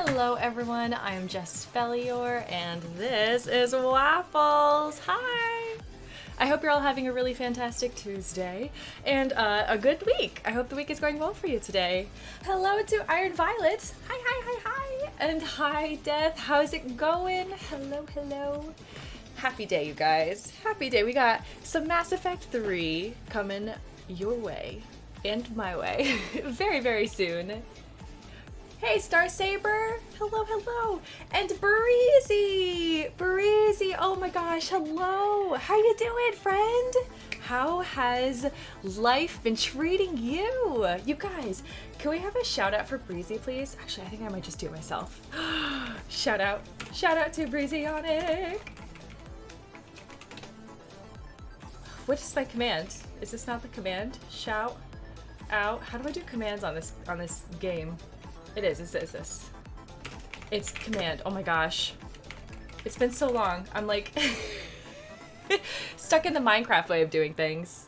Hello everyone, I'm Jaspellior and this is Waffles. Hi! I hope you're all having a really fantastic Tuesday and a good week. I hope the week is going well for you today. Hello to Iron Violet. Hi, hi, hi, hi. And hi, Death. How's it going? Hello, hello. Happy day, you guys. Happy day. We got some Mass Effect 3 coming your way and my way very, very soon. Hey, Star Saber! Hello, hello! And Breezy! Breezy! Oh my gosh, hello! How you doing, friend? How has life been treating you? You guys, can we have a shout out for Breezy, please? Actually, I think I might just do it myself. Shout out to Breezyonic! What is my command? Is this not the command? Shout out. How do I do commands on this game? It is this. It's command. Oh my gosh. It's been so long. I'm like stuck in the Minecraft way of doing things.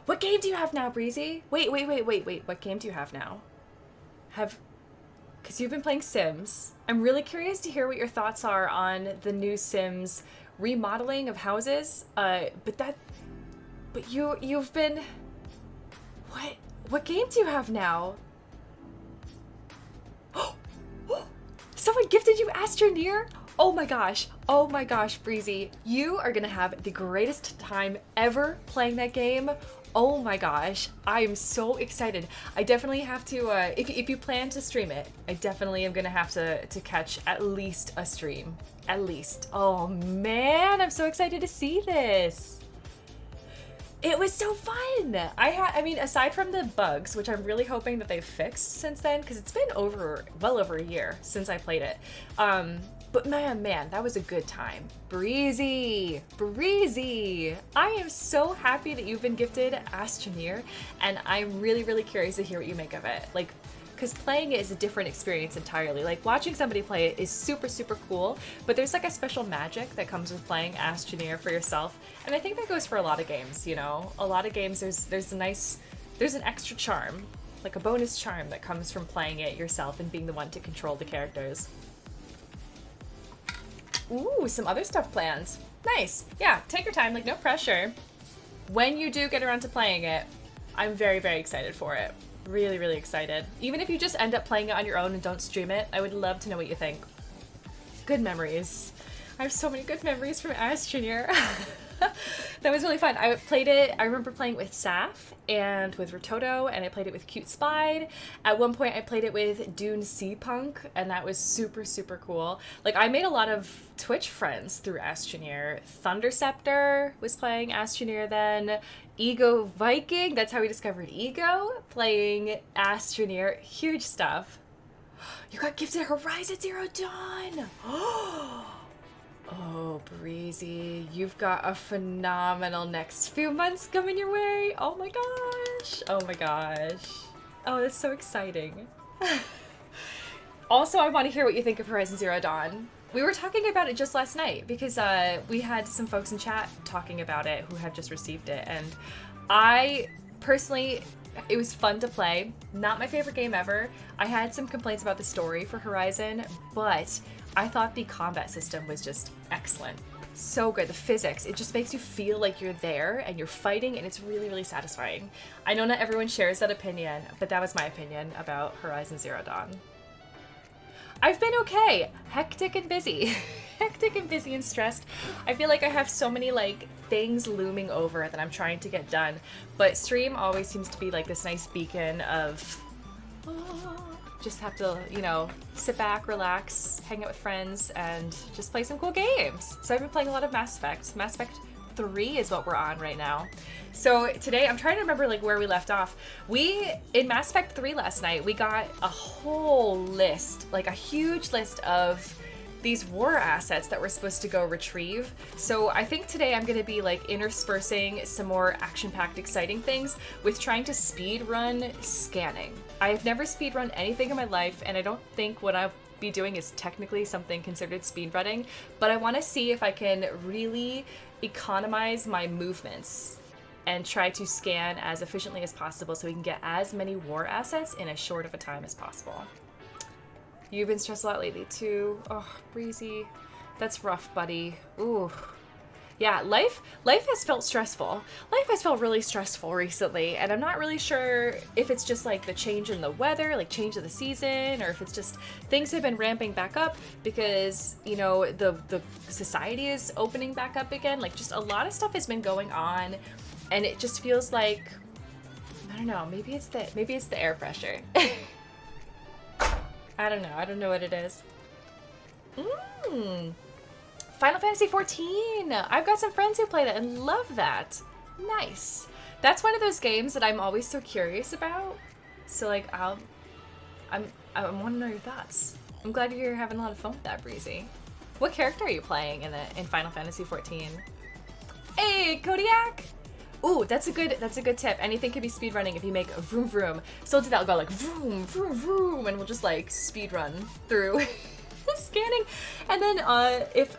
What game do you have now, Breezy? Wait. What game do you have now? Because you've been playing Sims. I'm really curious to hear what your thoughts are on the new Sims remodeling of houses. But you've been... What game do you have now? Someone gifted you Astroneer? Oh my gosh, Breezy. You are gonna have the greatest time ever playing that game. Oh my gosh, I am so excited. I definitely have to, if you plan to stream it, I definitely am gonna have to catch at least a stream. At least. Oh man, I'm so excited to see this. It was so fun! I mean, aside from the bugs, which I'm really hoping that they've fixed since then, because it's been well over a year since I played it. But man, that was a good time. Breezy! I am so happy that you've been gifted Astroneer, and I'm really, really curious to hear what you make of it. Like, because playing it is a different experience entirely. Like, watching somebody play it is super, super cool, but there's like a special magic that comes with playing Astroneer for yourself, and I think that goes for a lot of games, you know? A lot of games, there's an extra charm, like a bonus charm that comes from playing it yourself and being the one to control the characters. Ooh, some other stuff planned. Nice. Yeah, take your time, like no pressure. When you do get around to playing it, I'm very, very excited for it. Really, really excited. Even if you just end up playing it on your own and don't stream it, I would love to know what you think. Good memories. I have so many good memories from Astroneer. That was really fun. I remember playing it with Saf and with Rototo, and I played it with Cute Spide. At one point I played it with Dune Sea Punk, and that was super, super cool. Like, I made a lot of Twitch friends through Astroneer. Thunderceptor was playing Astroneer then. Ego Viking, that's how we discovered Ego, playing Astroneer. Huge stuff. You got gifted Horizon Zero Dawn! Oh, Breezy, you've got a phenomenal next few months coming your way. Oh my gosh. Oh my gosh. Oh, that's so exciting. Also, I want to hear what you think of Horizon Zero Dawn. We were talking about it just last night because we had some folks in chat talking about it who have just received it, and I personally, it was fun to play. Not my favorite game ever. I had some complaints about the story for Horizon, but I thought the combat system was just excellent. So good. The physics, it just makes you feel like you're there and you're fighting, and it's really, really satisfying. I know not everyone shares that opinion, but that was my opinion about Horizon Zero Dawn. I've been okay. Hectic and busy. Hectic and busy and stressed. I feel like I have so many like things looming over that I'm trying to get done, but stream always seems to be like this nice beacon of just have to, you know, sit back, relax, hang out with friends, and just play some cool games. So I've been playing a lot of Mass Effect. Mass Effect 3 is what we're on right now. So today, I'm trying to remember like where we left off. In Mass Effect 3 last night, we got a whole list, like a huge list of these war assets that we're supposed to go retrieve. So I think today I'm going to be like interspersing some more action-packed exciting things with trying to speedrun scanning. I've never speedrun anything in my life, and I don't think what I'll be doing is technically something considered speedrunning, but I want to see if I can really economize my movements and try to scan as efficiently as possible so we can get as many war assets in as short of a time as possible. You've been stressed a lot lately too. Oh, Breezy. That's rough, buddy. Ooh. Yeah, life has felt stressful. Life has felt really stressful recently, and I'm not really sure if it's just like the change in the weather, like change of the season, or if it's just things have been ramping back up because, you know, the society is opening back up again. Like just a lot of stuff has been going on, and it just feels like, I don't know, maybe it's the air pressure. I don't know what it is. Final Fantasy 14. I've got some friends who play that and love that. Nice. That's one of those games that I'm always so curious about. So like, I want to know your thoughts. I'm glad you're having a lot of fun with that, Breezy. What character are you playing in Final Fantasy 14? Hey, Kodiak. Ooh, that's a good tip. Anything can be speedrunning if you make a vroom vroom. So that'll go like vroom vroom vroom, and we'll just like speedrun through. Scanning, and then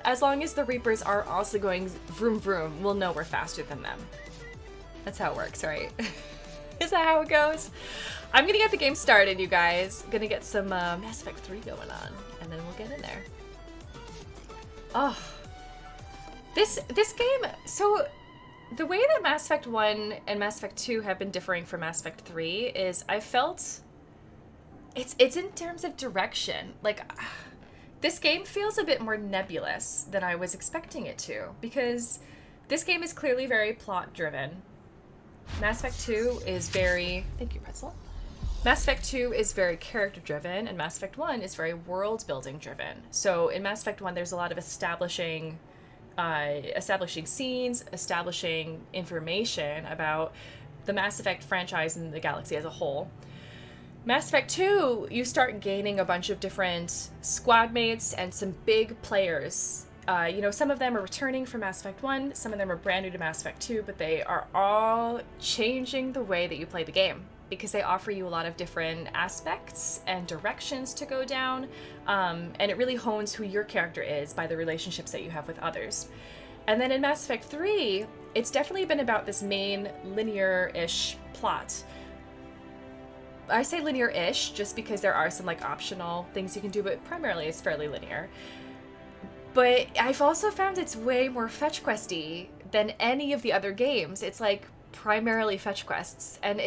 as long as the Reapers are also going vroom vroom, we'll know we're faster than them. That's how it works, right? Is that how it goes? I'm gonna get the game started, you guys. Gonna get some Mass Effect 3 going on, and then we'll get in there. Oh, this game. So the way that Mass Effect 1 and Mass Effect 2 have been differing from Mass Effect 3 is I felt it's in terms of direction, like. This game feels a bit more nebulous than I was expecting it to, because this game is clearly very plot-driven. Mass Effect 2 is very... Thank you, Pretzel. Mass Effect 2 is very character-driven, and Mass Effect 1 is very world-building driven. So in Mass Effect 1, there's a lot of establishing scenes, establishing information about the Mass Effect franchise and the galaxy as a whole. Mass Effect 2, you start gaining a bunch of different squad mates and some big players. You know, some of them are returning from Mass Effect 1, some of them are brand new to Mass Effect 2, but they are all changing the way that you play the game because they offer you a lot of different aspects and directions to go down, and it really hones who your character is by the relationships that you have with others. And then in Mass Effect 3, it's definitely been about this main linear-ish plot. I say linear-ish just because there are some like optional things you can do, but primarily it's fairly linear. But I've also found it's way more fetch questy than any of the other games. It's like primarily fetch quests, and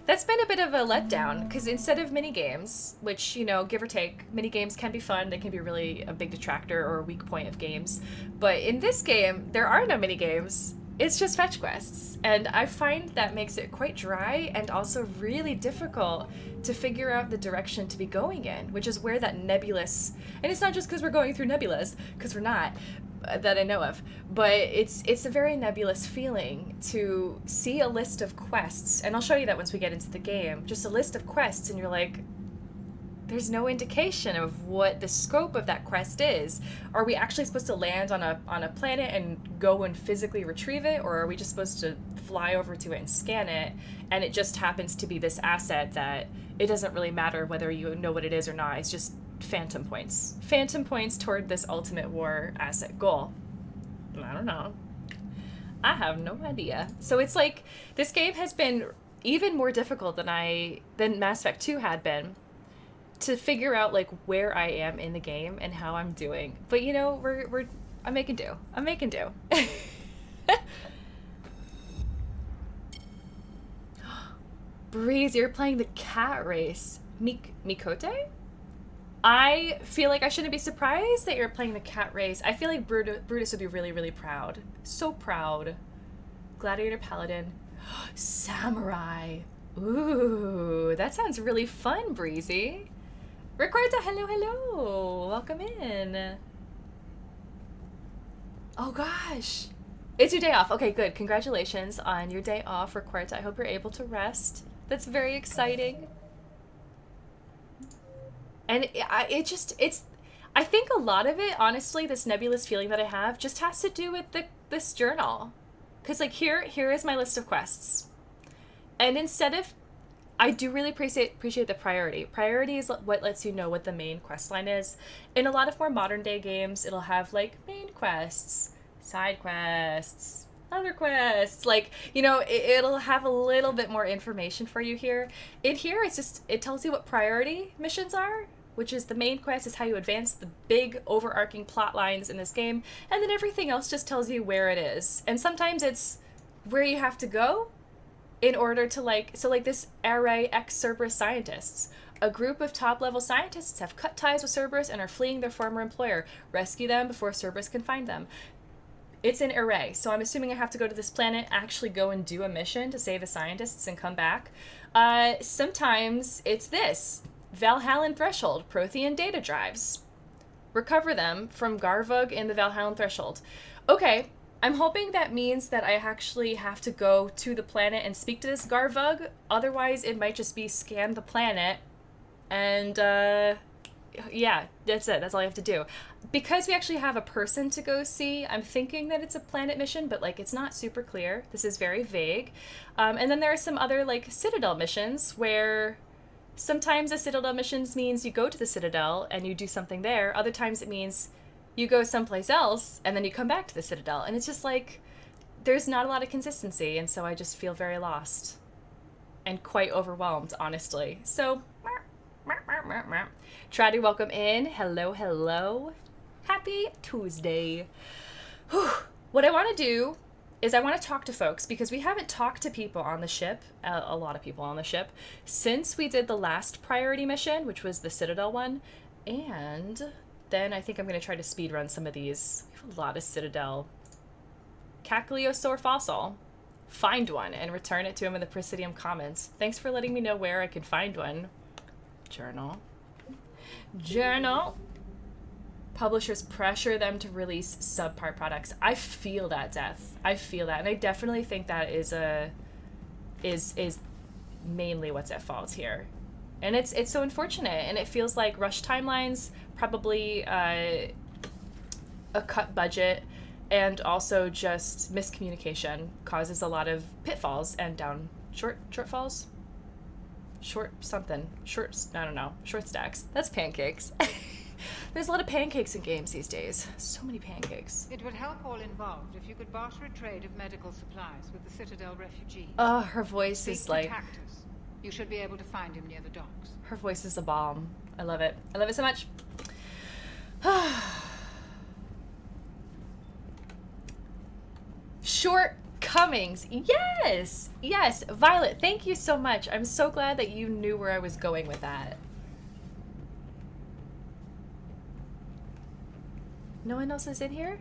that's been a bit of a letdown because instead of mini games, which, you know, give or take, mini games can be fun, they can be really a big detractor or a weak point of games. But in this game, there are no mini games. It's just fetch quests, and I find that makes it quite dry and also really difficult to figure out the direction to be going in, which is where that nebulous, and it's not just because we're going through nebulas, because we're not, that I know of, but it's a very nebulous feeling to see a list of quests, and I'll show you that once we get into the game, just a list of quests, and you're like, there's no indication of what the scope of that quest is. Are we actually supposed to land on a planet and go and physically retrieve it, or are we just supposed to fly over to it and scan it, and it just happens to be this asset that it doesn't really matter whether you know what it is or not, it's just phantom points. Phantom points toward this ultimate war asset goal. I don't know. I have no idea. So it's like, this game has been even more difficult than Mass Effect 2 had been, to figure out like where I am in the game and how I'm doing. But you know, I'm making do. Breeze, you're playing the cat race. Mikote? I feel like I shouldn't be surprised that you're playing the cat race. I feel like Brutus would be really, really proud. So proud. Gladiator Paladin. Samurai. Ooh, that sounds really fun, Breezy. Ricardo, hello. Welcome in. Oh gosh. It's your day off. Okay, good. Congratulations on your day off, Ricardo. I hope you're able to rest. That's very exciting. And I think a lot of it, honestly, this nebulous feeling that I have just has to do with this journal. Because like here is my list of quests. And instead of, I do really appreciate the priority. Priority is what lets you know what the main quest line is. In a lot of more modern day games, it'll have like main quests, side quests, other quests. Like, you know, it'll have a little bit more information for you here. In here, it's just, it tells you what priority missions are. which is the main quest, is how you advance the big overarching plot lines in this game, and then everything else just tells you where it is. And sometimes it's where you have to go in order to, like, so like this array ex-Cerberus scientists. A group of top-level scientists have cut ties with Cerberus and are fleeing their former employer. Rescue them before Cerberus can find them. It's an array, so I'm assuming I have to go to this planet, actually go and do a mission to save the scientists and come back. Sometimes it's this. Valhallan Threshold, Prothean data drives. Recover them from Garvug in the Valhallan Threshold. Okay, I'm hoping that means that I actually have to go to the planet and speak to this Garvug. Otherwise, it might just be scan the planet and, yeah, that's it. That's all I have to do. Because we actually have a person to go see, I'm thinking that it's a planet mission, but, like, it's not super clear. This is very vague. And then there are some other, like, Citadel missions where sometimes a Citadel missions means you go to the Citadel and you do something there. Other times it means you go someplace else and then you come back to the Citadel. And it's just, like, there's not a lot of consistency, and so I just feel very lost. And quite overwhelmed, honestly. So, Trady, welcome in. Hello, hello. Happy Tuesday. Whew. What I want to do is I want to talk to folks, because we haven't talked to people on the ship, a lot of people on the ship, since we did the last priority mission, which was the Citadel one. And then I think I'm going to try to speedrun some of these. We have a lot of Citadel. Caculiosaur fossil. Find one and return it to him in the Presidium Commons. Thanks for letting me know where I can find one. Journal. Journal. Publishers pressure them to release subpar products. I feel that, Death. I feel that. And I definitely think that is mainly what's at fault here. And it's so unfortunate. And it feels like rush timelines, probably a cut budget, and also just miscommunication causes a lot of pitfalls and shortfalls. Short stacks. That's pancakes. There's a lot of pancakes in games these days. So many pancakes. It would help all involved if you could barter a trade of medical supplies with the Citadel refugees. Oh, her voice is like... Cactus. You should be able to find him near the docks. Her voice is a bomb. I love it. I love it so much. Shortcomings. Yes! Yes! Violet, thank you so much. I'm so glad that you knew where I was going with that. No one else is in here?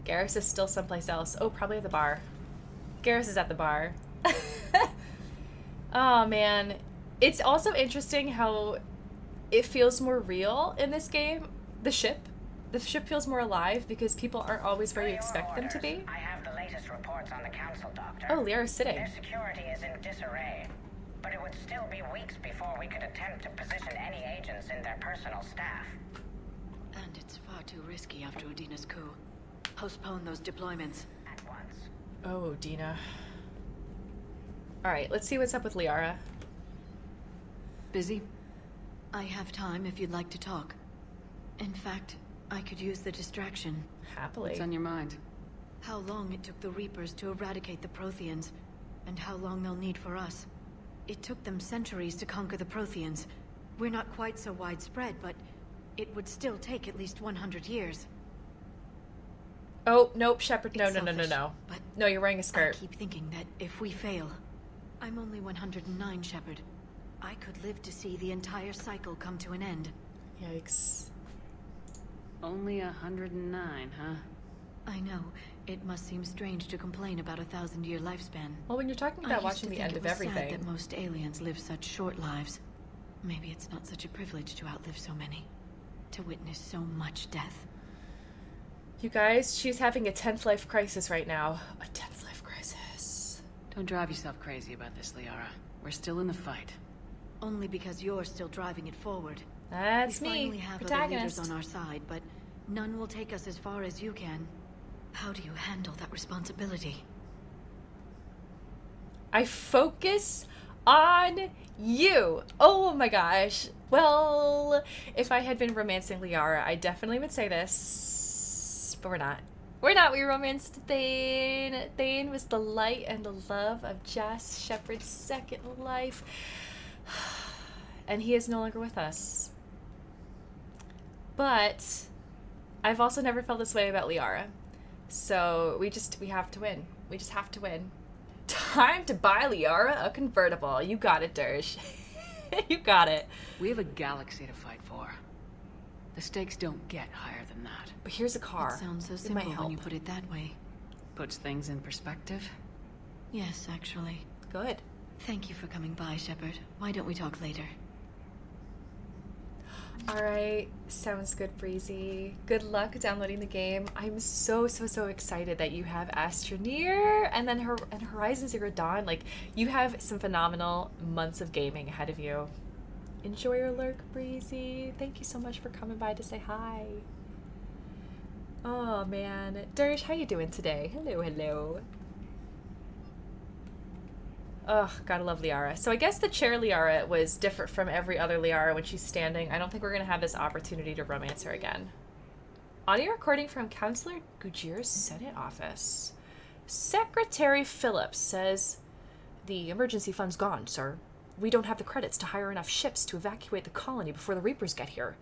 Garrus is still someplace else. Oh, probably at the bar. Garrus is at the bar. Oh, man. It's also interesting how it feels more real in this game. The ship feels more alive because people aren't always where you expect them to be. I have the latest reports on the council, Doctor. Oh, Liara's sitting. Their security is in disarray, but it would still be weeks before we could attempt to position any agents in their personal staff. And it's far too risky after Udina's coup. Postpone those deployments. At once. Oh, Dina. Alright, let's see what's up with Liara. Busy? I have time if you'd like to talk. In fact, I could use the distraction. Happily. What's on your mind? How long it took the Reapers to eradicate the Protheans, and how long they'll need for us. It took them centuries to conquer the Protheans. We're not quite so widespread, but it would still take at least 100 years. Oh, nope, Shepard. No. But no, you're wearing a skirt. I keep thinking that if we fail... I'm only 109, Shepard. I could live to see the entire cycle come to an end. Yikes. Only 109, huh? I know. It must seem strange to complain about a 1,000-year lifespan. Well, when you're talking about watching the end of everything... I used to think it was sad that most aliens live such short lives. Maybe it's not such a privilege to outlive so many. To witness so much death. You guys, she's having a 10th life crisis right now. A 10th life crisis. Don't drive yourself crazy about this, Liara. We're still in the fight. Only because you're still driving it forward. That's we me, finally have other leaders on our side, but none will take us as far as you can. How do you handle that responsibility? I focus on you. Oh my gosh. Well, if I had been romancing Liara, I definitely would say this, but we're not. We're not. We romanced Thane. Thane was the light and the love of Jas Shepard's second life. And he is no longer with us. But I've also never felt this way about Liara. So we have to win. We just have to win. Time to buy Liara a convertible. You got it, Dersh. You got it. We have a galaxy to fight for. The stakes don't get higher than that. But here's a car. It sounds so It might simple help. when you put it that way. Puts things in perspective. Yes, actually. Good. Thank you for coming by, Shepard. Why don't we talk later? Alright, sounds good, Breezy. Good luck downloading the game. I'm so excited that you have Astroneer and then and Horizon Zero Dawn. Like, you have some phenomenal months of gaming ahead of you. Enjoy your lurk, Breezy. Thank you so much for coming by to say hi. Oh man. Dersh, how you doing today? Hello. Ugh, gotta love Liara. So I guess the chair Liara was different from every other Liara when she's standing. I don't think we're gonna have this opportunity to romance her again. Audio recording from Counselor Gujir's Senate office. Secretary Phillips says, "The emergency fund's gone, sir. We don't have the credits to hire enough ships to evacuate the colony before the Reapers get here.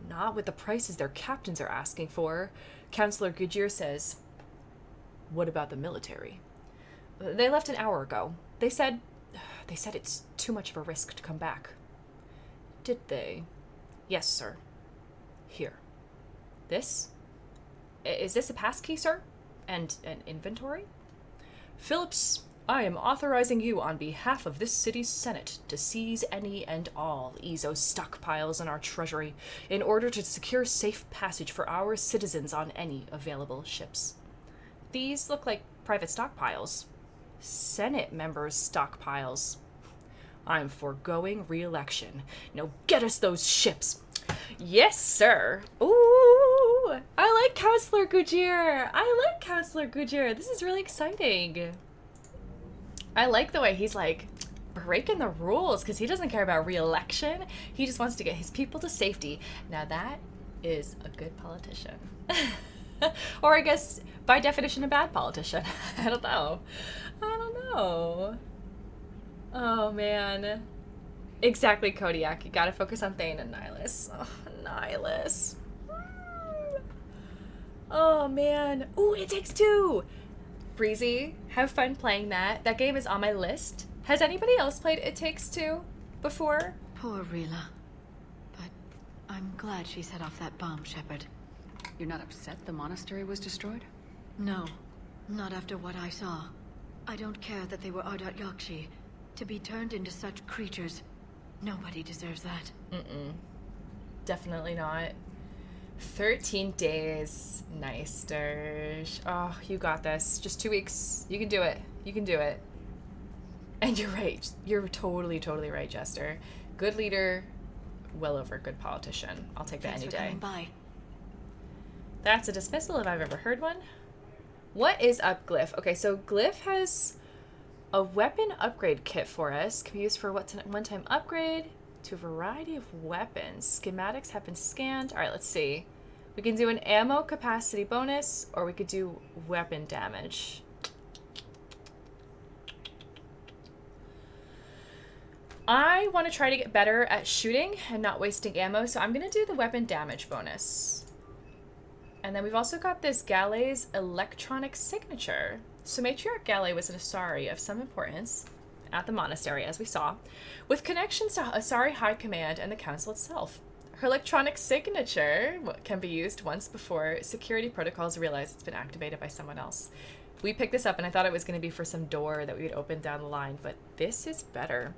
Not with the prices their captains are asking for." Counselor Gujir says, "What about the military?" "They left an hour ago. They said it's too much of a risk to come back." "Did they?" "Yes, sir. Here. This? Is this a passkey, sir? And an inventory?" "Phillips, I am authorizing you on behalf of this city's Senate to seize any and all EZO stockpiles in our treasury in order to secure safe passage for our citizens on any available ships." "These look like private stockpiles." "Senate members' stockpiles." "I'm foregoing re-election. Now get us those ships." "Yes, sir." Ooh, I like Counselor Gujir. This is really exciting. I like the way he's like breaking the rules because he doesn't care about re-election. He just wants to get his people to safety. Now that is a good politician. Or I guess by definition a bad politician. I don't know. Oh man. Exactly, Kodiak. You gotta focus on Thane and Nihilus. Oh, Nihilus. Oh man. Ooh, It Takes Two. Breezy, have fun playing that. That game is on my list. Has anybody else played It Takes Two before? Poor Rila. But I'm glad she set off that bomb, Shepard. You're not upset the monastery was destroyed? No, not after what I saw. I don't care that they were Ardat Yakshi. To be turned into such creatures, nobody deserves that. Definitely not. 13 days. Nice, Dersh. Oh, you got this. Just 2 weeks. You can do it. You can do it. And you're right. You're totally right, Jester. Good leader, well over good politician. I'll take that Thanks any for day. coming by. That's a dismissal if I've ever heard one. What is up, Glyph? Okay, so Glyph has a weapon upgrade kit for us. Can be used for one-time upgrade to a variety of weapons. Schematics have been scanned. All right, let's see. We can do an ammo capacity bonus, or we could do weapon damage. I want to try to get better at shooting and not wasting ammo, so I'm going to do the weapon damage bonus. And then we've also got this Galley's electronic signature. So Matriarch Galley was an Asari of some importance at the monastery, as we saw, with connections to Asari High Command and the Council itself. Her electronic signature can be used once before security protocols realize it's been activated by someone else. We picked this up and I thought it was going to be for some door that we would open down the line, but this is better.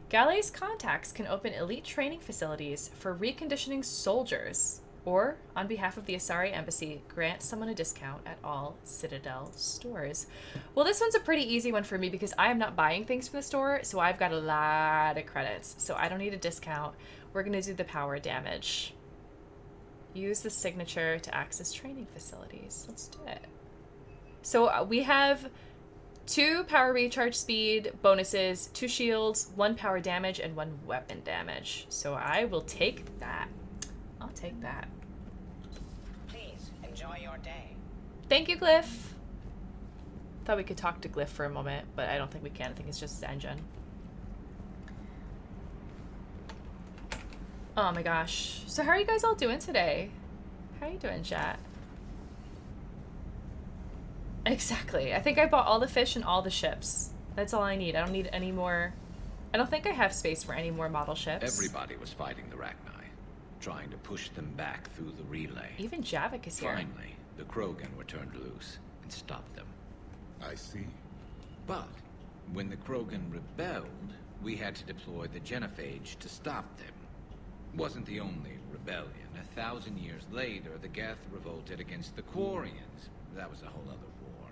Galley's contacts can open elite training facilities for reconditioning soldiers, or, on behalf of the Asari Embassy, grant someone a discount at all Citadel stores. Well, this one's a pretty easy one for me because I am not buying things from the store, so I've got a lot of credits, so I don't need a discount. We're going to do the power damage. Use the signature to access training facilities. Let's do it. So we have 2 power recharge speed bonuses, 2 shields, 1 power damage, and 1 weapon damage. So I will take that. I'll take that. Please enjoy your day. Thank you, Glyph. Thought we could talk to Glyph for a moment, but I don't think we can. I think it's just his engine. Oh my gosh. So how are you guys all doing today? How are you doing, chat? Exactly. I think I bought all the fish and all the ships. That's all I need. I don't need any more. I don't think I have space for any more model ships. Everybody was fighting the Rachni, trying to push them back through the relay. Even Javik is here. Finally, the Krogan were turned loose and stopped them. I see. But when the Krogan rebelled, we had to deploy the Genophage to stop them. Wasn't the only rebellion. 1,000 years later, the Geth revolted against the Quarians. That was a whole other war.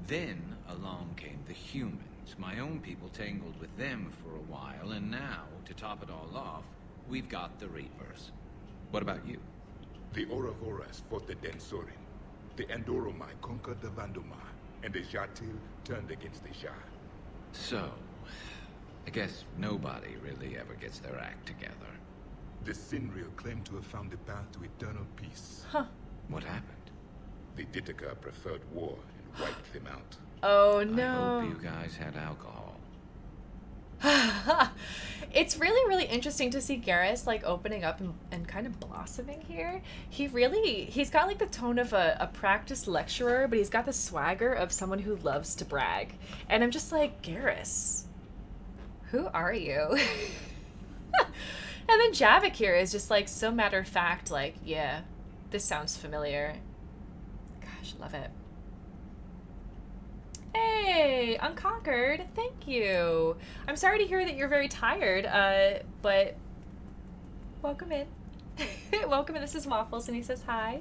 Then along came the humans. My own people tangled with them for a while, and now, to top it all off, we've got the Reapers. What about you? The Ouroboros fought the Densorin. The Endoromai conquered the Vandomar, and the Jatil turned against the Shah. So, I guess nobody really ever gets their act together. The Sinriel claimed to have found the path to eternal peace. Huh. What happened? The Ditaka preferred war and wiped them out. Oh I no. hope you guys had alcohol. It's really, really interesting to see Garrus like opening up and kind of blossoming here. He's got like the tone of a practiced lecturer, but he's got the swagger of someone who loves to brag. And I'm just like, Garrus, who are you? And then Javik here is just like so matter of fact, like, yeah, this sounds familiar. Gosh, love it. Hey, Unconquered, thank you. I'm sorry to hear that you're very tired, but welcome in. Welcome in, this is Waffles, and he says hi.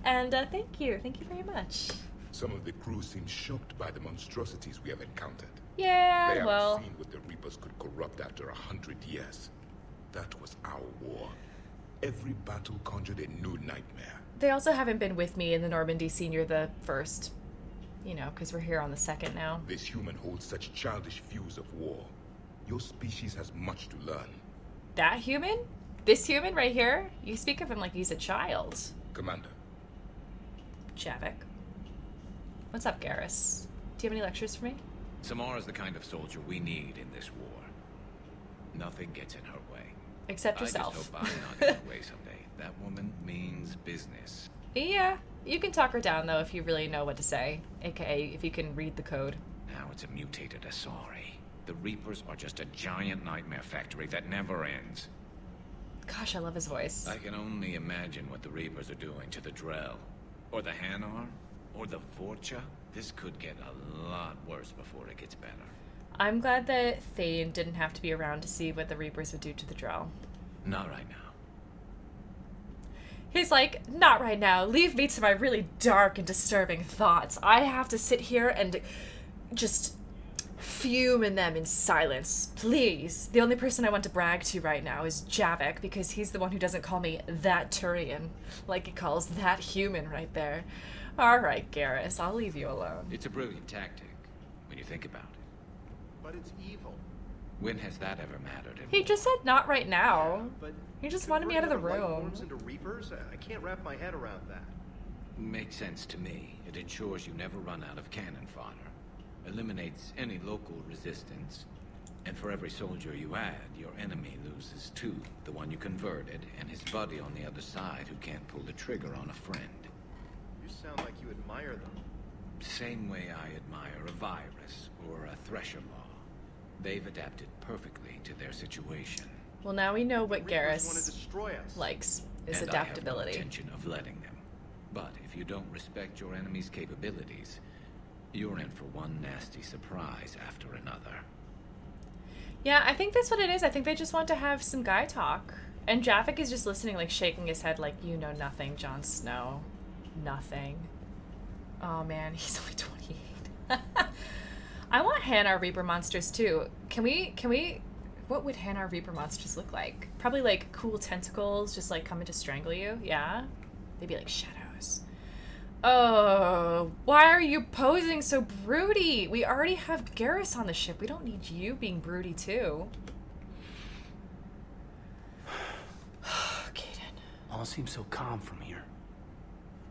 And thank you very much. Some of the crew seem shocked by the monstrosities we have encountered. Yeah, They well, haven't seen what the Reapers could corrupt after 100 years. That was our war. Every battle conjured a new nightmare. they also haven't been with me in the Normandy Senior the first, you know, because we're here on the second now. This human holds such childish views of war. Your species has much to learn. That human? This human right here? You speak of him like he's a child. Commander. Javik. What's up, Garrus? Do you have any lectures for me? Samara's the kind of soldier we need in this war. Nothing gets in her way. Except yourself. I just hope I'm not in her way someday. That woman means business. Yeah, you can talk her down, though, if you really know what to say. AKA, if you can read the code. Now it's a mutated Asari. The Reapers are just a giant nightmare factory that never ends. Gosh, I love his voice. I can only imagine what the Reapers are doing to the Drell. Or the Hanar. Or the Vorcha. This could get a lot worse before it gets better. I'm glad that Thane didn't have to be around to see what the Reapers would do to the Drell. Not right now. He's like, not right now. Leave me to my really dark and disturbing thoughts. I have to sit here and just fume in them in silence. Please. The only person I want to brag to right now is Javik, because he's the one who doesn't call me that Turian, like he calls that human right there. Alright, Garrus, I'll leave you alone. It's a brilliant tactic, when you think about it. But it's evil. When has that ever mattered? He just said not right now. But He just wanted me out of the converting other life room. forms into Reapers? I can't wrap my head around that. Makes sense to me. It ensures you never run out of cannon fodder. Eliminates any local resistance. And for every soldier you add, your enemy loses two. The one you converted, and his buddy on the other side who can't pull the trigger on a friend. You sound like you admire them. Same way I admire a virus or a thresher maw. They've adapted perfectly to their situation. Well, now we know what The Reapers want to Garrus destroy us. likes, is And adaptability. I have no intention of letting them. But if you don't respect your enemy's capabilities, you're in for one nasty surprise after another. Yeah, I think that's what it is. I think they just want to have some guy talk. And Javik is just listening, like shaking his head like, you know nothing, Jon Snow. Nothing. Oh man, he's only 28. I want Hanar Reaper monsters too. Can we, what would Hanar Reaper monsters look like? Probably like cool tentacles just like coming to strangle you, yeah? They'd be like shadows. Oh, why are you posing so broody? We already have Garrus on the ship. We don't need you being broody too. Kaden. All seems so calm from here.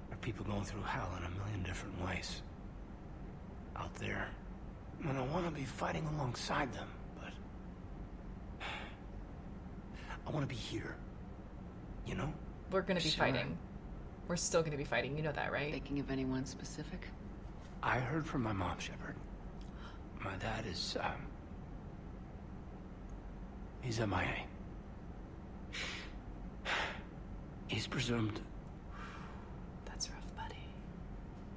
There are people going through hell in a million different ways. Out there. And I want to be fighting alongside them, but... I want to be here, you know? We're gonna be Sure. fighting. We're still gonna be fighting. You know that, right? Thinking of anyone specific? I heard from my mom, Shepard. My dad is, he's MIA. He's presumed. That's rough, buddy.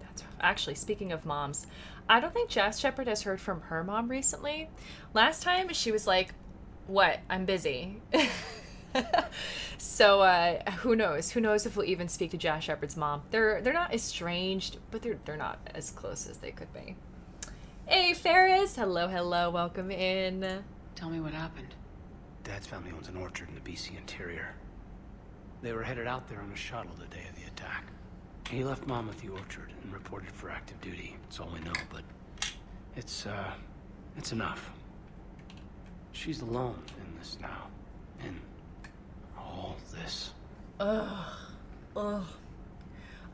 That's rough. Actually, speaking of moms, I don't think Jess Shepard has heard from her mom recently. Last time she was like, "What? I'm busy." So who knows? Who knows if we'll even speak to Jess Shepard's mom? They're not estranged, but they're not as close as they could be. Hey, Ferris. Hello. Welcome in. Tell me what happened. Dad's family owns an orchard in the BC interior. They were headed out there on a shuttle the day of the attack. He left Mom at the orchard and reported for active duty. That's all we know, but it's enough. She's alone in this now. In all this. Ugh.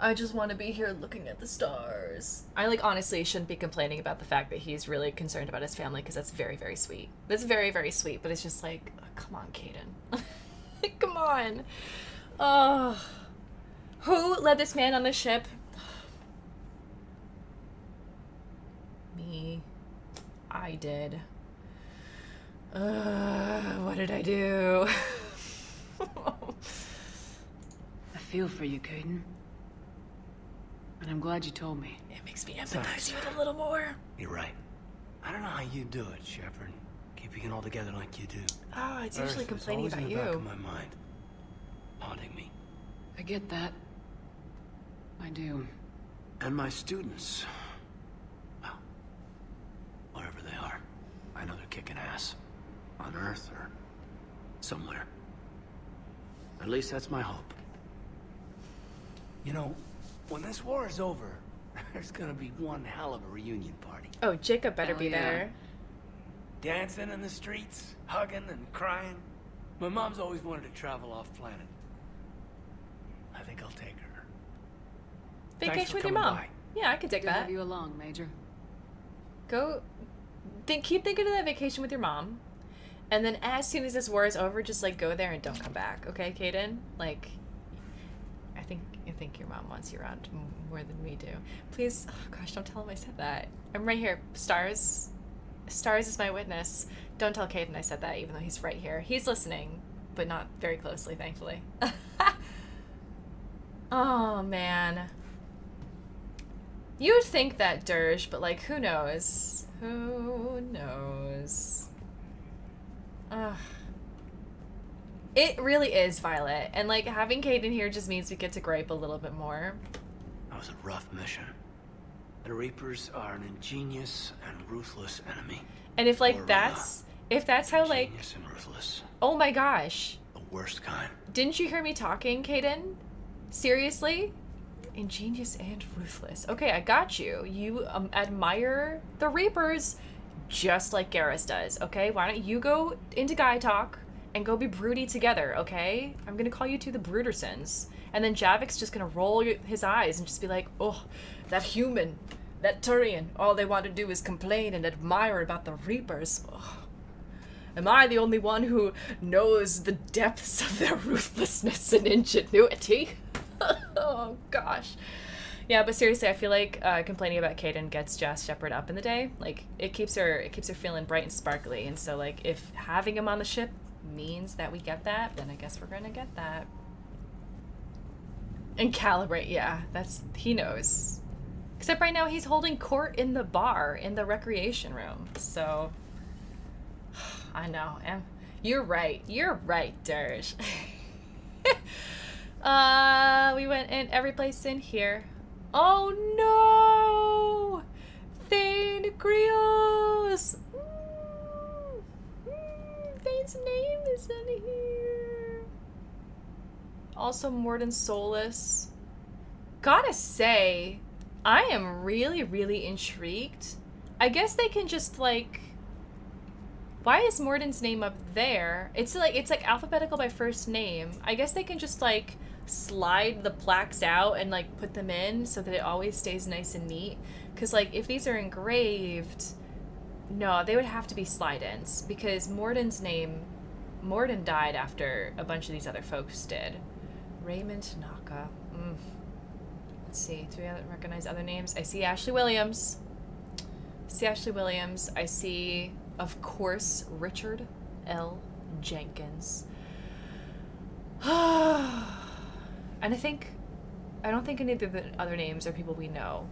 I just want to be here looking at the stars. I, like, honestly shouldn't be complaining about the fact that he's really concerned about his family, because that's very, very sweet. That's very, very sweet, but it's just like, oh, come on, Caden. Come on. Who led this man on the ship? Me. I did. What did I do? I feel for you, Caden. And I'm glad you told me. It makes me empathize you a little more. You're right. I don't know how you do it, Shepard. Keeping it all together like you do. Oh, it's usually Earth is complaining always about in the back you. of my mind, haunting me. I get that. I do. And my students. Well, wherever they are. I know they're kicking ass. On Earth or somewhere. At least that's my hope. You know, when this war is over, there's gonna be one hell of a reunion party. Oh, Jacob better Hell be yeah. there. Dancing in the streets, hugging and crying. My mom's always wanted to travel off planet. I think I'll take her. Thanks Vacation for with your coming mom. by. Yeah, I could take Good to that. have you along, Major. Go. Keep thinking of that vacation with your mom. And then as soon as this war is over, just, like, go there and don't come back. Okay, Caden? Like, I think your mom wants you around more than we do. Please, oh gosh, don't tell him I said that. I'm right here. Stars is my witness. Don't tell Caden I said that, even though he's right here. He's listening, but not very closely, thankfully. Oh, man. You would think that, Dirge, but, like, who knows? Who knows? Ugh. It really is, Violet. And, like, having Caden here just means we get to gripe a little bit more. That was a rough mission. The Reapers are an ingenious and ruthless enemy. And if, like, Or, if that's how, like, ingenious and ruthless. oh my gosh. The worst kind. Didn't you hear me talking, Caden? Seriously? Ingenious and ruthless. Okay, I got you. You admire the Reapers just like Garrus does, okay? Why don't you go into Guy Talk and go be broody together, okay? I'm gonna call you two the Brudersons. And then Javik's just gonna roll his eyes and just be like, oh, that human, that Turian, all they want to do is complain and admire about the Reapers. Oh. Am I the only one who knows the depths of their ruthlessness and ingenuity? Oh, gosh. Yeah, but seriously, I feel like complaining about Caden gets Jess Shepard up in the day. Like, it keeps her feeling bright and sparkly. And so, like, if having him on the ship means that we get that, then I guess we're gonna get that. And calibrate, yeah, he knows. Except right now he's holding court in the bar, in the recreation room. So, I know. You're right, Dirge. We went in every place in here. Oh no! Thane Grios! Thane's name is in here. Also Morden Solus. Gotta say, I am really, really intrigued. I guess they can just, like... Why is Morden's name up there? It's like alphabetical by first name. I guess they can just, like, slide the plaques out and, like, put them in so that it always stays nice and neat. Because, like, if these are engraved... No, they would have to be slide-ins. Because Morden died after a bunch of these other folks did. Raymond Tanaka. Let's see. Do we recognize other names? I see Ashley Williams. I see, of course, Richard L. Jenkins. And I don't think any of the other names are people we know,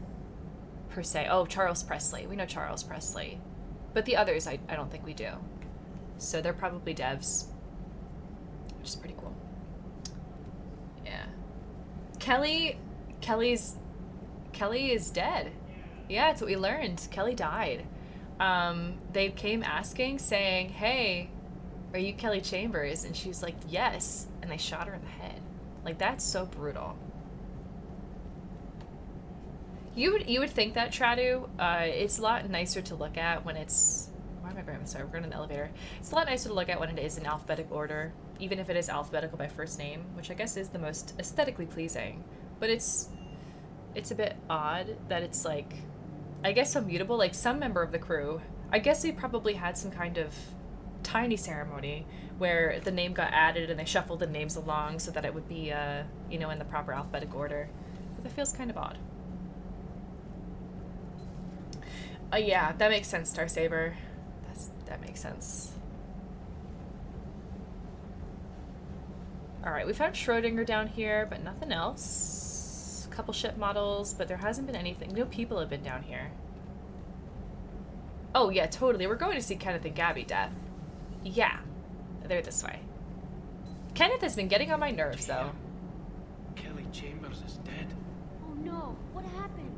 per se. Oh, Charles Presley. We know Charles Presley. But the others, I don't think we do. So they're probably devs. Which is pretty cool. Yeah. Kelly is dead. Yeah, it's what we learned. Kelly died. They came asking, saying, hey, are you Kelly Chambers? And she was like, yes. And they shot her in the head. Like, that's so brutal. You would think that, Tradu, it's a lot nicer to look at when it's... Why am I very sorry? We're going in the elevator. It's a lot nicer to look at when it is in alphabetical order, even if it is alphabetical by first name, which I guess is the most aesthetically pleasing. But it's a bit odd that it's like, I guess, immutable. Like, some member of the crew, I guess they probably had some kind of tiny ceremony where the name got added and they shuffled the names along so that it would be, you know, in the proper alphabetical order. But that feels kind of odd. Yeah, that makes sense, Starsaber. That makes sense. Alright, we found Schrodinger down here, but nothing else. A couple ship models, but there hasn't been anything. No people have been down here. Oh, yeah, totally. We're going to see Kenneth and Gabby death. Yeah. They're this way. Kenneth has been getting on my nerves, though. Kelly Chambers is dead. Oh no, what happened?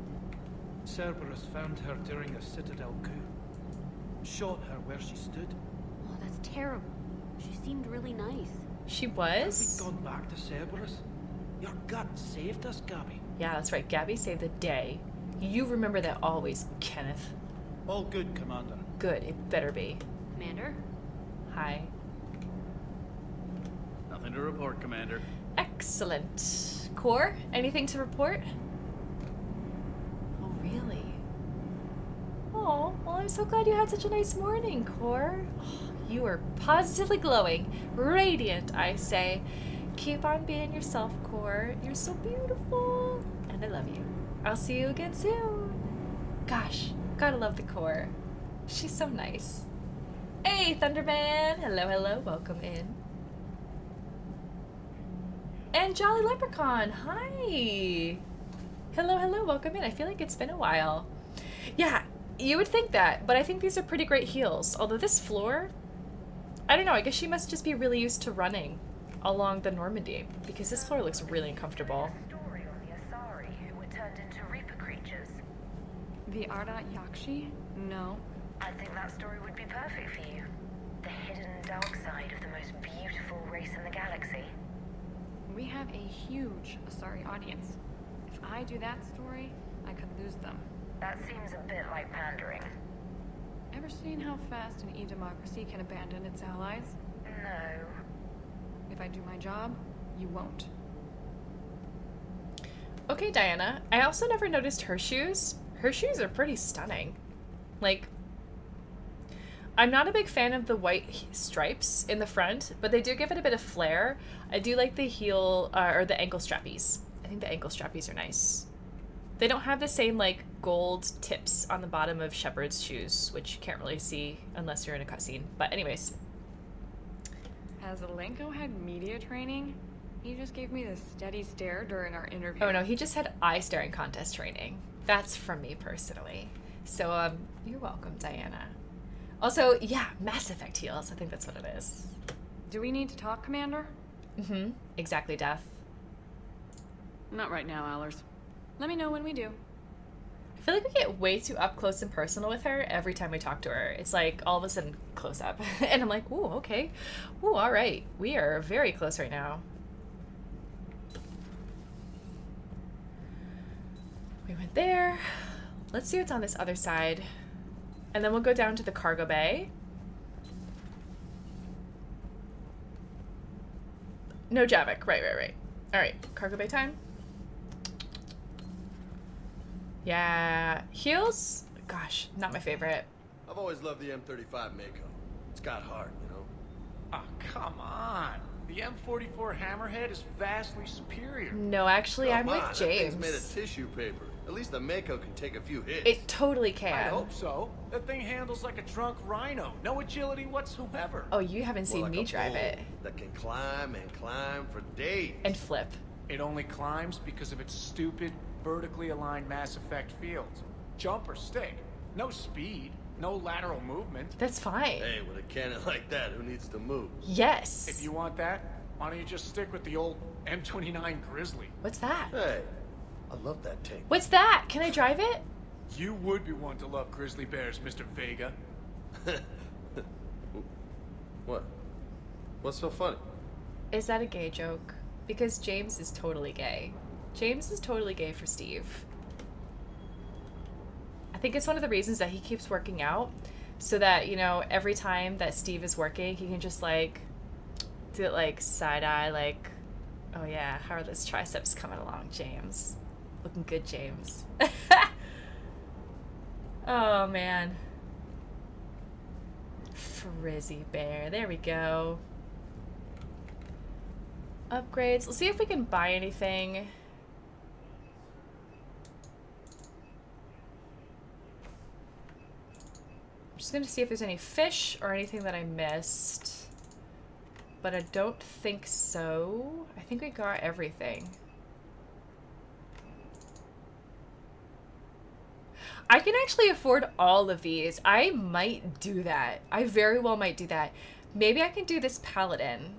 Cerberus found her during a Citadel coup. Shot her where she stood. Oh, that's terrible. She seemed really nice. She was? Have we gone back to Cerberus? Your gut saved us, Gabby. Yeah, that's right. Gabby saved the day. You remember that always, Kenneth. All good, Commander. Good. It better be. Commander? Hi. Nothing to report, Commander. Excellent. Core, anything to report? Oh, really? Oh, well, I'm so glad you had such a nice morning, Core. Oh, you are positively glowing. Radiant, I say. Keep on being yourself, Core. You're so beautiful. And I love you. I'll see you again soon. Gosh, gotta love the Core. She's so nice. Hey, Thunderman. Hello, hello. Welcome in. And Jolly Leprechaun. Hi. Hello, hello. Welcome in. I feel like it's been a while. Yeah, you would think that, but I think these are pretty great heels. Although this floor, I don't know. I guess she must just be really used to running along the Normandy, because this floor looks really uncomfortable. Story on the Asari who were turned into Reaper creatures. The ALOT Yakshi? No. I think that story would be perfect for you. The hidden dark side of the most beautiful race in the galaxy. We have a huge Asari audience. If I do that story, I could lose them. That seems a bit like pandering. Ever seen how fast an e-democracy can abandon its allies? No. If I do my job, you won't. Okay, Diana. I also never noticed her shoes. Her shoes are pretty stunning. Like, I'm not a big fan of the white stripes in the front, but they do give it a bit of flair. I do like the heel, or the ankle strappies. I think the ankle strappies are nice. They don't have the same, like, gold tips on the bottom of Shepard's shoes, which you can't really see unless you're in a cutscene. But anyways. Has Alenko had media training? He just gave me this steady stare during our interview. Oh no, he just had eye staring contest training. That's from me personally. So, you're welcome, Diana. Also, yeah, Mass Effect heels. I think that's what it is. Do we need to talk, Commander? Mm-hmm. Exactly, Death. Not right now, Allers. Let me know when we do. I feel like we get way too up close and personal with her every time we talk to her. It's like all of a sudden close up. And I'm like, ooh, okay. Ooh, all right. We are very close right now. We went there. Let's see what's on this other side. And then we'll go down to the cargo bay. No Javik. Right. All right. Cargo bay time. Yeah. Heels? Gosh, not my favorite. I've always loved the M35 Mako. It's got heart, you know? Oh, come on. The M44 Hammerhead is vastly superior. No, actually, I'm Come with on, that thing's James. made of tissue paper. At least the Mako can take a few hits. It totally I can. hope so. That thing handles like a drunk rhino. No agility whatsoever. Oh, you haven't seen More like me a drive bull it. that can climb and climb for days. And flip. It only climbs because of its stupid, vertically aligned Mass Effect fields. Jump or stick. No speed. No lateral movement. That's fine. Hey, with a cannon like that, who needs to move? Yes. If you want that, why don't you just stick with the old M29 Grizzly? What's that? Hey, I love that tank. What's that? Can I drive it? You would be one to love grizzly bears, Mr. Vega. What? What's so funny? Is that a gay joke? Because James is totally gay. James is totally gay for Steve. I think it's one of the reasons that he keeps working out, so that, you know, every time that Steve is working, he can just like do it like side eye, like, oh yeah, how are those triceps coming along, James? Looking good, James. Oh man. Frizzy bear. There we go. Upgrades. Let's see if we can buy anything. I'm just gonna see if there's any fish or anything that I missed. But I don't think so. I think we got everything. I can actually afford all of these. I might do that. I very well might do that. Maybe I can do this paladin.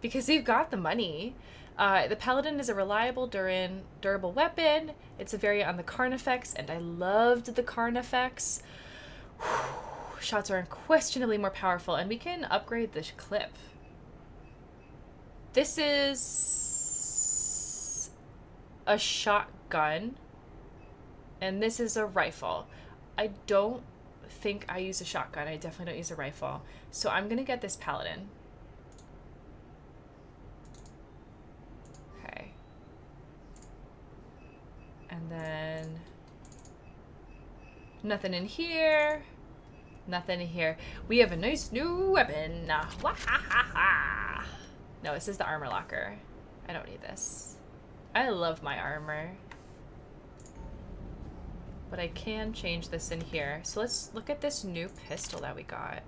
Because they've got the money. The paladin is a reliable, durable weapon. It's a variant on the Carnifex, and I loved the Carnifex. Shots are unquestionably more powerful, and we can upgrade the clip. This is a shotgun, and this is a rifle. I don't think I use a shotgun. I definitely don't use a rifle. So I'm gonna get this paladin. Okay. And then nothing in here. Nothing in here. We have a nice new weapon. Wahahaha. No, this is the armor locker. I don't need this. I love my armor. But I can change this in here. So let's look at this new pistol that we got.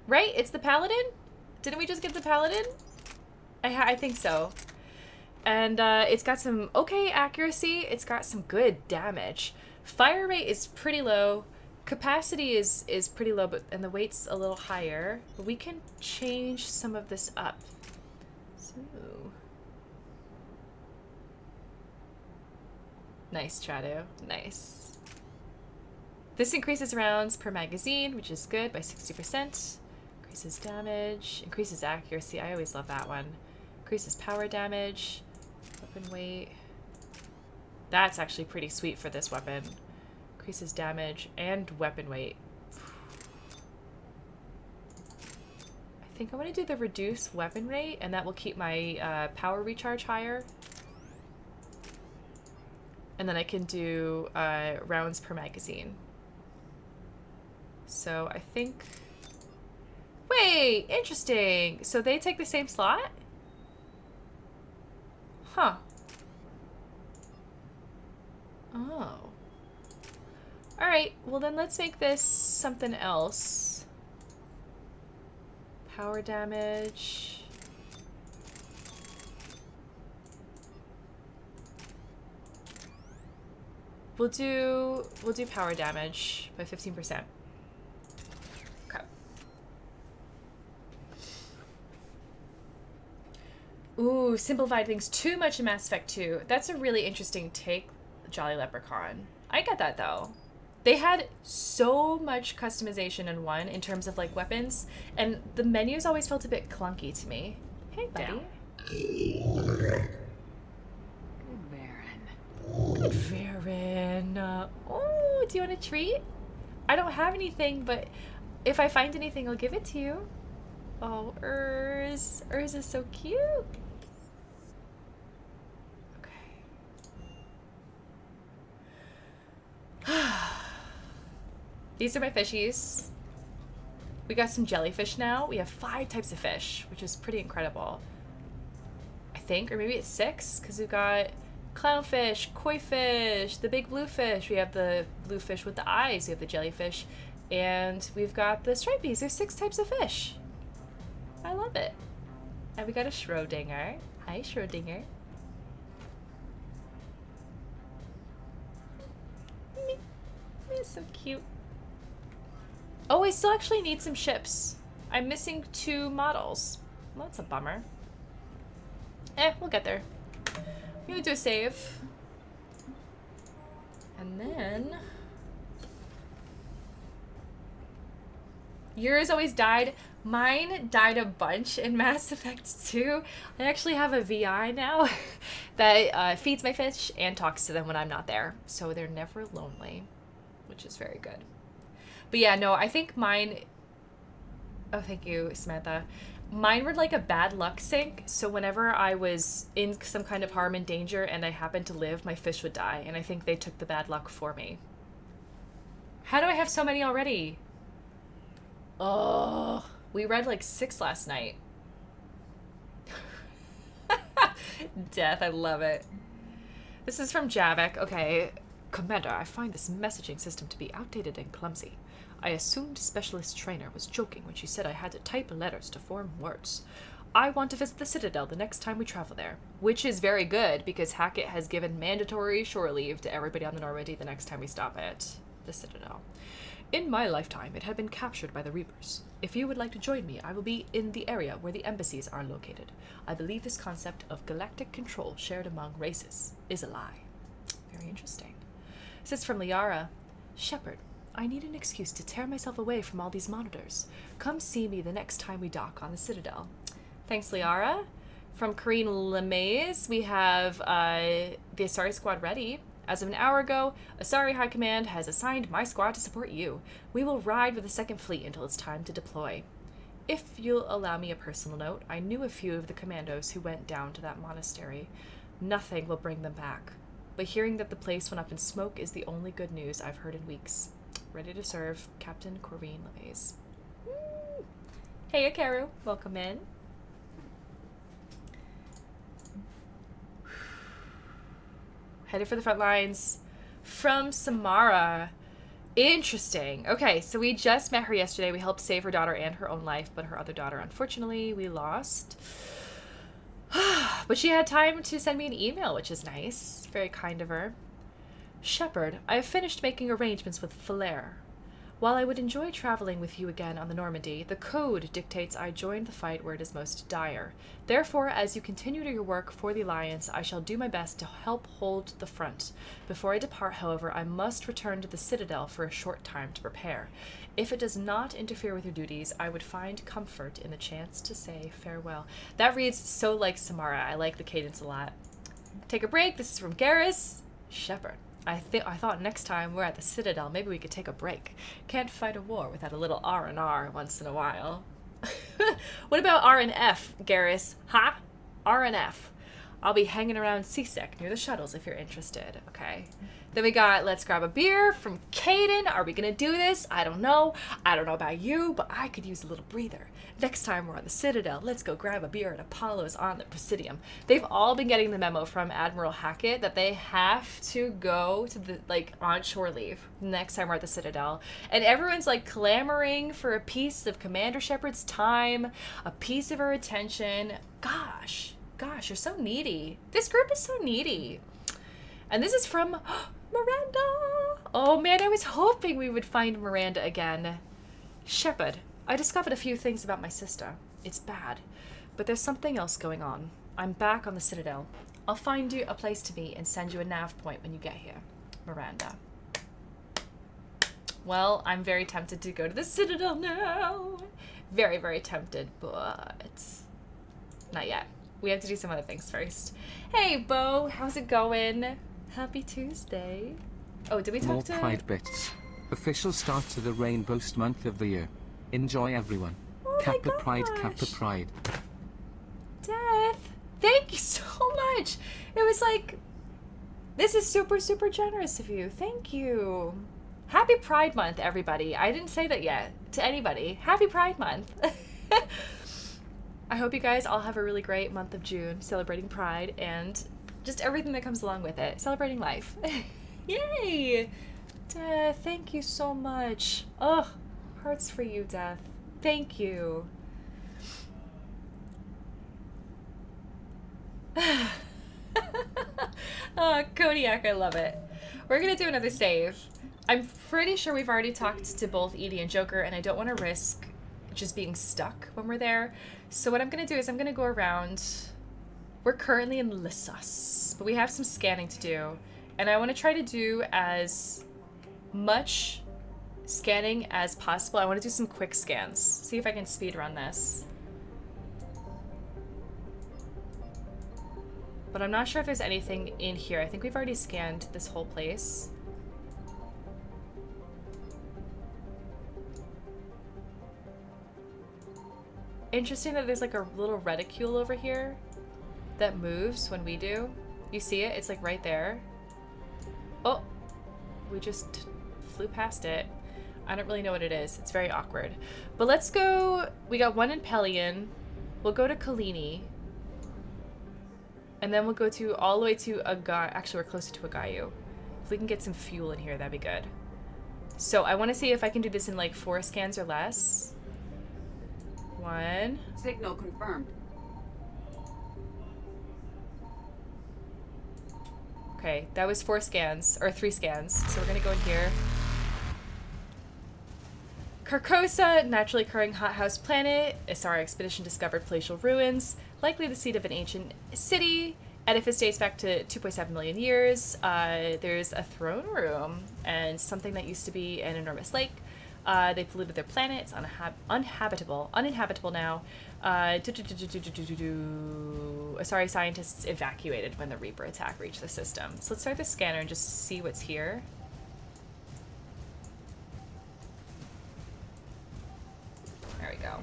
Right? It's the paladin? Didn't we just get the paladin? I think so. And it's got some okay accuracy. It's got some good damage. Fire rate is pretty low. Capacity is pretty low, but and the weight's a little higher. But we can change some of this up. So, nice, Trado. Nice. This increases rounds per magazine, which is good, by 60%. Increases damage. Increases accuracy. I always love that one. Increases power damage. Weapon weight. That's actually pretty sweet for this weapon. Increases damage and weapon weight. I think I'm going to do the reduce weapon rate, and that will keep my power recharge higher. And then I can do rounds per magazine. So I think... Wait! Interesting! So they take the same slot? Huh. Oh. Alright, well then let's make this something else. Power damage. We'll do power damage by 15%. Okay. Ooh, simplified things too much in Mass Effect 2. That's a really interesting take, Jolly Leprechaun. I get that though. They had so much customization in 1 in terms of like weapons, and the menus always felt a bit clunky to me. Hey, buddy. Good Varen. Good Varen. Oh, do you want a treat? I don't have anything, but if I find anything, I'll give it to you. Oh, Urs. Urs is so cute. These are my fishies. We got some jellyfish now. We have 5 types of fish, which is pretty incredible. I think, or maybe it's 6, because we've got clownfish, koi fish, the big blue fish. We have the blue fish with the eyes. We have the jellyfish, and we've got the stripies. There's 6 types of fish. I love it. And we got a Schrodinger. Hi, Schrodinger. He's so cute. Oh, I still actually need some ships. I'm missing 2 models. Well, that's a bummer. We'll get there. I'm gonna do a save. And then... Yours always died. Mine died a bunch in Mass Effect 2. I actually have a VI now that feeds my fish and talks to them when I'm not there. So they're never lonely, which is very good. But yeah, no, I think mine... Oh, thank you, Samantha. Mine were like a bad luck sink, so whenever I was in some kind of harm and danger and I happened to live, my fish would die, and I think they took the bad luck for me. How do I have so many already? Oh, we read like 6 last night. Death, I love it. This is from Javik. Okay, Commander, I find this messaging system to be outdated and clumsy. I assumed Specialist Trainer was joking when she said I had to type letters to form words. I want to visit the Citadel the next time we travel there, which is very good because Hackett has given mandatory shore leave to everybody on the Normandy the next time we stop at the Citadel. In my lifetime, it had been captured by the Reapers. If you would like to join me, I will be in the area where the embassies are located. I believe this concept of galactic control shared among races is a lie. Very interesting. This is from Liara. Shepard, I need an excuse to tear myself away from all these monitors. Come see me the next time we dock on the Citadel. Thanks, Liara. From Karine Lemaze, we have the Asari squad ready. As of an hour ago, Asari High Command has assigned my squad to support you. We will ride with the 2nd Fleet until it's time to deploy. If you'll allow me a personal note, I knew a few of the commandos who went down to that monastery. Nothing will bring them back. But hearing that the place went up in smoke is the only good news I've heard in weeks. Ready to serve, Captain Corrine Lemaze. Hey, Akaru. Welcome in. Headed for the front lines. From Samara. Interesting. Okay, so we just met her yesterday. We helped save her daughter and her own life, but her other daughter, unfortunately, we lost. But she had time to send me an email, which is nice. Very kind of her. Shepard, I have finished making arrangements with Falaire. While I would enjoy traveling with you again on the Normandy, the code dictates I join the fight where it is most dire. Therefore, as you continue your work for the Alliance, I shall do my best to help hold the front. Before I depart, however, I must return to the Citadel for a short time to prepare. If it does not interfere with your duties, I would find comfort in the chance to say farewell. That reads so like Samara. I like the cadence a lot. Take a break. This is from Garrus. Shepard. I thought next time we're at the Citadel, maybe we could take a break. Can't fight a war without a little R&R once in a while. What about R&F, Garrus? Huh? R&F. I'll be hanging around Seasick near the shuttles if you're interested. Okay. Then we got Let's Grab a Beer from Caden. Are we gonna do this? I don't know. I don't know about you, but I could use a little breather. Next time we're on the Citadel, let's go grab a beer at Apollo's on the Presidium. They've all been getting the memo from Admiral Hackett that they have to go to the, on shore leave next time we're at the Citadel. And everyone's, clamoring for a piece of Commander Shepard's time, a piece of her attention. Gosh, you're so needy. This group is so needy. And this is from Miranda. Oh man, I was hoping we would find Miranda again. Shepard, I discovered a few things about my sister. It's bad, but there's something else going on. I'm back on the Citadel. I'll find you a place to meet and send you a nav point when you get here. Miranda. Well, I'm very tempted to go to the Citadel now. Very, very tempted, but not yet. We have to do some other things first. Hey, Bo, how's it going? Happy Tuesday. Oh, did we talk to... More Pride bits. Official start to the Rainbow month of the year. Enjoy, everyone. Oh Kappa Pride, Kappa Pride. Death, thank you so much. It was this is super, super generous of you. Thank you. Happy Pride Month, everybody. I didn't say that yet to anybody. Happy Pride Month. I hope you guys all have a really great month of June, celebrating Pride and just everything that comes along with it. Celebrating life. Yay! Death, thank you so much. Oh, hearts for you, Death. Thank you. Oh, Kodiak, I love it. We're gonna do another save. I'm pretty sure we've already talked to both Edie and Joker, and I don't want to risk just being stuck when we're there. So what I'm gonna do is I'm gonna go around. We're currently in Lissos, but we have some scanning to do, and I want to try to do as much scanning as possible. I want to do some quick scans. See if I can speed run this. But I'm not sure if there's anything in here. I think we've already scanned this whole place. Interesting that there's like a little reticule over here that moves when we do. You see it? It's like right there. Oh, we just flew past it. I don't really know what it is. It's very awkward. But let's go. We got one in Pelion. We'll go to Kalini. And then we'll go to all the way to Agayu. Actually, we're closer to Agayu. If we can get some fuel in here, that'd be good. So I want to see if I can do this in like 4 scans or less. 1. Signal confirmed. Okay, that was 4 scans, or 3 scans. So we're gonna go in here. Carcosa, naturally occurring hothouse planet. Isara expedition discovered palatial ruins, likely the seat of an ancient city. Edifice dates back to 2.7 million years. There's a throne room and something that used to be an enormous lake. They polluted their planet. It's uninhabitable now. Sorry, scientists evacuated when the Reaper attack reached the system. So let's start the scanner and just see what's here. There we go.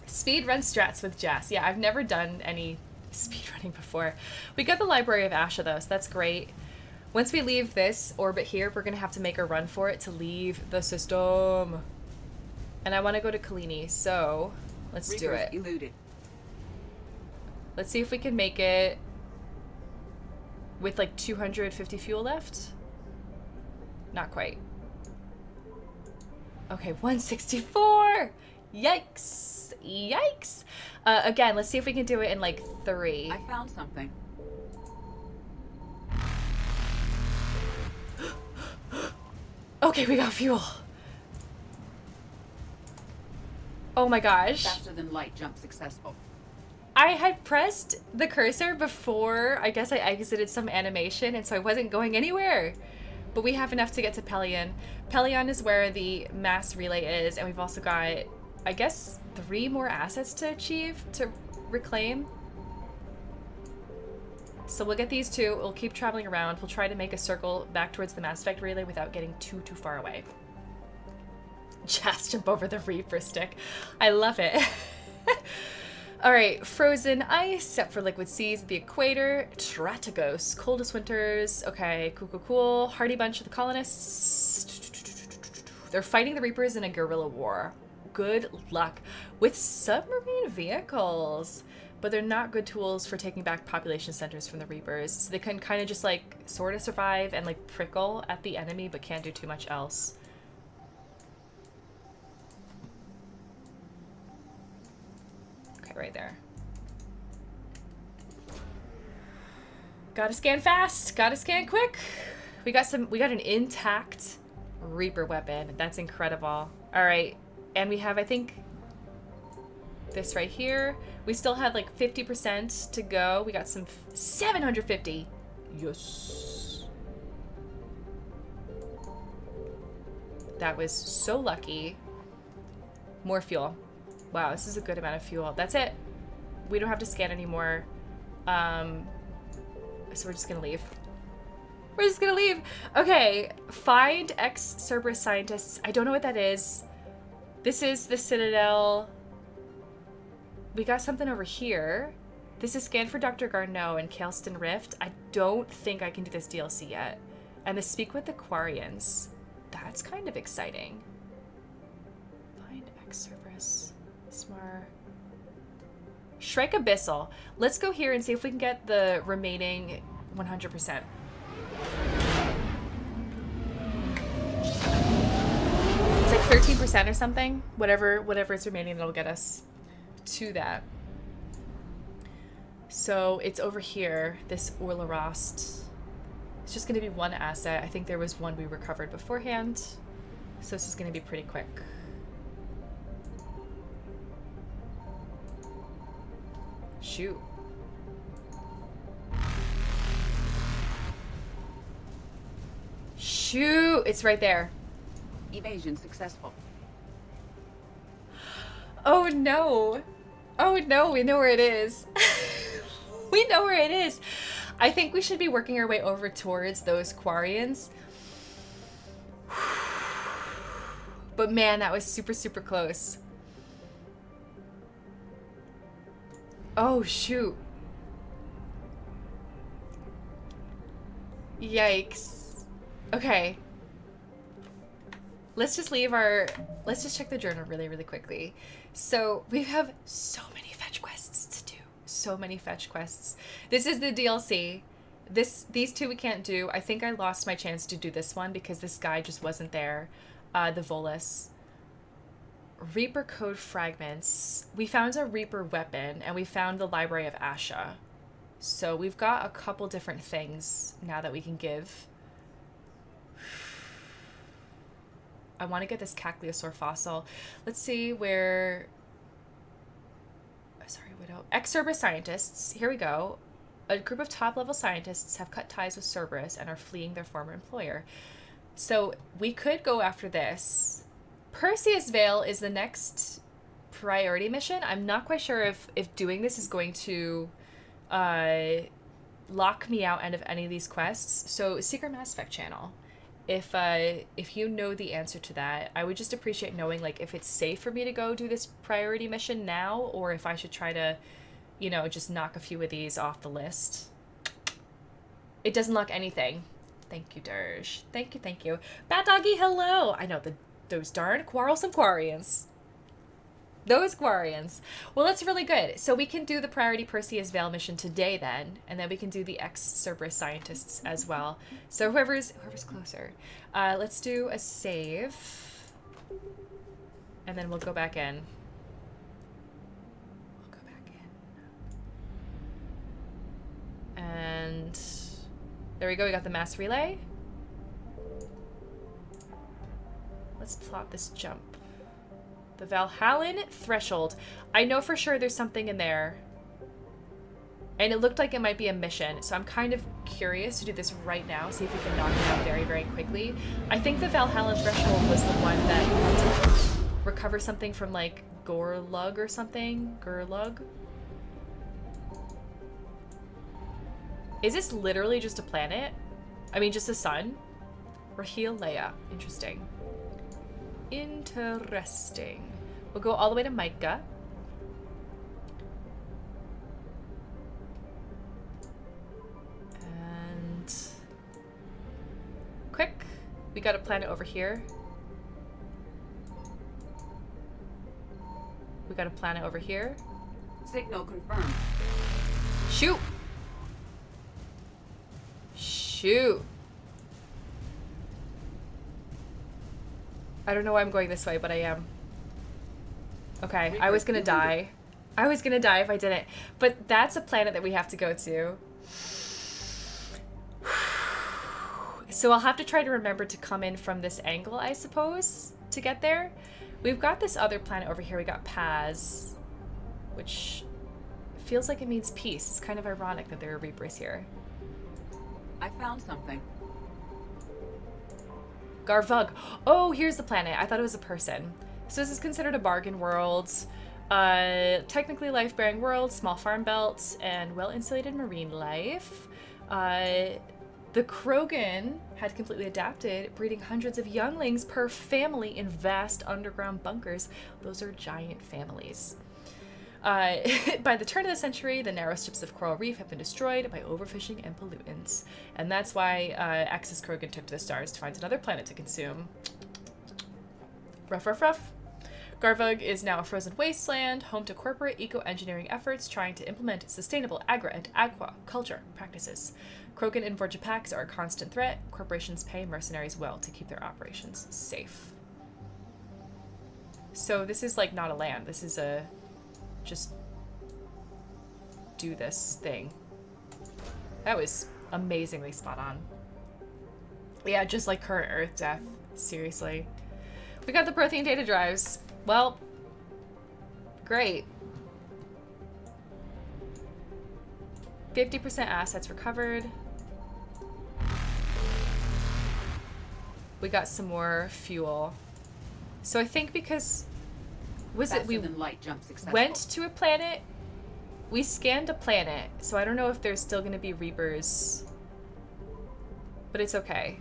Speed run strats with Jas. Yeah, I've never done any speed running before. We got the Library of Asha though, so that's great. Once we leave this orbit here, we're gonna have to make a run for it to leave the system. And I want to go to Kalini, so let's do it. Eluded. Let's see if we can make it with like 250 fuel left. Not quite. Okay, 164. Yikes! Yikes! Again, let's see if we can do it in like 3. I found something. Okay, we got fuel. Oh my gosh. Faster than light jump successful. I had pressed the cursor before, I guess I exited some animation, and so I wasn't going anywhere. But we have enough to get to Pelion. Pelion is where the mass relay is, and we've also got, I guess, 3 more assets to achieve, to reclaim. So we'll get these 2, we'll keep traveling around, we'll try to make a circle back towards the Mass Effect relay without getting too far away. Just jump over the Reaper stick. I love it. Alright, frozen ice, set for liquid seas at the equator, Tratagos, coldest winters, okay, cool. Hardy bunch of the colonists. They're fighting the Reapers in a guerrilla war. Good luck with submarine vehicles. But they're not good tools for taking back population centers from the Reapers, so they can kind of just like sort of survive and like prickle at the enemy, but can't do too much else. Okay, right there. Gotta scan fast, gotta scan quick. We got an intact Reaper weapon. That's incredible. All right, and we have, I think, this right here. We still have like 50% to go. We got some 750. Yes. That was so lucky. More fuel. Wow, this is a good amount of fuel. That's it. We don't have to scan anymore. So we're just gonna leave. We're just gonna leave. Okay, find ex-Cerberus scientists. I don't know what that is. This is the Citadel. We got something over here. This is scan for Dr. Garneau and Kaelston Rift. I don't think I can do this DLC yet. And the speak with the Quarians. that's kind of exciting. Find X Cerberus. Smar. Shrike Abyssal. Let's go here and see if we can get the remaining 100%. It's like 13% or something. Whatever is remaining, that'll get us to that. So it's over here, this Orlarost. It's just gonna be one asset. I think there was one we recovered beforehand. So this is gonna be pretty quick. Shoot. Shoot! It's right there. Evasion successful. Oh no. Oh no, we know where it is. We know where it is. I think we should be working our way over towards those Quarians. But man, that was super, super close. Oh, shoot. Yikes. Okay. Let's just check the journal really, really quickly. So we have so many fetch quests to do. So many fetch quests. This is the DLC. These two we can't do. I think I lost my chance to do this one because this guy just wasn't there. The Volus. Reaper code fragments. We found a Reaper weapon and we found the Library of Asha. So we've got a couple different things now that we can give. I want to get this Cacliosaur fossil. Let's see where... Sorry, Widow. Ex-Cerberus scientists. Here we go. A group of top-level scientists have cut ties with Cerberus and are fleeing their former employer. So we could go after this. Perseus Vale is the next priority mission. I'm not quite sure if doing this is going to lock me out of any of these quests. So Secret Mass Effect channel. If you know the answer to that, I would just appreciate knowing like if it's safe for me to go do this priority mission now, or if I should try to, you know, just knock a few of these off the list. It doesn't lock anything. Thank you, Dirge. Thank you, thank you. Bad Doggy, hello! I know, those darn quarrelsome Quarians. Those Quarians. Well, that's really good. So we can do the priority Perseus Vale mission today then, and then we can do the ex-Cerberus scientists as well. So whoever's closer. Let's do a save. And then we'll go back in. And there we go, we got the mass relay. Let's plot this jump. The Valhallan Threshold. I know for sure there's something in there. And it looked like it might be a mission, so I'm kind of curious to do this right now, see if we can knock it out very, very quickly. I think the Valhallan Threshold was the one that you had to recover something from, like, Gorlug or something? Gorlug? Is this literally just a planet? I mean, just a sun? Raheel Leia. Interesting. Interesting. We'll go all the way to Micah. And quick, we got a planet over here. We got a planet over here. Signal confirmed. Shoot! Shoot! I don't know why I'm going this way, but I am. Okay, I was gonna die. I was gonna die if I didn't. But that's a planet that we have to go to. So I'll have to try to remember to come in from this angle, I suppose, to get there. We've got this other planet over here. We got Paz, which feels like it means peace. It's kind of ironic that there are Reapers here. I found something. Garvug. Oh, here's the planet. I thought it was a person. So this is considered a bargain world. Technically life-bearing world, small farm belt, and well-insulated marine life. The Krogan had completely adapted, breeding hundreds of younglings per family in vast underground bunkers. Those are giant families. By the turn of the century, the narrow strips of coral reef have been destroyed by overfishing and pollutants. And that's why Axis Krogan took to the stars to find another planet to consume. Rough, rough, rough. Garvug is now a frozen wasteland, home to corporate eco-engineering efforts trying to implement sustainable agri and aquaculture practices. Krogan and Vorjapaks are a constant threat. Corporations pay mercenaries well to keep their operations safe. So this is like not a land. This is a just do this thing. That was amazingly spot on. Yeah, just like current Earth death. Seriously. We got the Prothean data drives. Well, great. 50% assets recovered. We got some more fuel. So I think because we went to a planet, we scanned a planet, so I don't know if there's still going to be Reapers, but it's okay.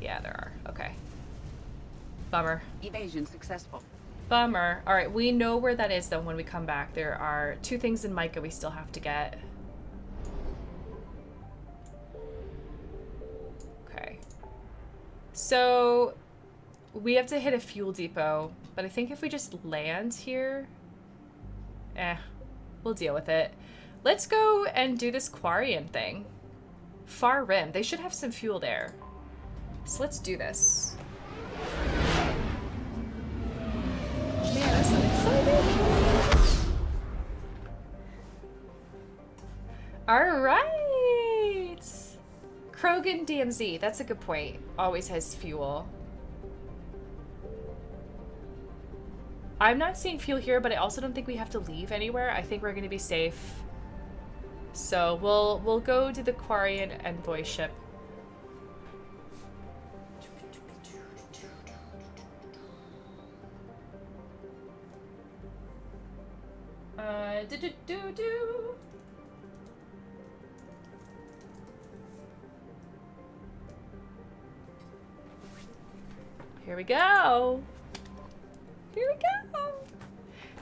Yeah, there are. Okay. Bummer. Evasion successful. Bummer. All right, we know where that is though when we come back. There are 2 things in Micah we still have to get. Okay. So we have to hit a fuel depot, but I think if we just land here, we'll deal with it. Let's go and do this Quarian thing. Far Rim. They should have some fuel there. So let's do this. Man, I'm so excited. All right. Krogan DMZ. That's a good point. Always has fuel. I'm not seeing fuel here, but I also don't think we have to leave anywhere. I think we're going to be safe. So we'll go to the Quarian envoy ship. Here we go. Here we go.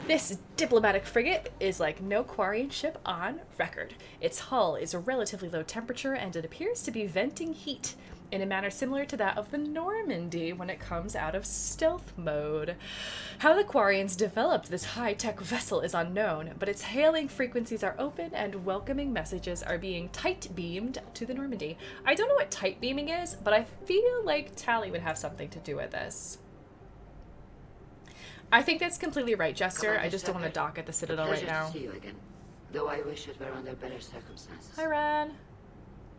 This diplomatic frigate is like no Quarian ship on record. Its hull is a relatively low temperature and it appears to be venting heat in a manner similar to that of the Normandy when it comes out of stealth mode. How the Quarians developed this high-tech vessel is unknown, but its hailing frequencies are open and welcoming messages are being tight-beamed to the Normandy. I don't know what tight-beaming is, but I feel like Tally would have something to do with this. I think that's completely right, Jester. I just don't want to dock at the Citadel right now. To see you again, though I wish it were under better circumstances. Hi, Ran.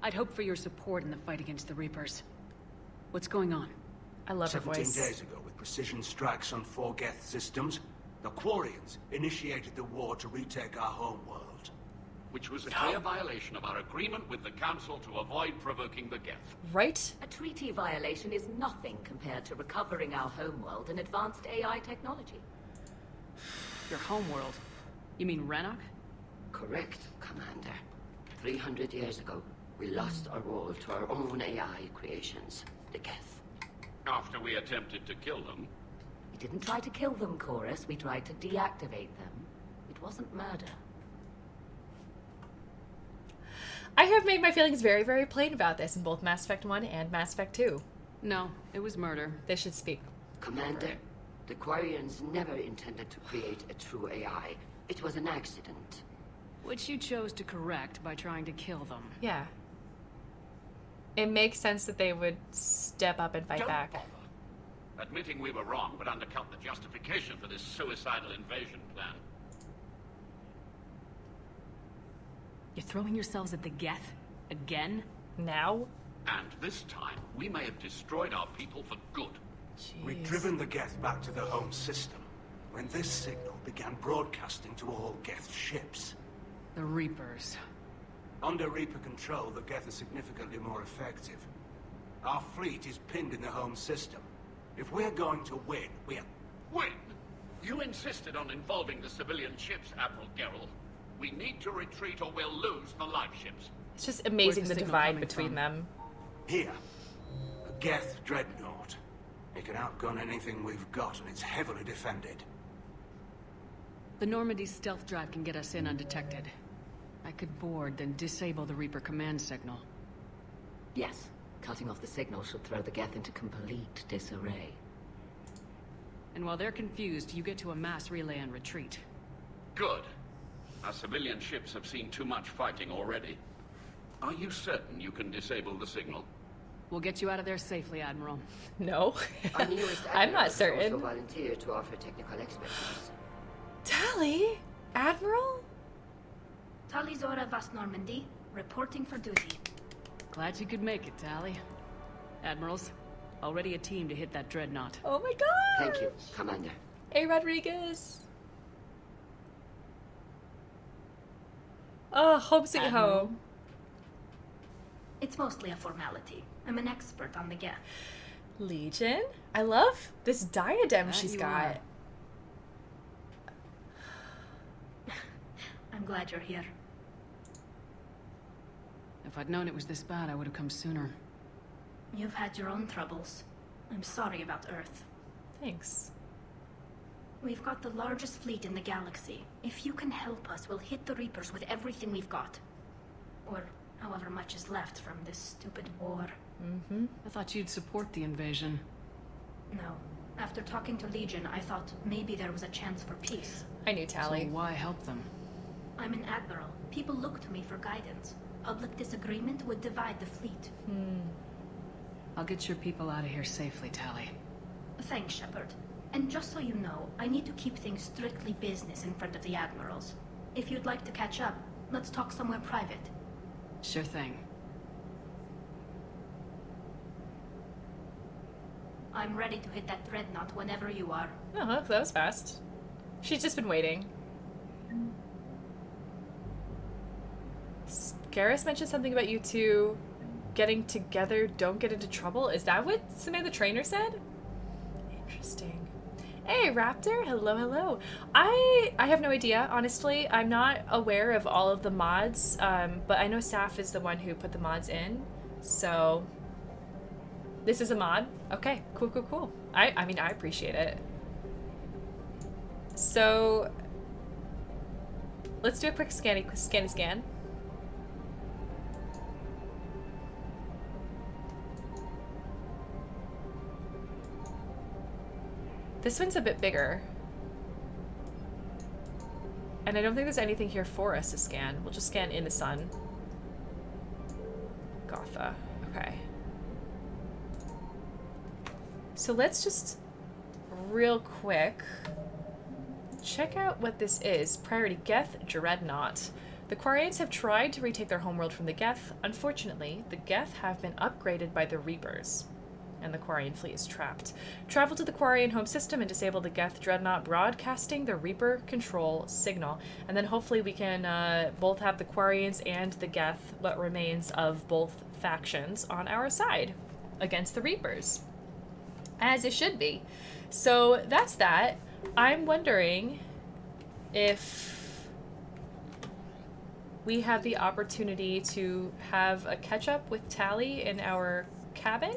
I'd hope for your support in the fight against the Reapers. What's going on? I love her voice. 17 days ago, with precision strikes on 4 Geth systems, the Quarians initiated the war to retake our homeworld. Which was a clear violation of our agreement with the Council to avoid provoking the Geth. Right? A treaty violation is nothing compared to recovering our homeworld and advanced AI technology. Your homeworld? You mean Rannoch? Correct, Commander. 300 years ago, we lost our world to our own AI creations, the Geth. After we attempted to kill them. We didn't try to kill them, Chorus. We tried to deactivate them. It wasn't murder. I have made my feelings very, very plain about this in both Mass Effect 1 and Mass Effect 2. No, it was murder. They should speak. Commander, the Quarians never intended to create a true AI. It was an accident. Which you chose to correct by trying to kill them. Yeah. It makes sense that they would step up and fight back. Bother. Admitting we were wrong would undercut the justification for this suicidal invasion plan. You're throwing yourselves at the Geth? Again? Now? And this time, we may have destroyed our people for good. Jeez. We'd driven the Geth back to the home system when this signal began broadcasting to all Geth ships. The Reapers. Under Reaper control, the Geth are significantly more effective. Our fleet is pinned in the home system. If we're going to win, we're... Win? You insisted on involving the civilian ships, Admiral Geralt. We need to retreat or we'll lose the live ships. It's just amazing the divide between them. Here. A Geth dreadnought. It can outgun anything we've got, and it's heavily defended. The Normandy's stealth drive can get us in undetected. I could board, then disable the Reaper command signal. Yes. Cutting off the signal should throw the Geth into complete disarray. And while they're confused, you get to a mass relay and retreat. Good. Our civilian ships have seen too much fighting already. Are you certain you can disable the signal? We'll get you out of there safely, Admiral. No. Our newest I'm not admiral certain. also volunteered to offer technical expertise. Tally? Admiral? Tali Zora Vas Normandy, reporting for duty. Glad you could make it, Tally. Admirals, already a team to hit that dreadnought. Oh my god! Thank you, Commander. Hey, Rodriguez. Oh, home sweet home. It's mostly a formality. I'm an expert on the Geth. Legion? I love this diadem That she's you got. I'm glad you're here. If I'd known it was this bad, I would have come sooner. You've had your own troubles. I'm sorry about Earth. Thanks. We've got the largest fleet in the galaxy. If you can help us, we'll hit the Reapers with everything we've got. Or however much is left from this stupid war. Mm-hmm. I thought you'd support the invasion. No. After talking to Legion, I thought maybe there was a chance for peace. I knew Tally. So why help them? I'm an admiral. People look to me for guidance. Public disagreement would divide the fleet. I'll get your people out of here safely, Tally. Thanks, Shepard. And just so you know, I need to keep things strictly business in front of the admirals. If you'd like to catch up, let's talk somewhere private. Sure thing. I'm ready to hit that dreadnought whenever you are. Oh, that was fast. She's just been waiting. Garrus mentioned something about you two getting together, don't get into trouble. Is that what Samantha Trainer said? Interesting. Hey, Raptor. Hello, hello. I have no idea, honestly. I'm not aware of all of the mods, but I know Saf is the one who put the mods in. So, this is a mod. Okay, cool, cool, cool. I mean, I appreciate it. So, let's do a quick scan. This one's a bit bigger. And I don't think there's anything here for us to scan. We'll just scan in the sun. Gotha. Okay. So let's just real quick check out what this is. Priority Geth Dreadnought. The Quarians have tried to retake their homeworld from the Geth. Unfortunately, the Geth have been upgraded by the Reapers, and the Quarian fleet is trapped. Travel to the Quarian home system and disable the Geth Dreadnought, broadcasting the Reaper control signal. And then hopefully we can both have the Quarians and the Geth, what remains of both factions, on our side against the Reapers. As it should be. So that's that. I'm wondering if we have the opportunity to have a catch-up with Tally in our cabin.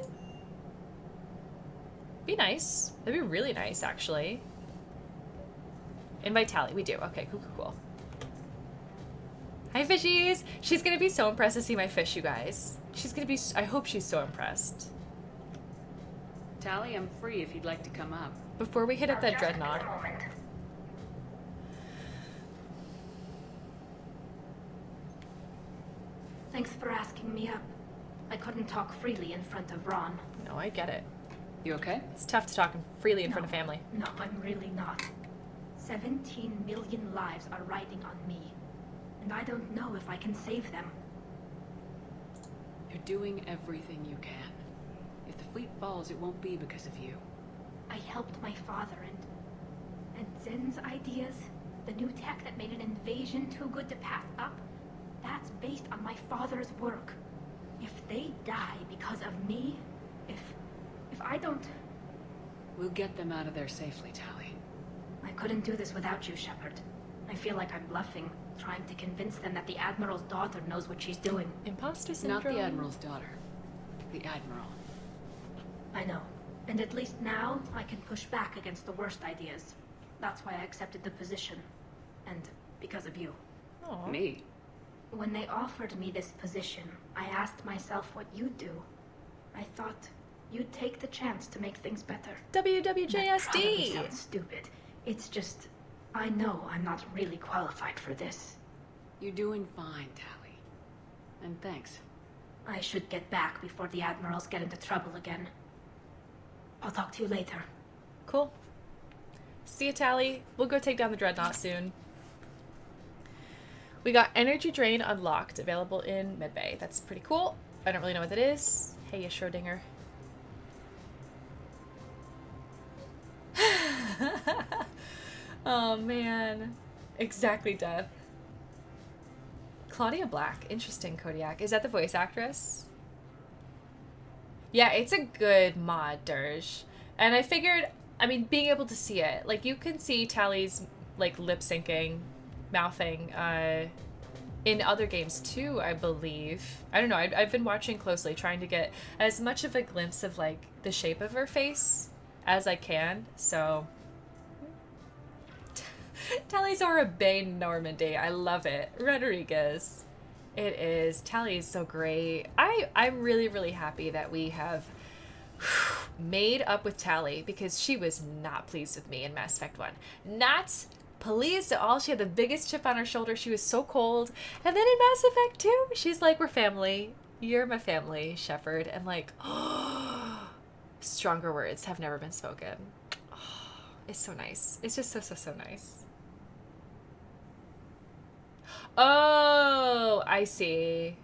Be nice. That'd be really nice, actually. Invite Tally. We do. Okay, cool, cool, cool. Hi, fishies. She's gonna be so impressed to see my fish, you guys. She's gonna be... I hope she's so impressed. Tally, I'm free if you'd like to come up. Before we hit up that dreadnought. Thanks for asking me up. I couldn't talk freely in front of Ron. No, I get it. You okay? It's tough to talk freely in front of family. No, I'm really not. 17 million lives are riding on me. And I don't know if I can save them. You're doing everything you can. If the fleet falls, it won't be because of you. I helped my father and Zen's ideas, the new tech that made an invasion too good to pass up, that's based on my father's work. If they die because of me, if I don't... We'll get them out of there safely, Tally. I couldn't do this without you, Shepard. I feel like I'm bluffing, trying to convince them that the Admiral's daughter knows what she's doing. Imposter syndrome? Not the Admiral's daughter. The Admiral. I know. And at least now, I can push back against the worst ideas. That's why I accepted the position. And because of you. Aww. Me? When they offered me this position, I asked myself what you'd do. I thought you'd take the chance to make things better. That probably WWJSD! sounds stupid. It's just, I know I'm not really qualified for this. You're doing fine, Tally. And thanks. I should get back before the admirals get into trouble again. I'll talk to you later. Cool. See ya, Tally. We'll go take down the Dreadnought soon. We got Energy Drain unlocked, available in Medbay. That's pretty cool. I don't really know what that is. Hey, Schrodinger. Oh, man. Exactly, Death. Claudia Black. Interesting, Kodiak. Is that the voice actress? Yeah, it's a good mod, Dirge. And I figured, I mean, being able to see it, like, you can see Tally's, like, lip-syncing, mouthing, in other games too, I believe. I don't know, I've been watching closely, trying to get as much of a glimpse of, like, the shape of her face as I can, so... Talizora Bay Normandy, I love it. Rodriguez. It is. Tally is so great. I'm really, really happy that we have made up with Tally, because she was not pleased with me in Mass Effect 1. Not pleased at all. She had the biggest chip on her shoulder. She was so cold. And then in Mass Effect 2, she's like, we're family. You're my family, Shepard. And like, oh, stronger words have never been spoken. Oh, it's so nice. It's just so nice. Oh, I see.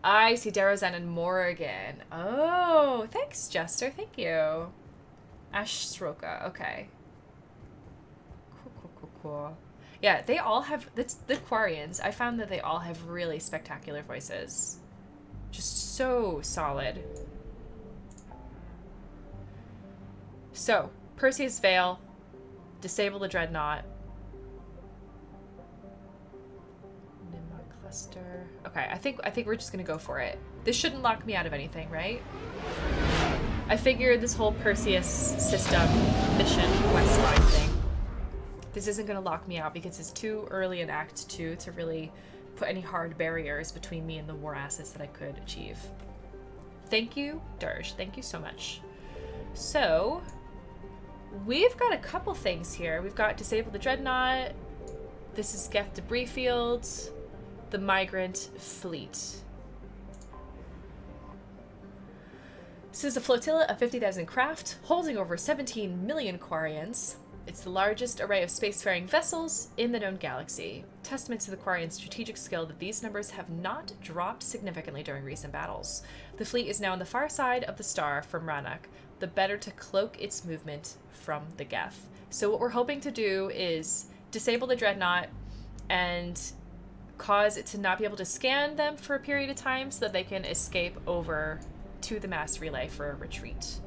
I see. Darrozen and Morrigan. Oh, thanks, Jester. Thank you. Ash Sroka. Okay. Cool. Yeah, they all have... That's the Quarians. I found that they all have really spectacular voices. Just so solid. So, Perseus Vale. Disable the Dreadnought. Okay, I think we're just gonna go for it. This shouldn't lock me out of anything, right? I figured this whole Perseus system mission quest line thing, this isn't gonna lock me out because it's too early in Act 2 to really put any hard barriers between me and the war assets that I could achieve. Thank you, Dirge. Thank you so much. So, we've got a couple things here. We've got Disable the Dreadnought. This is Geth Debris Fields. The Migrant Fleet. This is a flotilla of 50,000 craft, holding over 17 million Quarians. It's the largest array of spacefaring vessels in the known galaxy. Testament to the Quarians' strategic skill that these numbers have not dropped significantly during recent battles. The fleet is now on the far side of the star from Rannoch, the better to cloak its movement from the Geth. So what we're hoping to do is disable the Dreadnought and cause it to not be able to scan them for a period of time so that they can escape over to the mass relay for a retreat.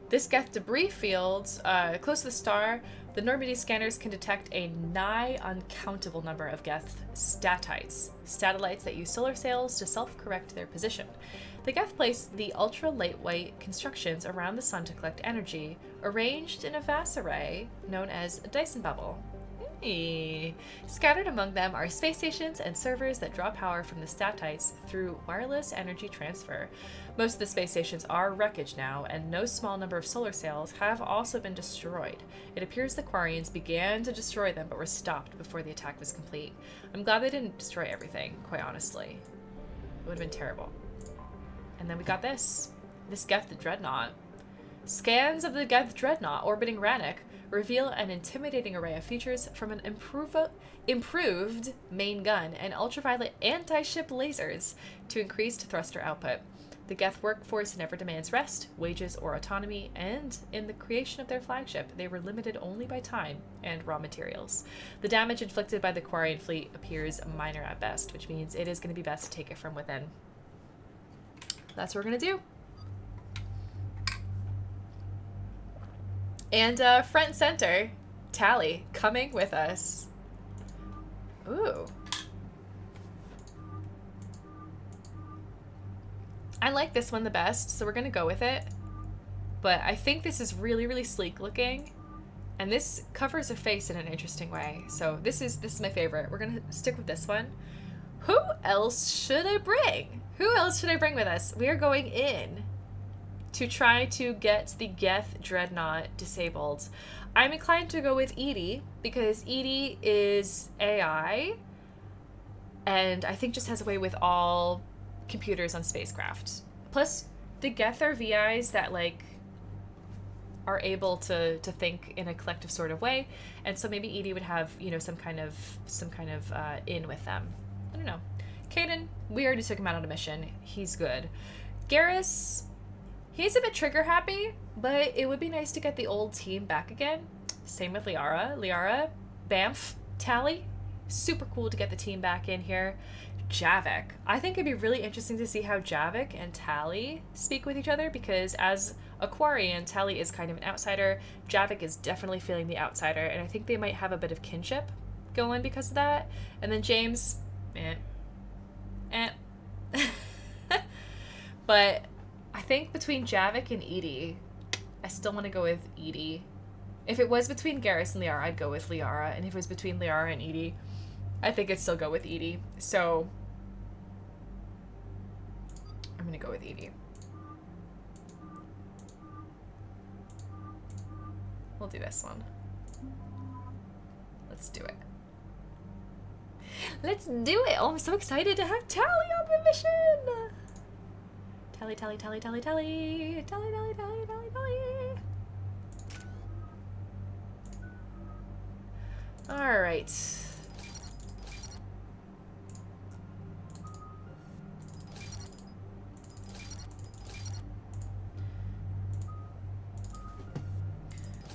This Geth debris field, close to the star, the Normandy scanners can detect a nigh uncountable number of Geth statites, satellites that use solar sails to self-correct their position. The Geth place the ultra-lightweight constructions around the sun to collect energy, arranged in a vast array known as a Dyson bubble. Scattered among them are space stations and servers that draw power from the statites through wireless energy transfer. Most of the space stations are wreckage now, and no small number of solar sails have also been destroyed. It appears the Quarians began to destroy them but were stopped before the attack was complete. I'm glad they didn't destroy everything, quite honestly. It would have been terrible. And then we got this. This Geth Dreadnought. Scans of the Geth Dreadnought orbiting Rannoch reveal an intimidating array of features from an improved main gun and ultraviolet anti-ship lasers to increased thruster output. The Geth workforce never demands rest, wages, or autonomy, and in the creation of their flagship, they were limited only by time and raw materials. The damage inflicted by the Quarian fleet appears minor at best, which means it is going to be best to take it from within. That's what we're going to do. And front and center, Tally, coming with us. Ooh. I like this one the best, so we're going to go with it. But I think this is really, really sleek looking. And this covers a face in an interesting way. So this is my favorite. We're gonna stick with this one. Who else should I bring? Who else should I bring with us? We are going in to try to get the Geth Dreadnought disabled. I'm inclined to go with Edie because Edie is AI and I think just has a way with all computers on spacecraft. Plus, the Geth are VIs that like are able to think in a collective sort of way, and so maybe Edie would have, you know, some kind of in with them. I don't know. Caden, we already took him out on a mission. He's good. Garrus, he's a bit trigger happy, but it would be nice to get the old team back again. Same with Liara. Liara, Bamf, Tally, super cool to get the team back in here. Javik. I think it'd be really interesting to see how Javik and Tally speak with each other, because as a Quarian, Tally is kind of an outsider. Javik is definitely feeling the outsider, and I think they might have a bit of kinship going because of that. And then James, but I think between Javik and Edie, I still want to go with Edie. If it was between Garrus and Liara, I'd go with Liara, and if it was between Liara and Edie, I think I'd still go with Edie. So I'm gonna go with Edie. We'll do this one. Let's do it. Let's do it! Oh, I'm so excited to have Tally on the mission! Tally, Tally, Tally, Tally, Tally, Tally, Tally, Tally, Tally, Tally. Alright.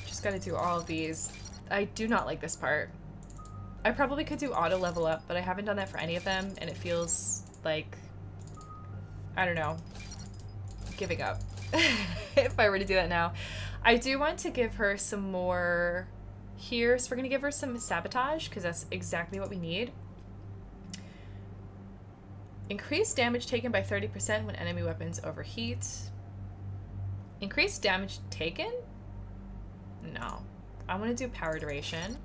Just gotta do all of these. I do not like this part. I probably could do auto level up, but I haven't done that for any of them, and it feels like, I don't know, giving up if I were to do that now. I do want to give her some more here, so we're gonna give her some sabotage, because that's exactly what we need. Increase damage taken by 30% when enemy weapons overheat. Increase damage taken? No. I want to do power duration.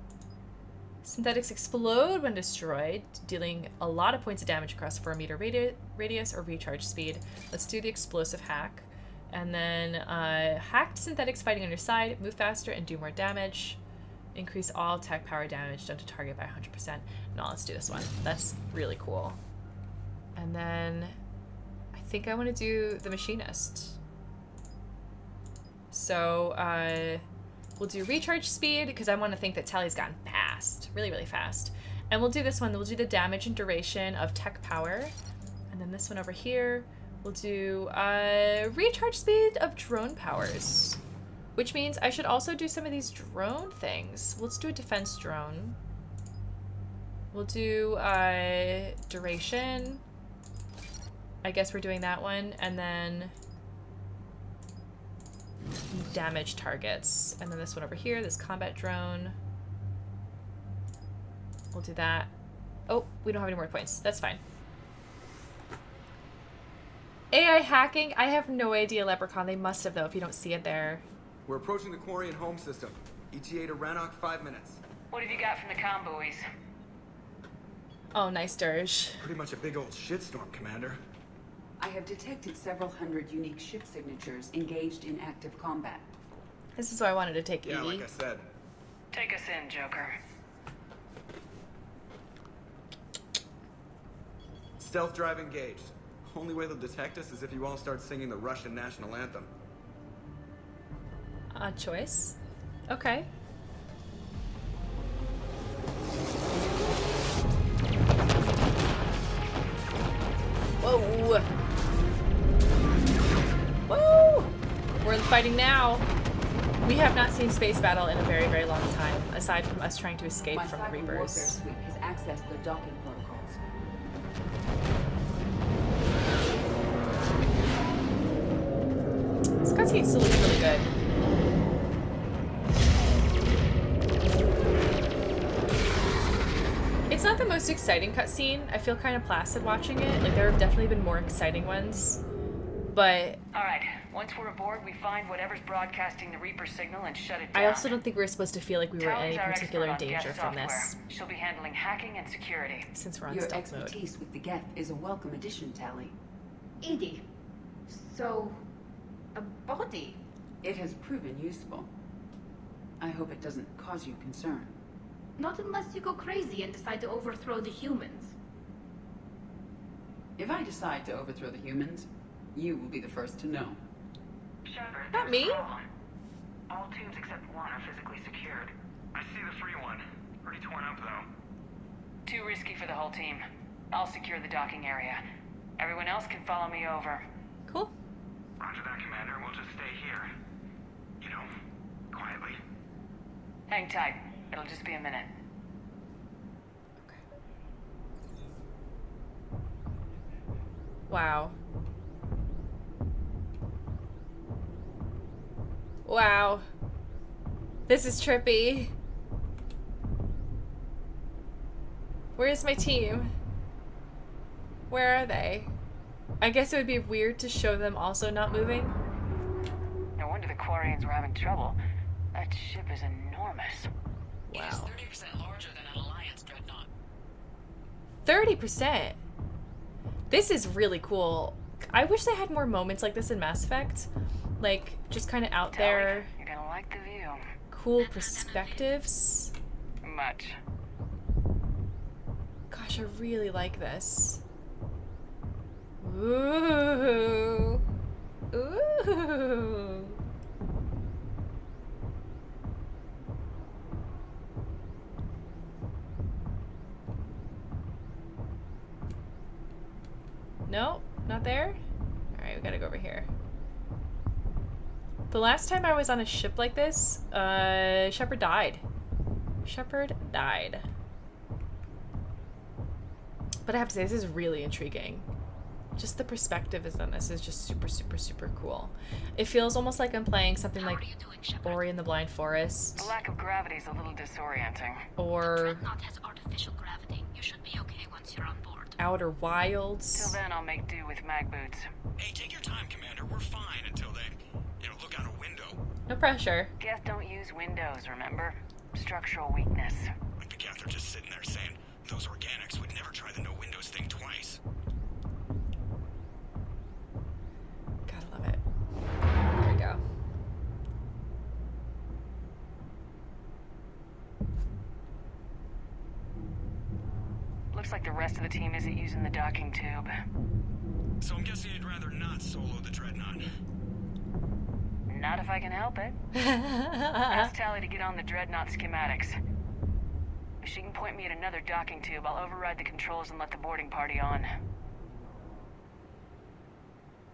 Synthetics explode when destroyed, dealing a lot of points of damage across 4 meter radius or recharge speed. Let's do the explosive hack. And then hacked synthetics fighting on your side, move faster and do more damage. Increase all tech power damage done to target by 100%. No, let's do this one. That's really cool. And then I think I want to do the machinist. So we'll do recharge speed because I want to think that Tally's gotten fast, really, really fast. And we'll do this one. We'll do the damage and duration of tech power. And then this one over here, we'll do recharge speed of drone powers, which means I should also do some of these drone things. Let's do a defense drone. We'll do duration. I guess we're doing that one. And then damage targets. And then this one over here, this combat drone. We'll do that. Oh, we don't have any more points. That's fine. AI hacking? I have no idea, Leprechaun. They must have, though, if you don't see it there. We're approaching the Quarian home system. ETA to Rannoch, 5 minutes. What have you got from the comm buoys? Oh, nice dirge. Pretty much a big old shitstorm, Commander. I have detected several hundred unique ship signatures engaged in active combat. This is why I wanted to take Yeah, Edie. like I said. Take us in, Joker. Stealth drive engaged. Only way they'll detect us is if you all start singing the Russian national anthem. Odd choice. Okay. Whoa! Whoa! We're fighting now. We have not seen space battle in a very, very long time, aside from us trying to escape from the Reapers. Warfare suite has accessed the docking protocols. This cutscene still looks really good. It's not the most exciting cutscene. I feel kind of placid watching it. Like, there have definitely been more exciting ones. But all right, Once we're aboard, we find whatever's broadcasting the Reaper signal and shut it down. I also don't think we were supposed to feel like we were in any Tally's our particular expert on danger Geth from software. this. She'll be handling hacking and security. Since we're on Your stealth mode. expertise with the Geth is a welcome addition, Tally. Edie, so a body? It has proven useful. I hope it doesn't cause you concern. Not unless you go crazy and decide to overthrow the humans. If I decide to overthrow the humans, you will be the first to know. Shepard, Not me. All tubes except one are physically secured. I see the free one. Pretty torn up, though. Too risky for the whole team. I'll secure the docking area. Everyone else can follow me over. Cool. Roger that, Commander. We'll just stay here. You know, quietly. Hang tight. It'll just be a minute. Wow. Wow. This is trippy. Where's my team? Where are they? I guess it would be weird to show them also not moving. No wonder the Quarians were having trouble. That ship is enormous. Wow. It is 30% larger than an Alliance dreadnought. 30%? This is really cool. I wish they had more moments like this in Mass Effect. Like, just kind of out there. You're gonna like the view. Cool perspectives. Much. Gosh, I really like this. Ooh. Ooh. No, not there? Alright, we gotta go over here. The last time I was on a ship like this, Shepard died. Shepard died. But I have to say, this is really intriguing. Just the perspective is on this is just super, super, super cool. It feels almost like I'm playing something like Ori and the Blind Forest. The lack of gravity is a little disorienting. Or Dreadnought has artificial gravity. You should be okay once you're on board. Outer Wilds. Till then, I'll make do with mag boots. Hey, take your time, Commander. We're fine until they, look out a window. No pressure. Geth don't use windows, remember? Structural weakness. Like the Geth are just sitting there saying, those organics would never try the no windows thing twice. Gotta love it. There we go. Looks like the rest of the team isn't using the docking tube. So I'm guessing you'd rather not solo the Dreadnought. Not if I can help it. Ask Tally to get on the Dreadnought schematics. If she can point me at another docking tube, I'll override the controls and let the boarding party on.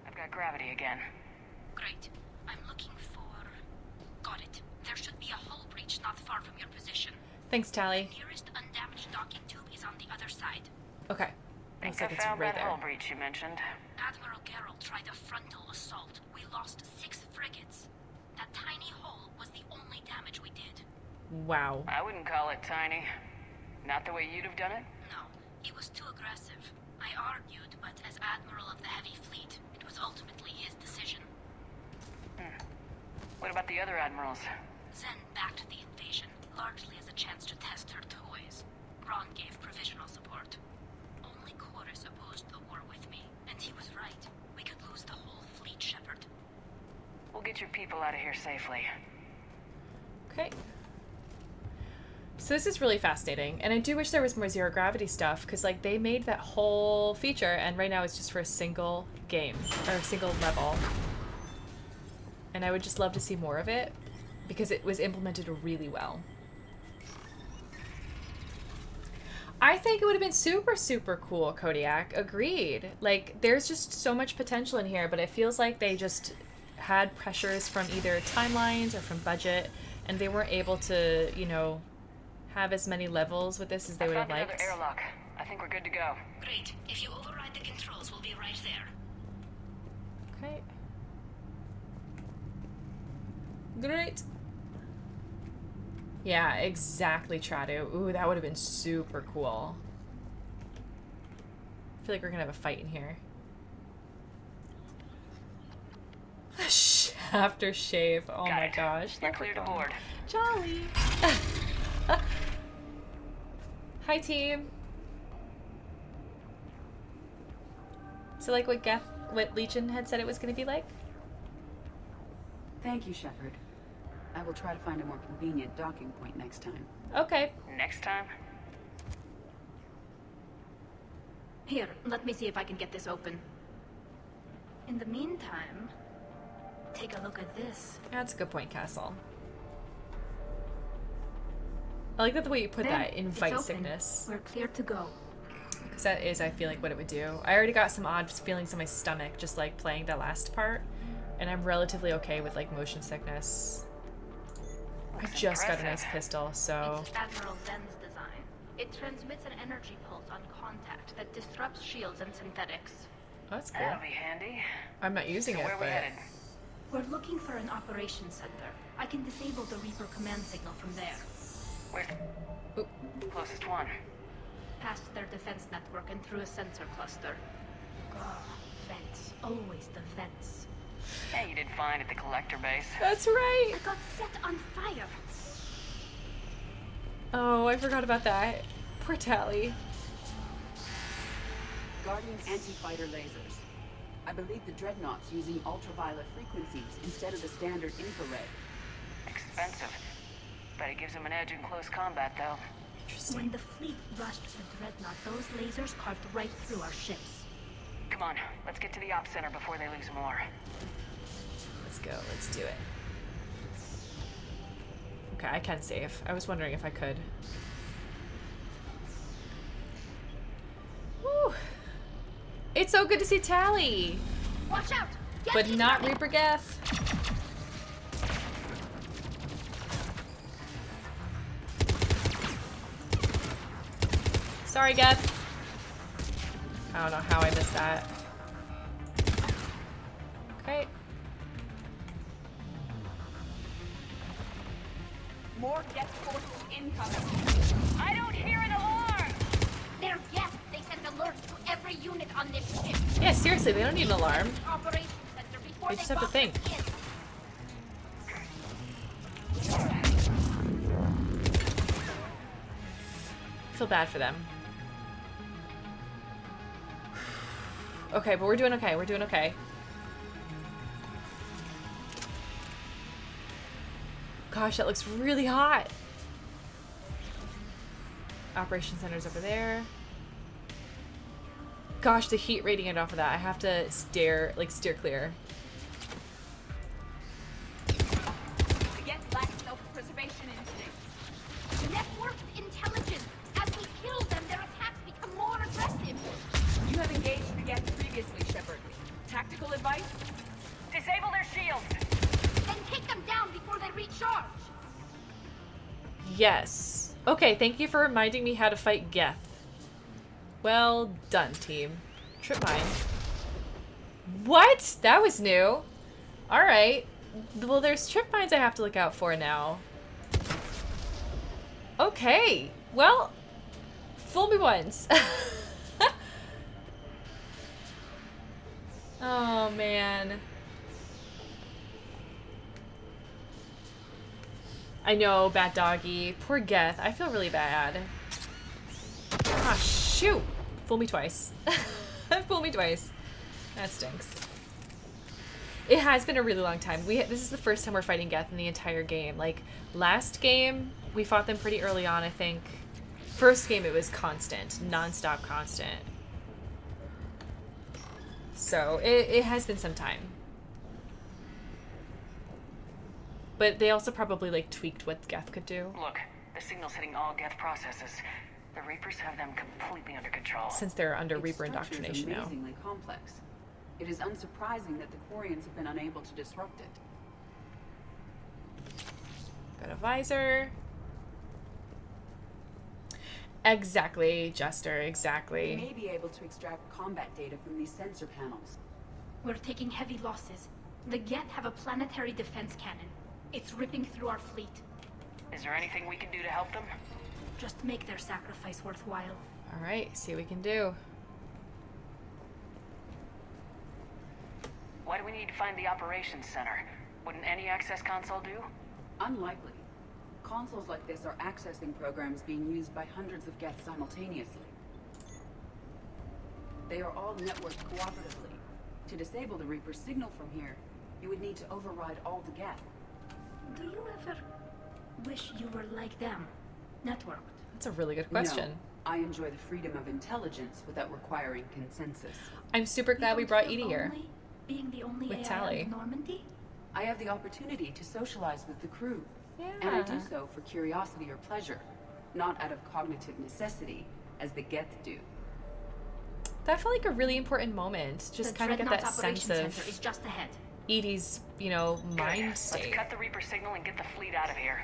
I've got gravity again. Great. I'm looking for... Got it. There should be a hull breach not far from your position. Thanks, Tally. The nearest undamaged docking tube is on the other side. Okay. Think Looks like I it's found right that there. hull breach you mentioned. Admiral Geralt tried a frontal assault. We lost 6 frigates. That tiny hole was the only damage we did. Wow. I wouldn't call it tiny. Not the way you'd have done it? No, it was too aggressive. I argued, but as Admiral of the Heavy Fleet, it was ultimately his decision. What about the other admirals? Zen backed the invasion, largely as a chance to test her toys. Ron gave provisional support. Only Chorus opposed the war with me, and he was right. We could lose the whole fleet, Shepard. We'll get your people out of here safely. Okay. So this is really fascinating, and I do wish there was more zero gravity stuff, because like they made that whole feature, and right now it's just for a single game or a single level, and I would just love to see more of it because it was implemented really well. I think it would have been super, super cool, Kodiak. Agreed. Like, there's just so much potential in here, but it feels like they just had pressures from either timelines or from budget, and they weren't able to, you know, have as many levels with this as they would have I found liked. another airlock. I think we're good to go. Great. If you override the controls, we'll be right there. Okay. Great. Yeah, exactly, Tradu. Ooh, that would have been super cool. I feel like we're gonna have a fight in here. Aftershave. Oh Got my it. gosh. You're clear to board. Jolly. Hi, team. So, like what Legion had said it was going to be like? Thank you, Shepard. I will try to find a more convenient docking point next time. Okay. Next time? Here, let me see if I can get this open. In the meantime, take a look at this. That's a good point, Castle. I like that the way you put There, that, invite it's open. sickness. We're clear to go. Because that is, I feel like, what it would do. I already got some odd feelings in my stomach just like playing the last part. And I'm relatively okay with like motion sickness. I just got a nice pistol, so... It's Admiral Zen's design. It transmits an energy pulse on contact that disrupts shields and synthetics. Oh, that's cool. That'll be handy. I'm not using So it, where we but... headed? We're looking for an operations center. I can disable the Reaper command signal from there. Where's the closest one? Past their defense network and through a sensor cluster. Oh, vents. Always the vents. Yeah, you did fine at the collector base. That's right. It got set on fire. Oh, I forgot about that. Poor Tally. Guardian anti-fighter lasers. I believe the Dreadnought's using ultraviolet frequencies instead of the standard infrared. Expensive. Bet it gives them an edge in close combat, though. When the fleet rushed the Dreadnought, those lasers carved right through our ships. Come on, let's get to the op center before they lose more. Let's go. Let's do it. Okay, I can save. I was wondering if I could. Woo! It's so good to see Tally! Watch out! But not Reaper Geth. Sorry, Geth. I don't know how I missed that. Okay. More Geth forces incoming. I don't hear an alarm! They're Geth. They send alerts to every unit on this ship. Yeah, seriously, they don't need an alarm. Operations center before They just have to box think. us in. I feel bad for them. Okay, but we're doing okay. We're doing okay. Gosh, that looks really hot. Operation center's over there. Gosh, the heat radiant off of that. I have to steer clear. The Geth lack self-preservation instincts. Networked intelligence. As we kill them, their attacks become more aggressive. You have engaged the Geth previously, Shepard. Tactical advice? Disable their shields! Then take them down before they recharge. Yes. Okay, thank you for reminding me how to fight Geth. Well done, team. Trip mine. What? That was new. Alright. Well, there's trip mines I have to look out for now. Okay. Well, fool me once. Oh, man. I know, bad doggy. Poor Geth. I feel really bad. Ah, shoot. Fool me twice. Fool me twice. That stinks. It has been a really long time. This is the first time we're fighting Geth in the entire game. Like, last game, we fought them pretty early on, I think. First game, it was constant. Non-stop constant. So, it has been some time. But they also probably, like, tweaked what Geth could do. Look, the signal's hitting all Geth processes. The Reapers have them completely under control. Since they're under Its Reaper structure is indoctrination now. amazingly complex. It is unsurprising that the Quarians have been unable to disrupt it. Got a visor. Exactly, Jester, We exactly. may be able to extract combat data from these sensor panels. We're taking heavy losses. The Geth have a planetary defense cannon. It's ripping through our fleet. Is there anything we can do to help them? Just make their sacrifice worthwhile. Alright, see what we can do. Why do we need to find the operations center? Wouldn't any access console do? Unlikely. Consoles like this are accessing programs being used by hundreds of Geth simultaneously. They are all networked cooperatively. To disable the Reaper signal from here, you would need to override all the Geth. Do you ever wish you were like them? Networked? That's a really good question. No, I enjoy the freedom of intelligence without requiring consensus. I'm super glad we brought Edie here. Being the only With AI Tally. in Normandy? I have the opportunity to socialize with the crew. Yeah. And I do so for curiosity or pleasure, not out of cognitive necessity, as the Geth do. That felt like a really important moment. Just kind of get that sense of Center is just ahead. Edie's, you know, mind Let's state. cut the Reaper signal and get the fleet out of here.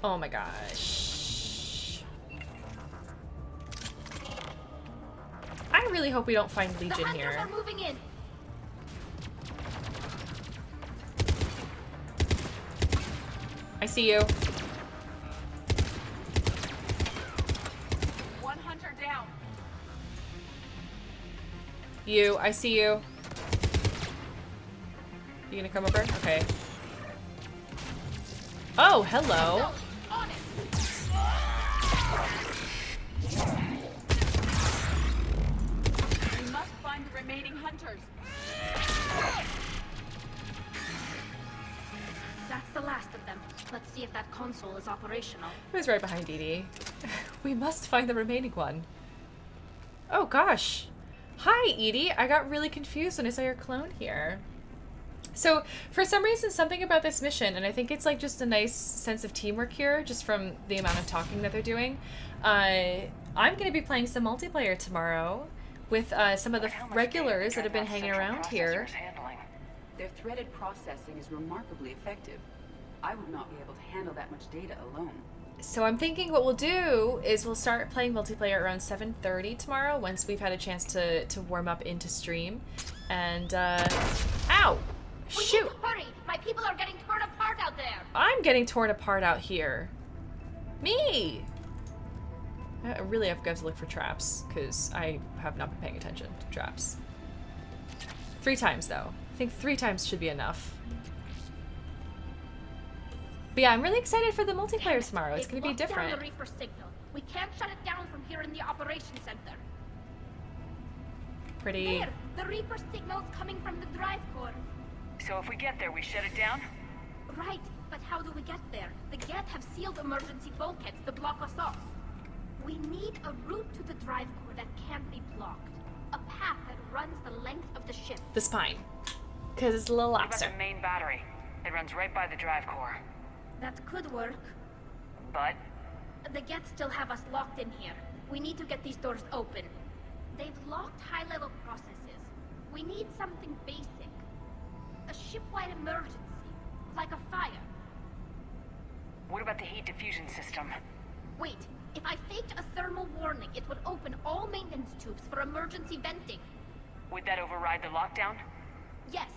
Oh my gosh. I really hope we don't find Legion here. The hunters are moving in. I see you. One hunter down. You, I see you. You gonna come over? Okay. Oh, hello. On it. We must find the remaining hunters. That's the last of them. Let's see if that console is operational. It was right behind Edie. We must find the remaining one. Oh gosh. Hi, Edie. I got really confused when I saw your clone here. So, for some reason, something about this mission, and I think it's like just a nice sense of teamwork here, just from the amount of talking that they're doing. I'm going to be playing some multiplayer tomorrow with some of the regulars that have been hanging around here. Their threaded processing is remarkably effective. I would not be able to handle that much data alone. So I'm thinking what we'll do is we'll start playing multiplayer around 7:30 tomorrow once we've had a chance to warm up into stream. And, ow! Shoot! We need to hurry! My people are getting torn apart out there! I'm getting torn apart out here. Me! I really have got to look for traps, because I have not been paying attention to traps. 3 times, though. I think 3 times should be enough. But yeah, I'm really excited for the multiplayer tomorrow. It's going to be different. Down the Reaper signal. We can't shut it down from here in the operations center. Pretty... There! The Reaper signal's coming from the drive core. So if we get there, we shut it down? Right, but how do we get there? The Geth have sealed emergency bulkheads to block us off. We need a route to the drive core that can't be blocked. A path that runs the length of the ship. The spine. Because it's a little What about lobster. the main battery? It runs right by the drive core. That could work. But? The Geth still have us locked in here. We need to get these doors open. They've locked high-level processes. We need something basic. A ship-wide emergency. Like a fire. What about the heat diffusion system? Wait, if I faked a thermal warning, it would open all maintenance tubes for emergency venting. Would that override the lockdown? Yes.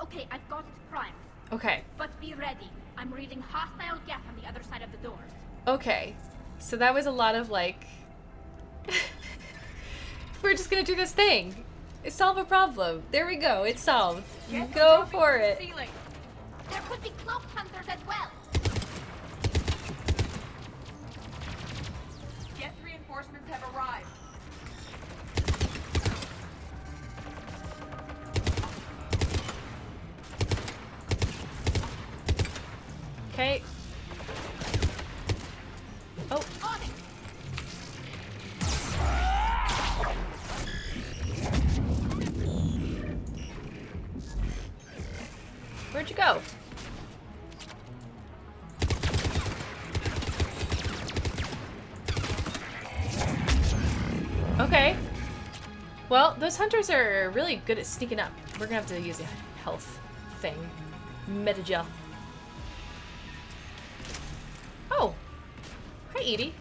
Okay, I've got it primed. Okay. But be ready. I'm reading hostile Geth on the other side of the doors. Okay. So that was a lot of like... We're just gonna do this thing. Solve a problem. There we go. It's solved. Go for it. There could be cloak hunters as well. Geth reinforcements have arrived. Okay. Oh. On it. Where'd you go? Okay. Well, those hunters are really good at sneaking up. We're gonna have to use a health thing. Metagel. Oh. Hi, Edie.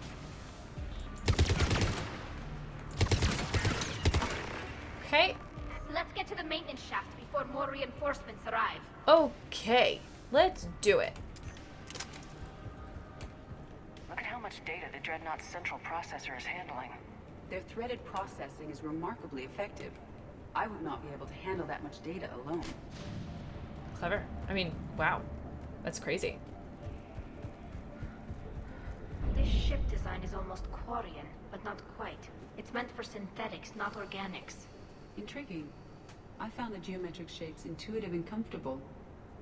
Okay. Let's get to the maintenance shaft before more reinforcements arrive. Okay. Let's do it. Look at how much data the Dreadnought's central processor is handling. Their threaded processing is remarkably effective. I would not be able to handle that much data alone. Clever. I mean, wow. That's crazy. This ship design is almost Quarian, but not quite. It's meant for synthetics, not organics. Intriguing. I found the geometric shapes intuitive and comfortable.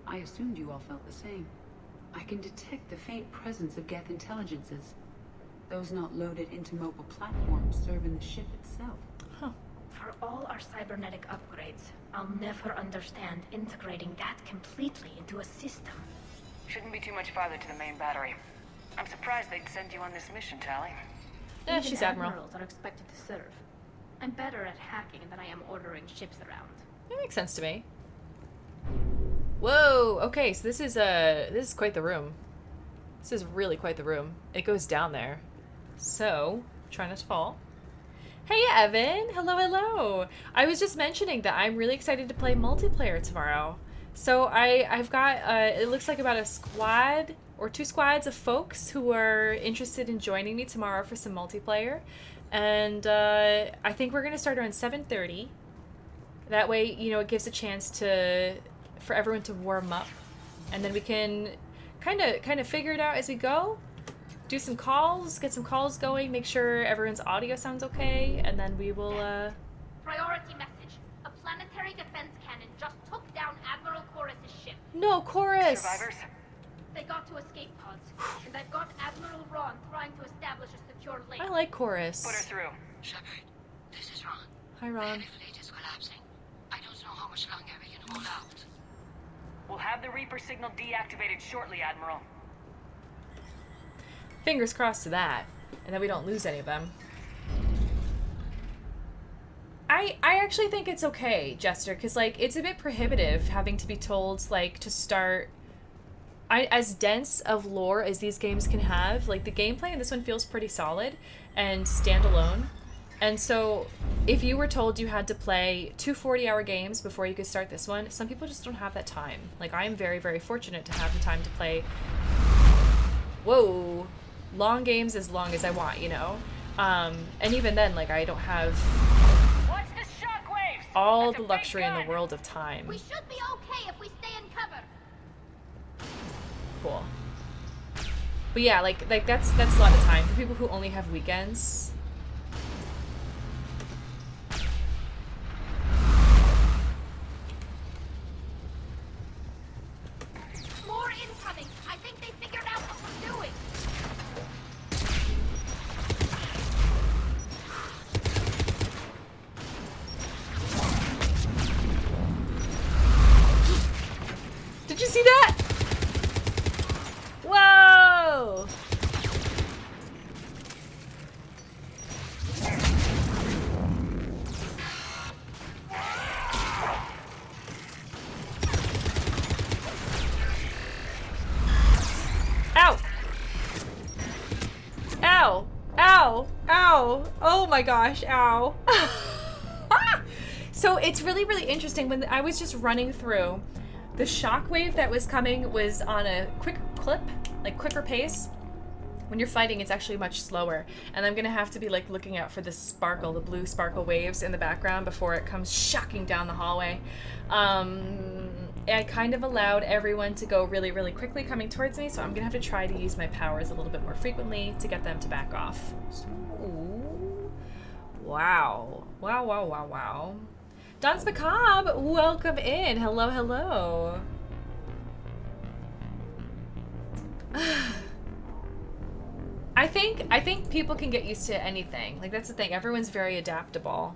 I assumed you all felt the same. I can detect the faint presence of Geth intelligences. Those not loaded into mobile platforms serve in the ship itself. Huh. For all our cybernetic upgrades, I'll never understand integrating that completely into a system. Shouldn't be too much farther to the main battery. I'm surprised they'd send you on this mission, Tally. Yeah, Even she's Admiral. admirals are expected to serve. I'm better at hacking than I am ordering ships around. That makes sense to me. Whoa, okay, so this is quite the room. This is really quite the room. It goes down there. So, try not to fall. Hey, Evan! Hello, hello! I was just mentioning that I'm really excited to play multiplayer tomorrow. So I've got, it looks like about a squad or 2 squads of folks who are interested in joining me tomorrow for some multiplayer. And I think we're going to start around 7:30. That way, you know, it gives a chance for everyone to warm up. And then we can kind of figure it out as we go. Do some calls, get some calls going, make sure everyone's audio sounds okay, and then we will, Priority message. A planetary defense cannon just took down Admiral Chorus's ship. No, Chorus! Survivors? They got to escape pods, and I've got Admiral Ron trying to establish a secure link. I like Chorus. Put her through. Shepard, this is Ron. Hi, Ron. The fleet is collapsing. I don't know how much longer we can hold out. We'll have the Reaper signal deactivated shortly, Admiral. Fingers crossed to that, and that we don't lose any of them. I actually think it's okay, Jester, because, like, it's a bit prohibitive having to be told, like, to start... as dense of lore as these games can have, like, the gameplay in this one feels pretty solid and standalone. And so, if you were told you had to play 2 40-hour games before you could start this one, some people just don't have that time. Like, I am very, very fortunate to have the time to play... Whoa! Long games as long as I want, you know? And even then, like, I don't have all the luxury in the world of time. We should be okay if we stay in cover. Cool. But yeah, like that's a lot of time for people who only have weekends. More incoming. I think they figured out what we're doing. Did you see that? Whoa! Ow! Ow! Ow! Ow! Oh my gosh, ow. So it's really, really interesting. When I was just running through, the shockwave that was coming was on a quick clip, like quicker pace. When you're fighting, it's actually much slower. And I'm gonna have to be like looking out for the sparkle, the blue sparkle waves in the background before it comes shocking down the hallway. I kind of allowed everyone to go really, really quickly coming towards me, so I'm gonna have to try to use my powers a little bit more frequently to get them to back off. So, wow. Wow, wow, wow, wow. Dance Macabre, welcome in. Hello, hello. I think people can get used to anything. Like, that's the thing. Everyone's very adaptable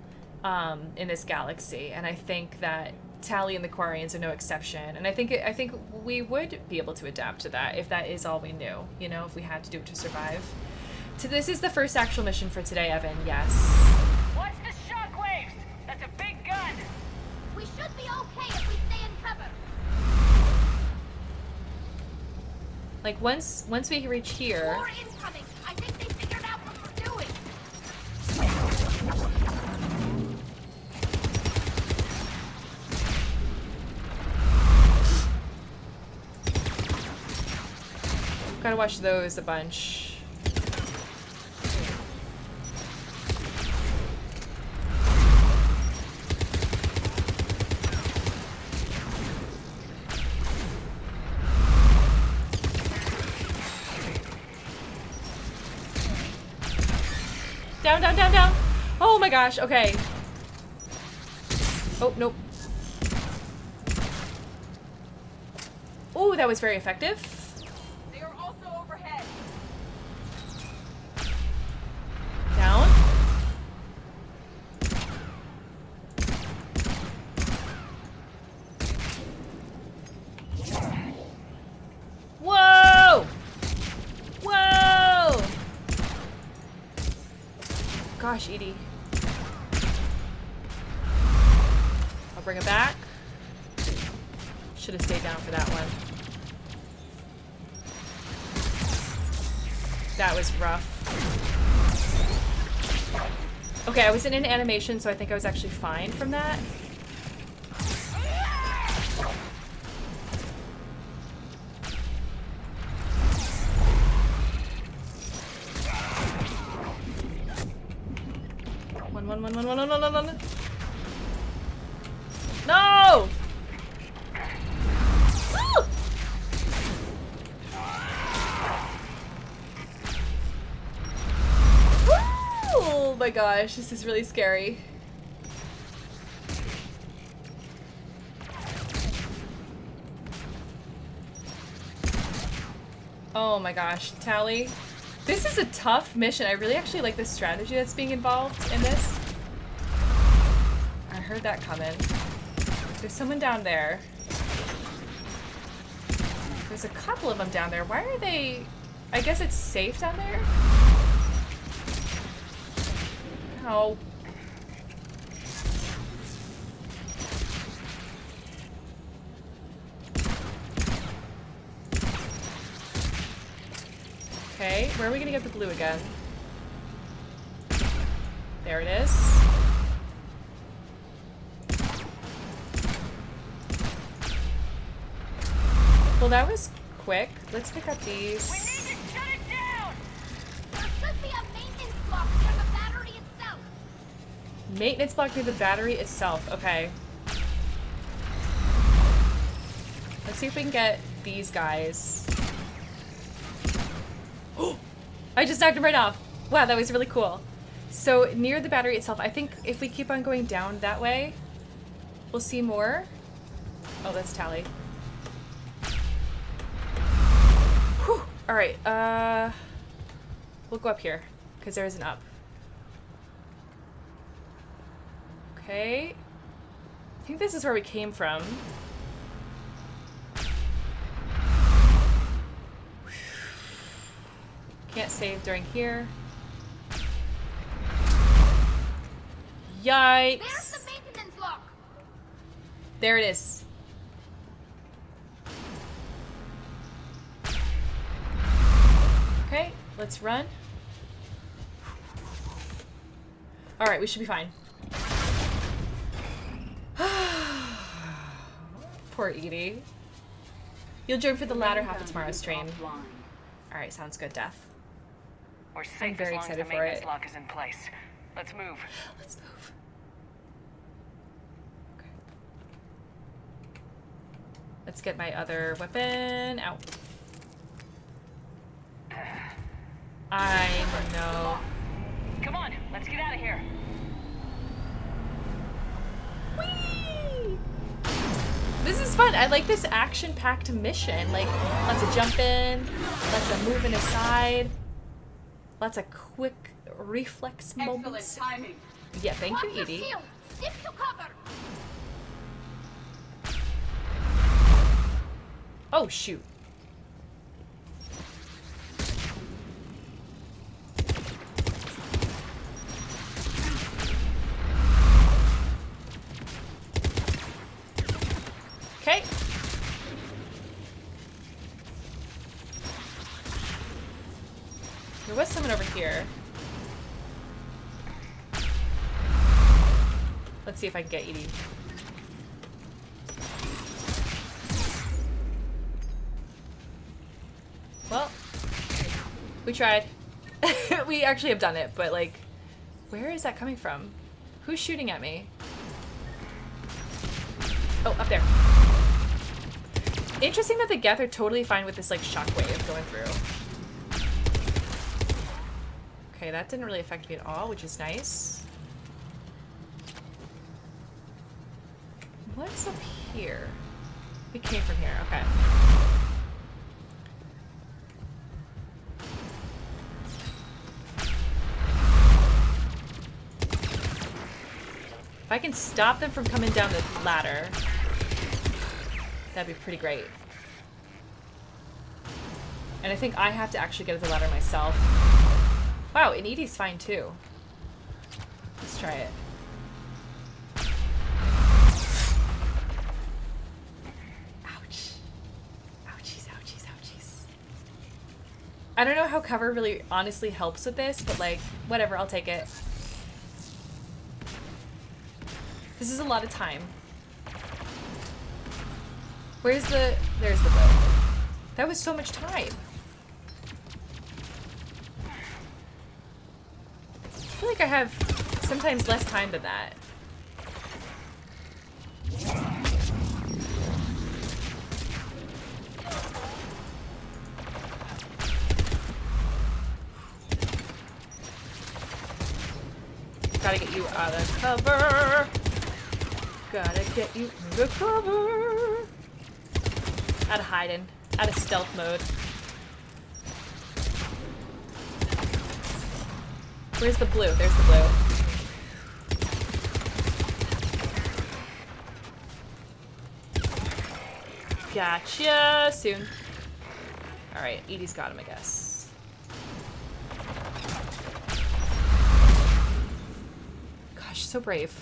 in this galaxy, and I think that Tally and the Quarians are no exception. And I think we would be able to adapt to that if that is all we knew. You know, if we had to do it to survive. So this is the first actual mission for today, Evan. Yes. Watch the shockwaves. That's a big gun. We should be okay if we stay in cover. Like once we reach here. More incoming. I think they figured out what we're doing. Gotta watch those a bunch. down, down, down, down. Oh my gosh, okay. Oh, nope. Oh, that was very effective. They are also overhead. Down. Whoa! Whoa! Gosh, Edie. I'll bring it back. Should have stayed down for that one. That was rough. Okay, I was in an animation, so I think I was actually fine from that. One. No! Woo! Oh my gosh, this is really scary. Oh my gosh, Tally. This is a tough mission. I really actually like the strategy that's being involved in this. I heard that coming. There's someone down there. There's a couple of them down there. Why are they... I guess it's safe down there? Oh. Okay, where are we gonna get the blue again? There it is. Well, that was quick. Let's pick up these. We need to shut it down! There should be a maintenance block near the battery itself. Maintenance block near the battery itself. Okay. Let's see if we can get these guys. Oh! I just knocked him right off. Wow, that was really cool. So near the battery itself, I think if we keep on going down that way, we'll see more. Oh, that's Tally. Whew. All right, we'll go up here because there is an up. Okay. I think this is where we came from. Can't save during here. Yikes. There's the maintenance lock. There it is. Okay, let's run. All right, we should be fine. Poor Edie. You'll join for the latter half of tomorrow's stream. All right, sounds good, Death. We're safe very as long as excited the for maintenance it. lock is in place. Let's move. Let's move. Okay. Let's get my other weapon out. I know. Come on, let's get out of here. Whee! This is fun. I like this action-packed mission. Like, lots of jumping, lots of moving aside, lots of quick reflex moments. Excellent timing. Yeah, thank you, Watch your Edie. shield. Stick to cover. Oh, shoot. Okay. There was someone over here. Let's see if I can get Edie. Well, we tried. We actually have done it, but like, where is that coming from? Who's shooting at me? Oh, up there. Interesting that the Geth are totally fine with this like shockwave going through. Okay, that didn't really affect me at all, which is nice. What's up here? We came from here, okay. If I can stop them from coming down the ladder, that'd be pretty great. And I think I have to actually get to the ladder myself. Wow, and Edie's fine too. Let's try it. Ouch. Ouchies, ouchies, ouchies. I don't know how cover really honestly helps with this, but like, whatever, I'll take it. This is a lot of time. Where's the... There's the boat. That was so much time. I feel like I have sometimes less time than that. Gotta get you out of cover. Gotta get you out of cover. Out of hiding. Out of stealth mode. Where's the blue? There's the blue. Gotcha. Soon. Alright, Edie's got him, I guess. Gosh, so brave.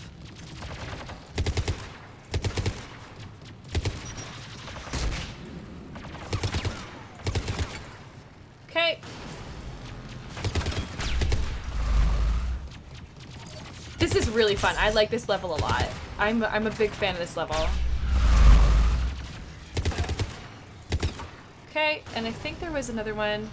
Okay. This is really fun. I like this level a lot. I'm a big fan of this level. Okay, and I think there was another one.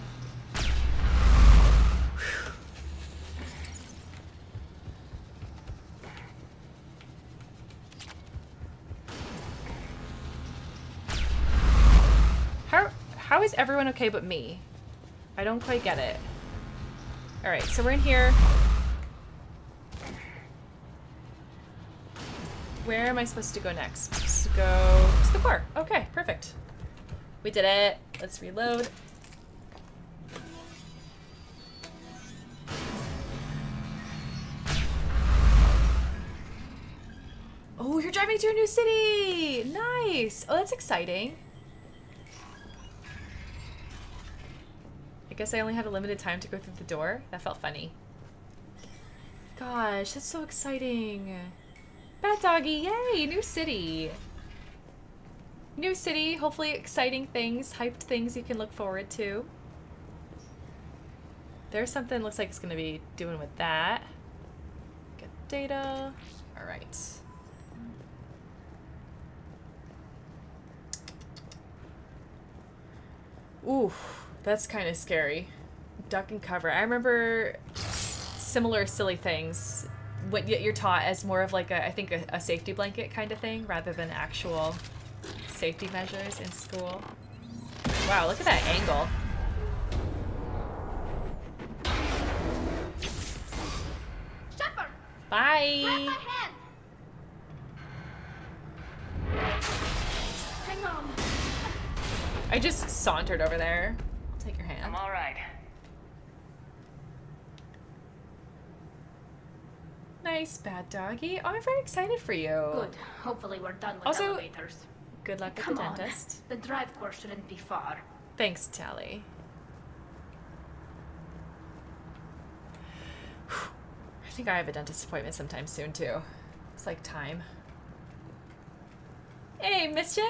How is everyone okay but me? I don't quite get it. Alright, so we're in here. Where am I supposed to go next? I'm supposed to go to the core. Okay, perfect. We did it. Let's reload. Oh, you're driving to a new city! Nice! Oh, that's exciting. I guess I only had a limited time to go through the door. That felt funny. Gosh, that's so exciting. Bat Doggy, yay! New city. New city, hopefully exciting things, hyped things you can look forward to. There's something looks like it's gonna be doing with that. Get data. Alright. Ooh, that's kind of scary. Duck and cover. I remember similar silly things. What you're taught as more of like I think a safety blanket kind of thing rather than actual safety measures in school. Wow, look at that angle. Shepard! Bye! Grab my hand! Hang on. I just sauntered over there. I'll take your hand. I'm all right. Nice, Bad Doggy. Oh, I'm very excited for you. Good. Hopefully we're done with Also, elevators. Good luck Come with on. the dentist. The drive course shouldn't be far. Thanks, Tally. I think I have a dentist appointment sometime soon, too. It's like time. Hey, Mischief!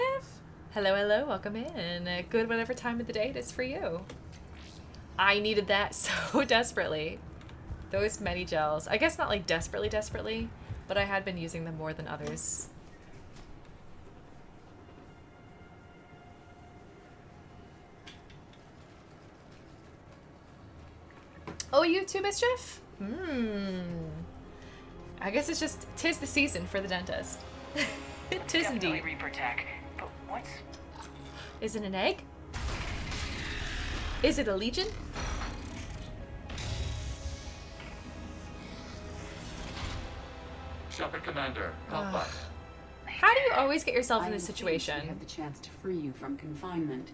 Hello, hello, welcome in. Good whatever time of the day it is for you. I needed that so desperately. Those many gels. I guess not like desperately, but I had been using them more than others. Oh, you too, Mischief? I guess it's just, 'tis the season for the dentist. Tis indeed. Reaper tech, but what's... Is it an egg? Is it a legion? Shepard Commander, help us. How do you always get yourself in this We situation? have the chance to free you from confinement.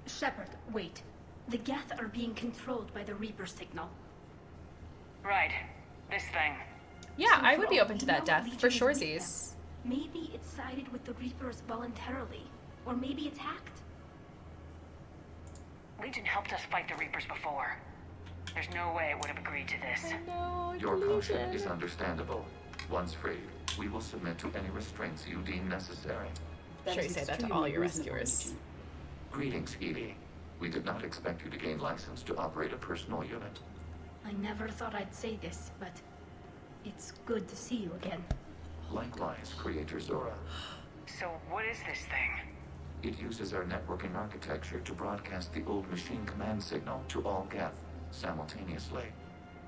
Shepard, wait. The Geth are being controlled by the Reaper signal. Right. This thing. Yeah, So I for would be all open to we that, know, Death, Legion for is with shoresies. them. Maybe it sided with the Reapers voluntarily. Or maybe it's hacked. Legion helped us fight the Reapers before. There's no way it would have agreed to this. Your caution is understandable. Once freed, we will submit to any restraints you deem necessary. Sure, you say that to all your rescuers. Greetings, Edie. We did not expect you to gain license to operate a personal unit. I never thought I'd say this, but it's good to see you again. Likewise, Creator Zora. So what is this thing? It uses our networking architecture to broadcast the old machine command signal to all Geth simultaneously.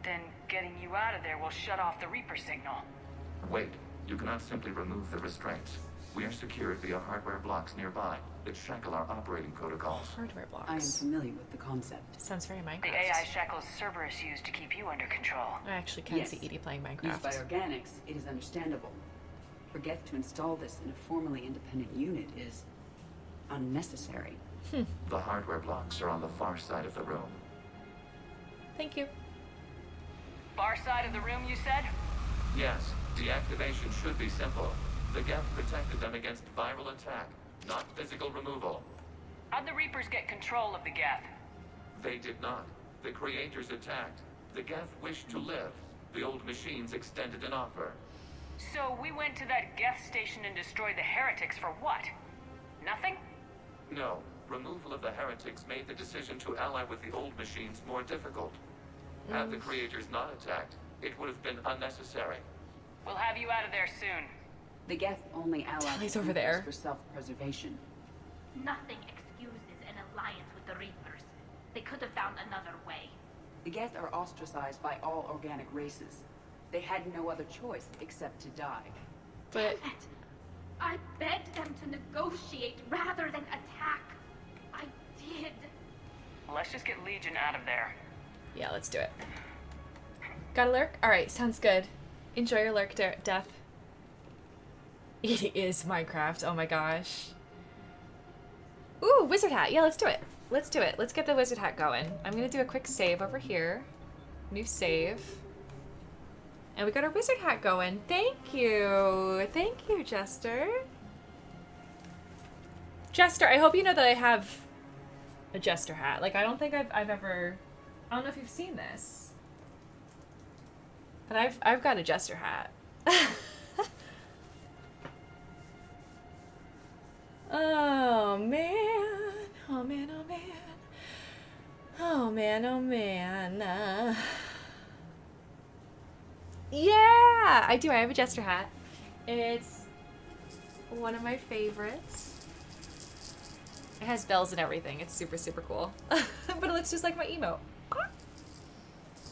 Then getting you out of there will shut off the Reaper signal. Wait, you cannot simply remove the restraints. We are secured via hardware blocks nearby that shackle our operating protocols. Hardware blocks. I am familiar with the concept. Sounds very Minecraft. The AI shackles Cerberus used to keep you under control. I actually can Yes. see Edie playing Used Minecraft. by organics, it is understandable. For Geth to install this in a formally independent unit is unnecessary. The hardware blocks are on the far side of the room. Thank you. Far side of the room, you said? Yes, deactivation should be simple. The Geth protected them against viral attack, not physical removal. How'd the Reapers get control of the Geth? They did not. The creators attacked. The Geth wished to live. The old machines extended an offer. So we went to that Geth station and destroyed the heretics for what? Nothing? No, removal of the heretics made the decision to ally with the old machines more difficult. Had the creators not attacked, it would have been unnecessary. We'll have you out of there soon. The Geth only ally Tally's over there. for self-preservation. Nothing excuses an alliance with the Reapers. They could have found another way. The Geth are ostracized by all organic races. They had no other choice except to die. But Damn it. I begged them to negotiate rather than attack. I did. Let's just get Legion out of there. yeah, let's do it. Got a lurk? Alright, sounds good. Enjoy your lurk, Death. It is Minecraft, oh my gosh. Ooh, wizard hat. Yeah, let's do it. Let's do it. Let's get the wizard hat going. I'm gonna do a quick save over here. New save. And we got our wizard hat going. Thank you. Thank you, Jester. Jester, I hope you know that I have a Jester hat. Like, I don't think I've ever... I don't know if you've seen this. But I've got a Jester hat. Oh, man. Oh, man, oh, man. Oh, man, oh, man. Yeah, I do. I have a Jester hat. It's one of my favorites. It has bells and everything. It's super, super cool. But it looks just like my emote.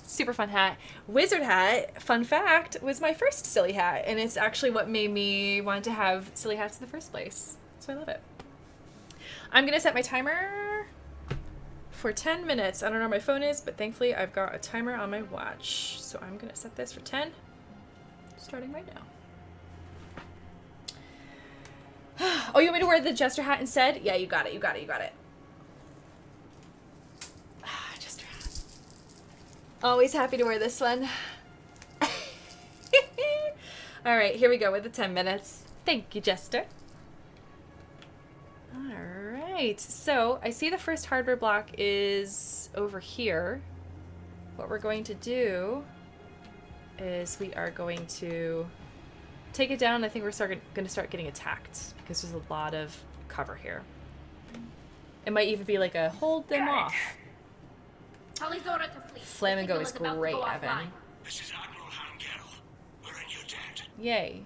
Super fun hat. Wizard hat, fun fact, was my first silly hat. And it's actually what made me want to have silly hats in the first place. So I love it. I'm going to set my timer for 10 minutes. I don't know where my phone is, but thankfully I've got a timer on my watch. So I'm going to set this for 10, starting right now. Oh, you want me to wear the Jester hat instead? Yeah, you got it, you got it, you got it. Jester hat. Always happy to wear this one. All right, here we go with the 10 minutes. Thank you, Jester. All right, so I see the first hardware block is over here. What we're going to do is we are going to take it down. I think we're going to start getting attacked because there's a lot of cover here. It might even be like a hold them off. Tell Zora to flee. Flamingo is great, Evan. This is Admiral Hangel. We're in your debt. Yay.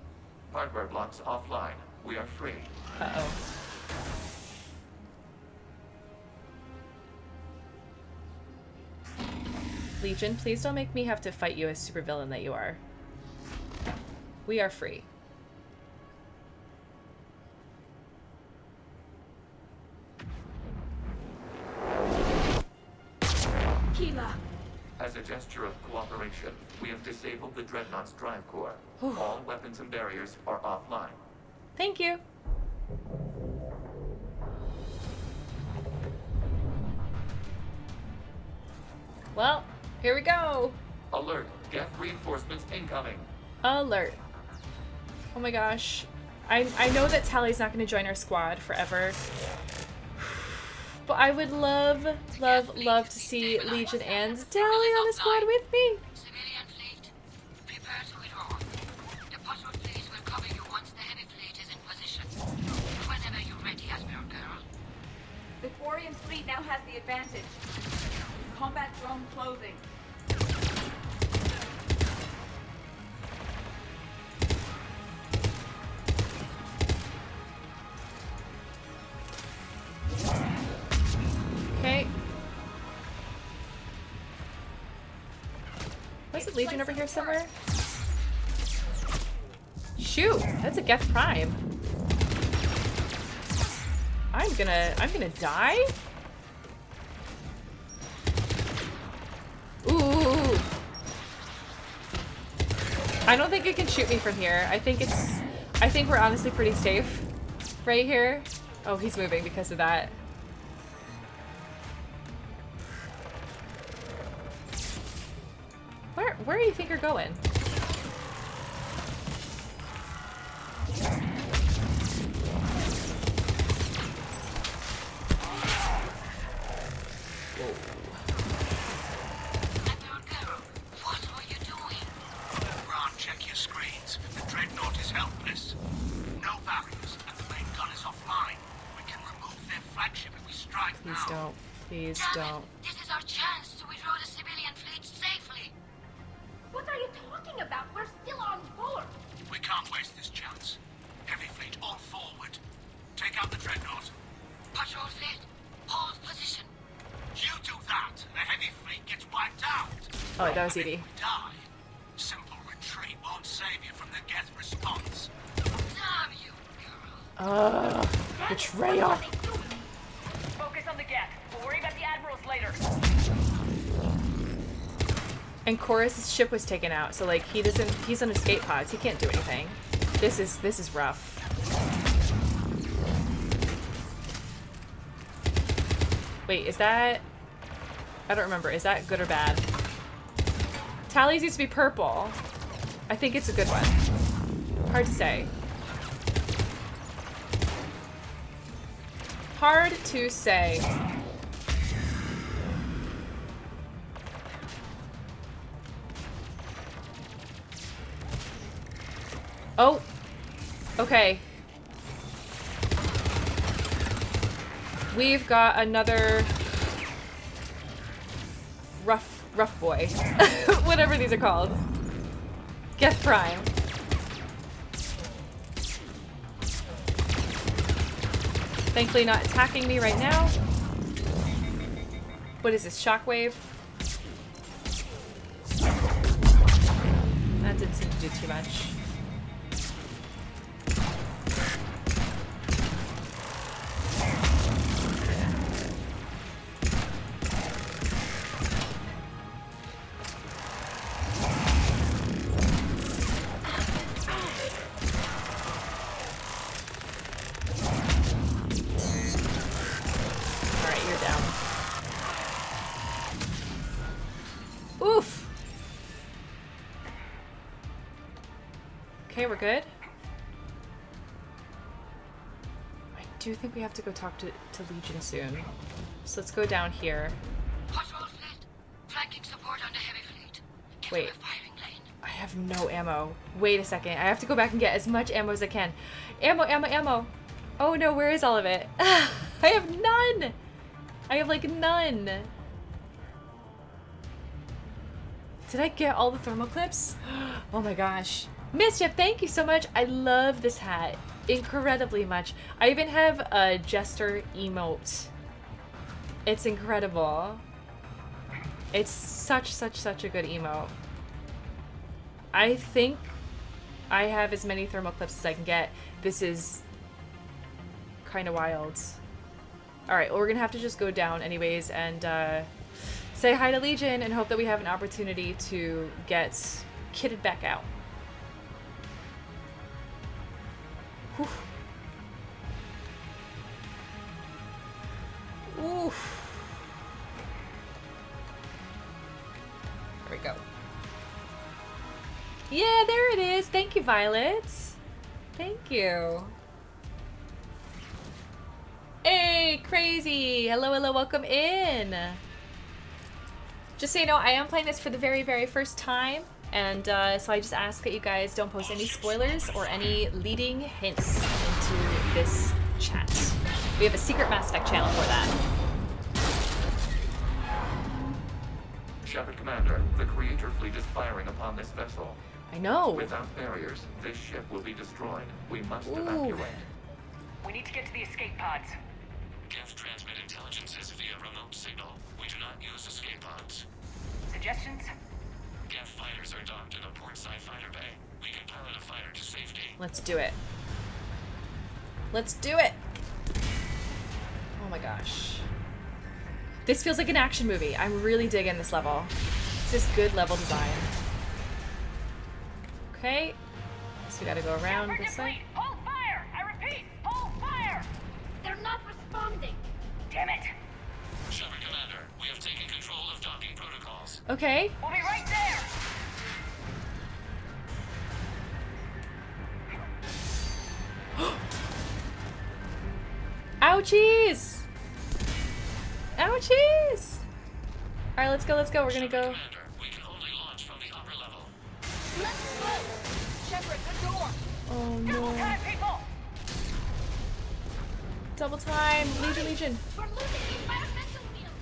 Hardware blocks offline. We are free. Uh-oh. Legion, please don't make me have to fight you as supervillain that you are. We are free. Keela, As a gesture of cooperation, we have disabled the Dreadnought's drive core. All weapons and barriers are offline. Thank you. Well, here we go. Alert! Geth reinforcements incoming. Alert. Oh my gosh. I know that Tally's not going to join our squad forever. But I would love to see Legion and Tally on the squad with me. Civilian fleet, prepare to withdraw. The patrol fleet will cover you once the heavy fleet is in position. Whenever you're ready, Jaspellior girl. The Quarian fleet now has the advantage. Combat drone closing. Okay. Was it Legion over here somewhere? Shoot, that's a Geth Prime. I'm gonna die? Ooh. I don't think it can shoot me from here. I think we're honestly pretty safe right here. Oh, he's moving because of that. Where do you think you're going? What are you doing? Ron, check your screens. The Dreadnought is helpless. No barriers, and the main gun is offline. We can remove their flagship if we strike now. Please don't. Please don't. This is our chance to withdraw the civilian fleet safely. What are you talking about? We're still on board. We can't waste this chance. Heavy fleet on forward. Take out the Dreadnought. Patrol fleet, hold position. You do that, the heavy fleet gets wiped out. Oh, that was Edie. If we die, simple retreat won't save you from the Geth response. Damn you, girl. Ugh, betrayal. Focus on the Geth. We'll worry about the admirals later. And Chorus's ship was taken out, so like he's on escape pods. He can't do anything. This is rough. Wait, is that... I don't remember. Is that good or bad? Tally's used to be purple. I think it's a good one. Hard to say. Hard to say. Oh. Okay. We've got another rough boy. Whatever these are called. Geth Prime. Thankfully not attacking me right now. What is this? Shockwave? That didn't seem to do too much. Okay, we're good. I do think we have to go talk to Legion soon. So let's go down here. Patrol fleet, flanking support on the heavy fleet. Get Wait. to the firing lane. I have no ammo. Wait a second. I have to go back and get as much ammo as I can. Ammo! Oh no, where is all of it? I have none! I have like none. Did I get all the thermal clips? Oh my gosh. Mischief, thank you so much. I love this hat incredibly much. I even have a Jester emote. It's incredible. It's such a good emote. I think I have as many thermal clips as I can get. This is kind of wild. Alright, well, we're gonna have to just go down anyways and Say hi to Legion and hope that we have an opportunity to get kitted back out. Whew. Oof. There we go. Yeah, there it is. Thank you, Violet. Thank you. Hey, Crazy. Hello, hello, welcome in. Just so you know, I am playing this for the very, very first time. And so I just ask that you guys don't post any spoilers or any leading hints into this chat. We have a secret Mass Effect channel for that. Shepard Commander, the Creator fleet is firing upon this vessel. I know. Without barriers, this ship will be destroyed. We must evacuate. We need to get to the escape pods. Geth transmit intelligences via remote signal. We do not use escape pods. Suggestions? Geth fighters are docked in a portside fighter bay. We can pilot a fighter to safety. Let's do it. Let's do it. Oh my gosh. This feels like an action movie. I'm really digging this level. This is good level design. Okay. So we gotta go around this way. Hold fire! I repeat, hold fire! They're not responding. Damn it! Shepard Commander, we have taken control of docking protocols. Okay. We'll be right there! Ouchies! Ouchies! Alright, let's go, let's go. We're gonna go. We can only launch from the upper level. Let's go! Shepard, the door! Oh Double no. time, people! Double time. Legion, Legion. We're losing the environmental field!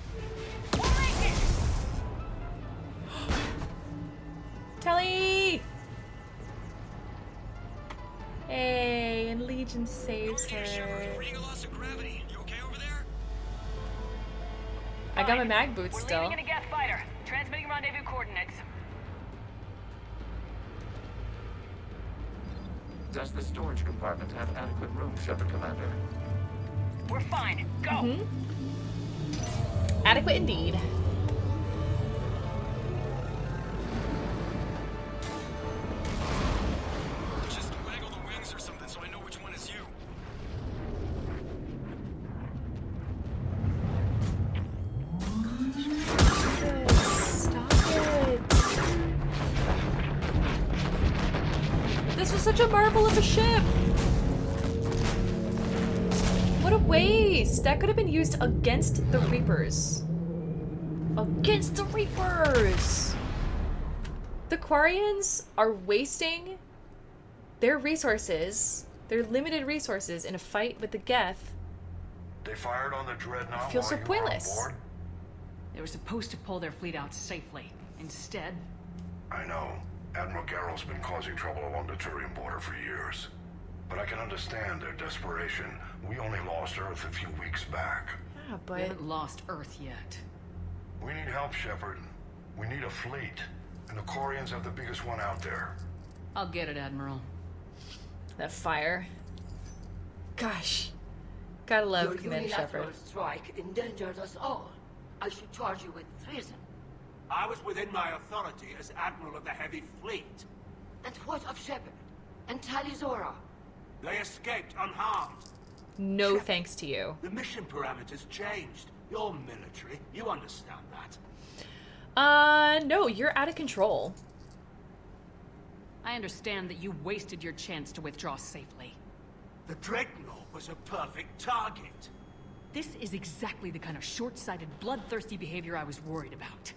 We'll make it! Telly! Hey, and Legion saves her. I got my mag boots still. We're leaving in a Geth fighter. Transmitting rendezvous coordinates. Does the storage compartment have adequate room, Shepard Commander? We're fine. Go! Adequate indeed. Just waggle the wings or something so I know which one is you. Stop it. This was such a marvel of a ship. What a waste. That could have been used against the Reapers. Against the Reapers. The Quarians are wasting their resources, their limited resources, in a fight with the Geth. They fired on the dreadnought. I feel so while you were on pointless. board? They were supposed to pull their fleet out safely. Instead, I know. Admiral Garrow's been causing trouble along the Turian border for years. But I can understand their desperation. We only lost Earth a few weeks back. Yeah, we haven't lost Earth yet. We need help, Shepard. We need a fleet. And the Quarians have the biggest one out there. I'll get it, Admiral. That fire. Gosh. Gotta love Your Commander unilateral Shepard. strike endangered us all. I should charge you with treason. I was within my authority as Admiral of the Heavy Fleet. And what of Shepard? And Talizora? They escaped unharmed. No thanks to you. The mission parameters changed. You're military. You understand that. No, you're out of control. I understand that you wasted your chance to withdraw safely. The Dreadnought was a perfect target. This is exactly the kind of short-sighted, bloodthirsty behavior I was worried about.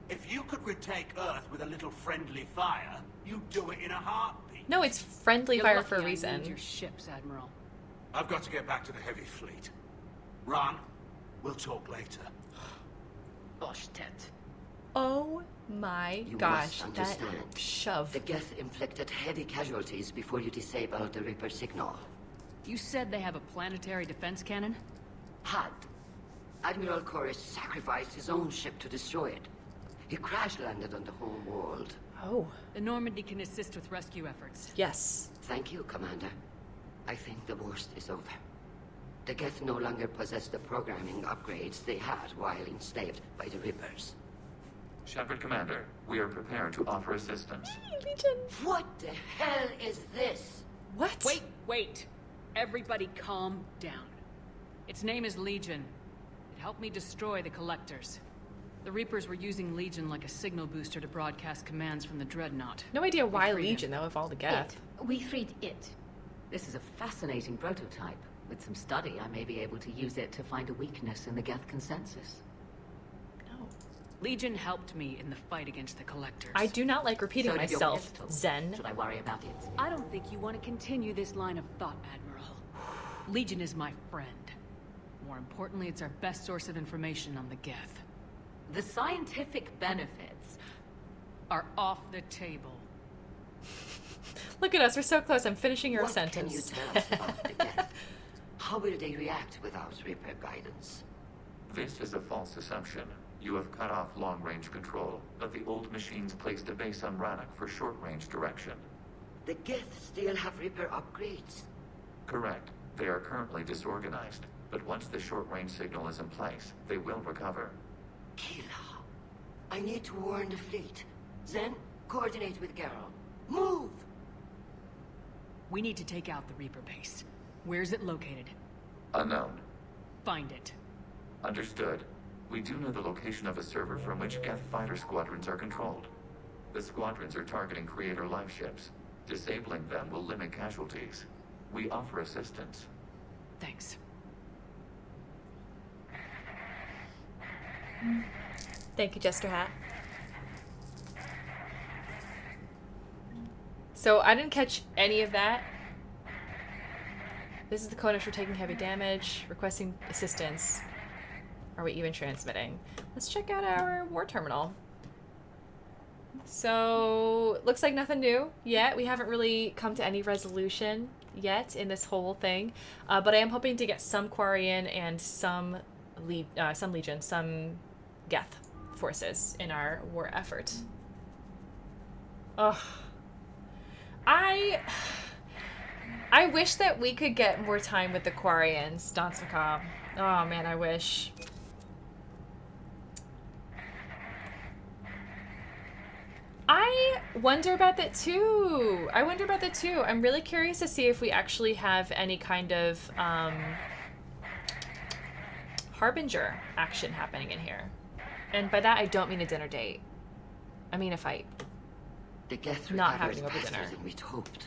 If you could retake Earth with a little friendly fire, you'd do it in a heartbeat. No, it's friendly You're fire lucky for a I reason. moved your ships, Admiral. I've got to get back to the Heavy Fleet. Ron, we'll talk later. Oshtet. Oh my You gosh, must that understand. shove. The Geth inflicted heavy casualties before you disabled the Reaper signal. You said they have a planetary defense cannon? Had. Admiral Koris sacrificed his own ship to destroy it. He crash-landed on the Homeworld. Oh. The Normandy can assist with rescue efforts. Yes. Thank you, Commander. I think the worst is over. The Geth no longer possess the programming upgrades they had while enslaved by the Reapers. Shepard Commander, we are prepared to offer assistance. Legion. What the hell is this? What? Wait. Everybody calm down. Its name is Legion. It helped me destroy the Collectors. The Reapers were using Legion like a signal booster to broadcast commands from the Dreadnought. No idea why Legion, though, of all the Geth. We freed it. This is a fascinating prototype. With some study, I may be able to use it to find a weakness in the Geth consensus. Legion helped me in the fight against the Collectors. I do not like repeating So did your myself, pistol. Zen. Should I worry about it? I don't think you want to continue this line of thought, Admiral. Legion is my friend. More importantly, it's our best source of information on the Geth. The scientific benefits are off the table. Look at us, we're so close. I'm finishing your What sentence. can you tell us about the Geth? How will they react without Reaper guidance? This is a false assumption. You have cut off long-range control, but the old machines placed a base on Rannoch for short-range direction. The Geth still have Reaper upgrades. Correct. They are currently disorganized, but once the short-range signal is in place, they will recover. Kila, I need to warn the fleet. Zen, coordinate with Geralt. Move! We need to take out the Reaper base. Where's it located? Unknown. Find it. Understood. We do know the location of a server from which Geth fighter squadrons are controlled. The squadrons are targeting Creator live ships. Disabling them will limit casualties. We offer assistance. Thanks. Thank you, Jester Hat. So I didn't catch any of that. This is the Kodesh for taking heavy damage, requesting assistance. Are we even transmitting? Let's check out our war terminal. So, looks like nothing new yet. We haven't really come to any resolution yet in this whole thing. But I am hoping to get some Quarian and some Legion, some Geth forces in our war effort. Ugh. I wish that we could get more time with the Quarians, Danse Macabre. Oh man, I wish. I wonder about that too. I'm really curious to see if we actually have any kind of Harbinger action happening in here. And by that, I don't mean a dinner date. I mean a fight. The Geth Not recovers happening over faster dinner. than we'd hoped.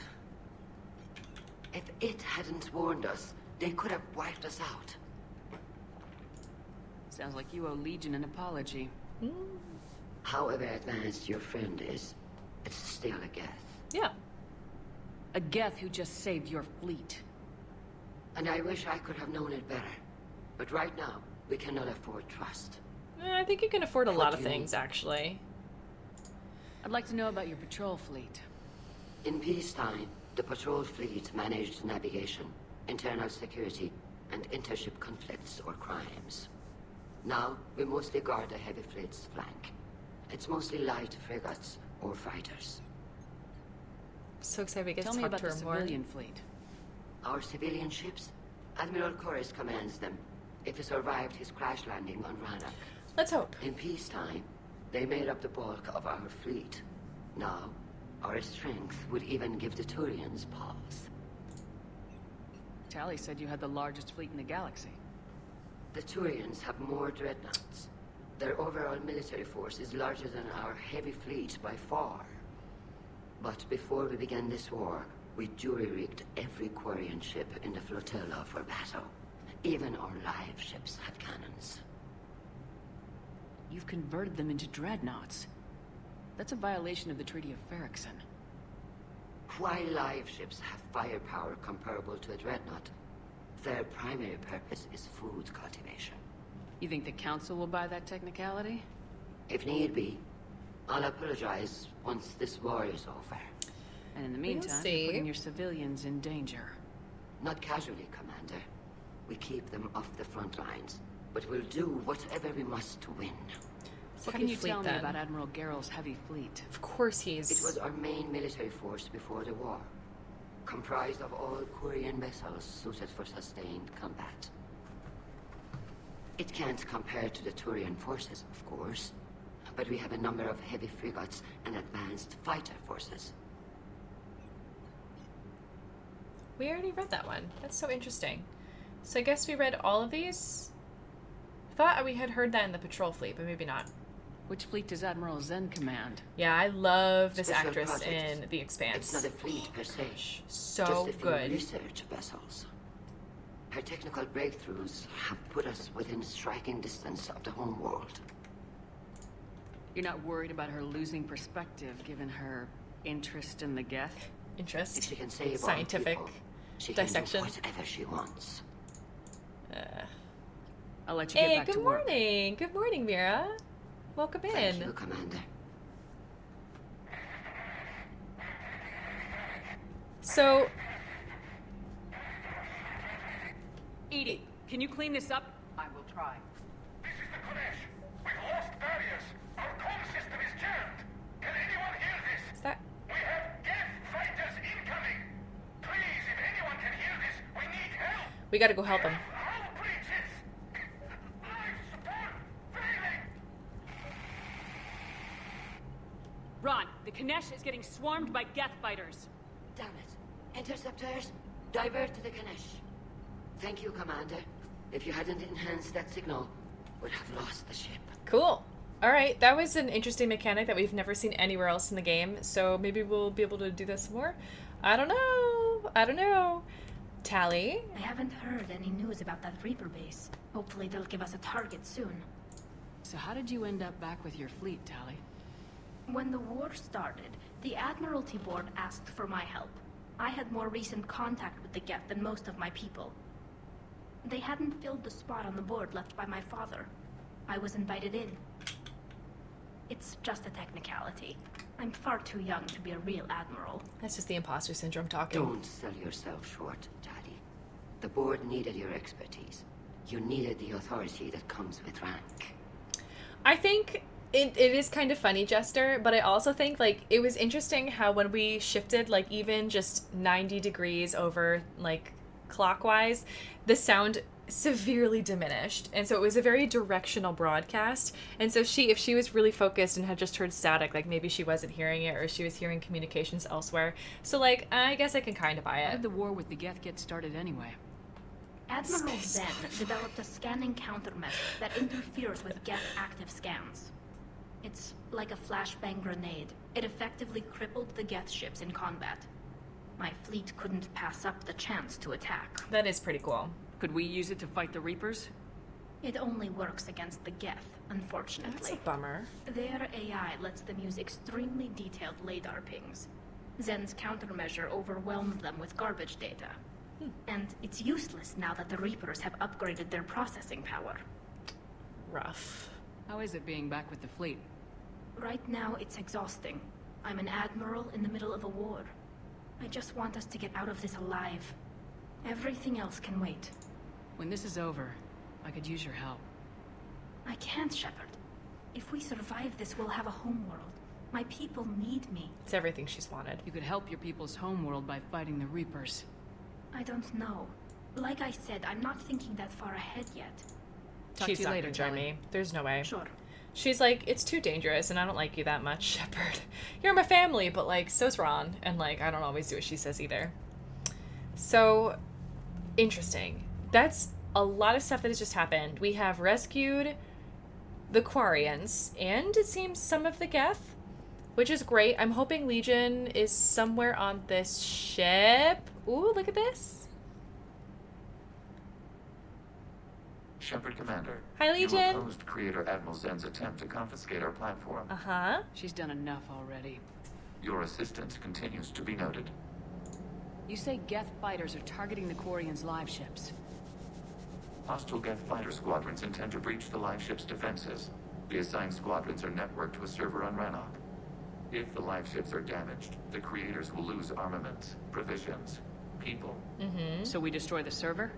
If it hadn't warned us, they could have wiped us out. Sounds like you owe Legion an apology. However advanced your friend is, it's still a Geth. Yeah. A Geth who just saved your fleet. And I wish I could have known it better. But right now, we cannot afford trust. I think you can afford a What lot do of you things, actually. I'd like to know about your patrol fleet. In peacetime, the patrol fleet managed navigation, internal security, and intership conflicts or crimes. Now, we mostly guard the heavy fleet's flank. It's mostly light frigates or fighters. So excited we get Tell to me talk about to the her more. civilian fleet. Our civilian ships? Admiral Chorus commands them. If he survived his crash landing on Rannoch. Let's hope. In peacetime, they made up the bulk of our fleet. Now, our strength would even give the Turians pause. Tally said you had the largest fleet in the galaxy. The Turians have more dreadnoughts. Their overall military force is larger than our heavy fleet by far. But before we began this war, we jury-rigged every Quarian ship in the flotilla for battle. Even our live ships have cannons. You've converted them into dreadnoughts. That's a violation of the Treaty of Ferrixon. While live ships have firepower comparable to a dreadnought, their primary purpose is food cultivation. You think the Council will buy that technicality? If need be, I'll apologize once this war is over. And in the We'll meantime, see. you're putting your civilians in danger. Not casually, Commander. We keep them off the front lines, but we'll do whatever we must to win. What can you tell me about Admiral Geralt's heavy fleet? Of course he's... It was our main military force before the war. comprised of all Quarian vessels suited for sustained combat. It can't compare to the Turian forces, of course, but we have a number of heavy frigates and advanced fighter forces. We already read that one. That's so interesting. So I guess we read all of these? I thought we had heard that in the patrol fleet, but maybe not. Which fleet does Admiral Zen command? Yeah, I love this Special actress projects. in The Expanse. It's not a fleet per se. So just a few good. research vessels. Her technical breakthroughs have put us within striking distance of the Homeworld. You're not worried about her losing perspective, given her interest in the Geth? Interest? If she can save all scientific people, she dissection. can do whatever she wants. I'll let you get back to work. Good morning. Good morning, Mira. Welcome in. Thank you, Commander. So, Edie, can you clean this up? I will try. This is the Kodesh. We've lost barriers. Our comm system is jammed. Can anyone hear this? is that... We have Geth fighters incoming. Please, if anyone can hear this, we need help. We gotta go help him. Hull breaches. Life support failing. Ron, the Kanesh is getting swarmed by Geth fighters. Damn it. Interceptors, divert to the Kanesh. Thank you, Commander. If you hadn't enhanced that signal, would have lost the ship. Cool. All right, that was an interesting mechanic that we've never seen anywhere else in the game, so maybe we'll be able to do this more. I don't know. Tally? I haven't heard any news about that Reaper base. Hopefully they'll give us a target soon. So how did you end up back with your fleet, Tally? When the war started, the Admiralty Board asked for my help. I had more recent contact with the Geth than most of my people. They hadn't filled the spot on the board left by my father. I was invited in. It's just a technicality. I'm far too young to be a real admiral. That's just the imposter syndrome talking. Don't sell yourself short, Daddy. The board needed your expertise. You needed the authority that comes with rank. I think it is kind of funny, Jester, but I also think, like, it was interesting how when we shifted, like, even just 90 degrees over, like, clockwise, the sound severely diminished, and so it was a very directional broadcast. And so if she was really focused and had just heard static, like maybe she wasn't hearing it, or she was hearing communications elsewhere. So like, I guess I can kind of buy How it. did the war with the Geth get started anyway? Admiral Zen developed a scanning countermeasure that interferes with Geth active scans. It's like a flashbang grenade. It effectively crippled the Geth ships in combat. My fleet couldn't pass up the chance to attack. That is pretty cool. Could we use it to fight the Reapers? It only works against the Geth, unfortunately. That's a bummer. Their AI lets them use extremely detailed LADAR pings. Zen's countermeasure overwhelmed them with garbage data. And it's useless now that the Reapers have upgraded their processing power. Rough. How is it being back with the fleet? Right now, it's exhausting. I'm an admiral in the middle of a war. I just want us to get out of this alive. Everything else can wait. When this is over, I could use your help. I can't, Shepard. If we survive this, we'll have a homeworld. My people need me. It's everything she's wanted. You could help your people's homeworld by fighting the Reapers. I don't know. Like I said, I'm not thinking that far ahead yet. She's not gonna join me. There's no way. Sure. She's like, it's too dangerous, and I don't like you that much, Shepard. You're my family, but like, so's Ron, and like, I don't always do what she says either. So, interesting. That's a lot of stuff that has just happened. We have rescued the Quarians, and it seems some of the Geth, which is great. I'm hoping Legion is somewhere on this ship. Ooh, look at this. Shepard Commander. Hi, Legion. You opposed Creator Admiral Zen's attempt to confiscate our platform. Uh-huh. She's done enough already. Your assistance continues to be noted. You say Geth fighters are targeting the Quarians' live ships. Hostile Geth fighter squadrons intend to breach the live ship's defenses. The assigned squadrons are networked to a server on Rannoch. If the live ships are damaged, the creators will lose armaments, provisions, people. So we destroy the server?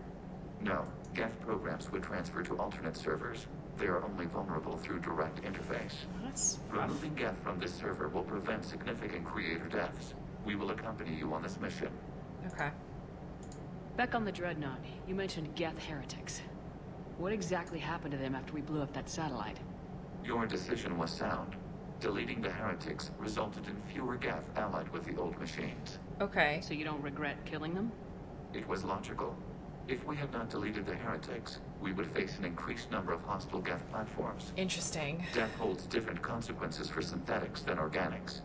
No. Geth programs would transfer to alternate servers. They are only vulnerable through direct interface. That's rough. Removing Geth from this server will prevent significant creator deaths. We will accompany you on this mission. Okay. Back on the Dreadnought, you mentioned Geth heretics. What exactly happened to them after we blew up that satellite? Your decision was sound. Deleting the heretics resulted in fewer Geth allied with the old machines. Okay. So you don't regret killing them? It was logical. If we had not deleted the heretics, we would face an increased number of hostile Geth platforms. Interesting. Death holds different consequences for synthetics than organics.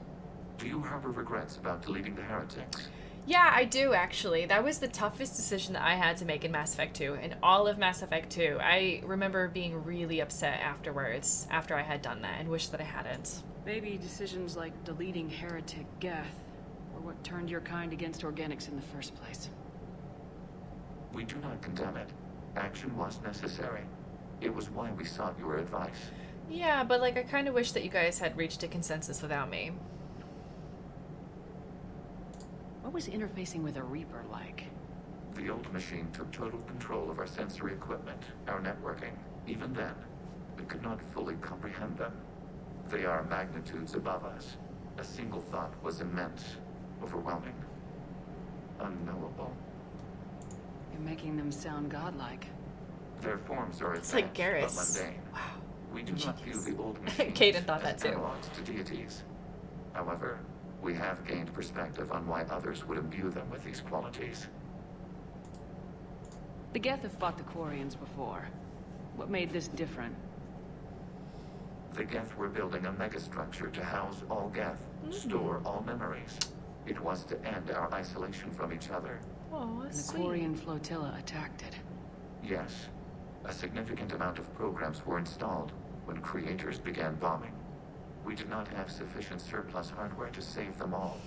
Do you harbor regrets about deleting the heretics? Yeah, I do, actually. That was the toughest decision that I had to make in Mass Effect 2. In all of Mass Effect 2, I remember being really upset afterwards, after I had done that, and wished that I hadn't. Maybe decisions like deleting heretic Geth were what turned your kind against organics in the first place. We do not condemn it. Action was necessary. It was why we sought your advice. Yeah, but like, I kind of wish that you guys had reached a consensus without me. What was interfacing with a Reaper like? The old machine took total control of our sensory equipment, our networking. Even then, we could not fully comprehend them. They are magnitudes above us. A single thought was immense, overwhelming, unknowable. You're making them sound godlike. Their forms are It's like advanced but Garrus. mundane. Wow. We do not view the old machines Kaden thought that as too. analogs to deities. However, we have gained perspective on why others would imbue them with these qualities. The Geth have fought the Quarians before. What made this different? The Geth were building a megastructure to house all Geth, store all memories. It was to end our isolation from each other. Oh, And the sweet. Quarian flotilla attacked it. Yes, a significant amount of programs were installed when creators began bombing. We did not have sufficient surplus hardware to save them all.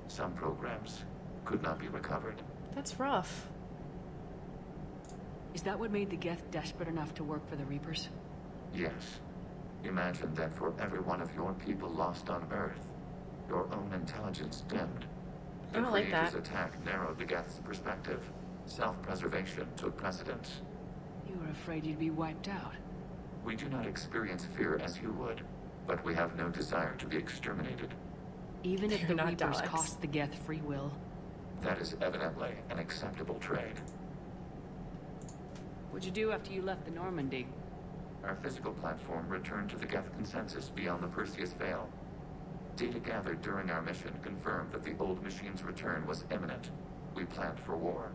Some programs could not be recovered. That's rough. Is that what made the Geth desperate enough to work for the Reapers? Yes. Imagine that for every one of your people lost on Earth, your own intelligence dimmed. I The don't like creators' that. attack narrowed the Geth's perspective. Self-preservation took precedence. You were afraid you'd be wiped out. We do not experience fear as you would, but we have no desire to be exterminated. Even if They're the not Reapers Daleks. cost the Geth free will. That is evidently an acceptable trade. What'd you do after you left the Normandy? Our physical platform returned to the Geth consensus beyond the Perseus Veil. Data gathered during our mission confirmed that the old machine's return was imminent. We planned for war.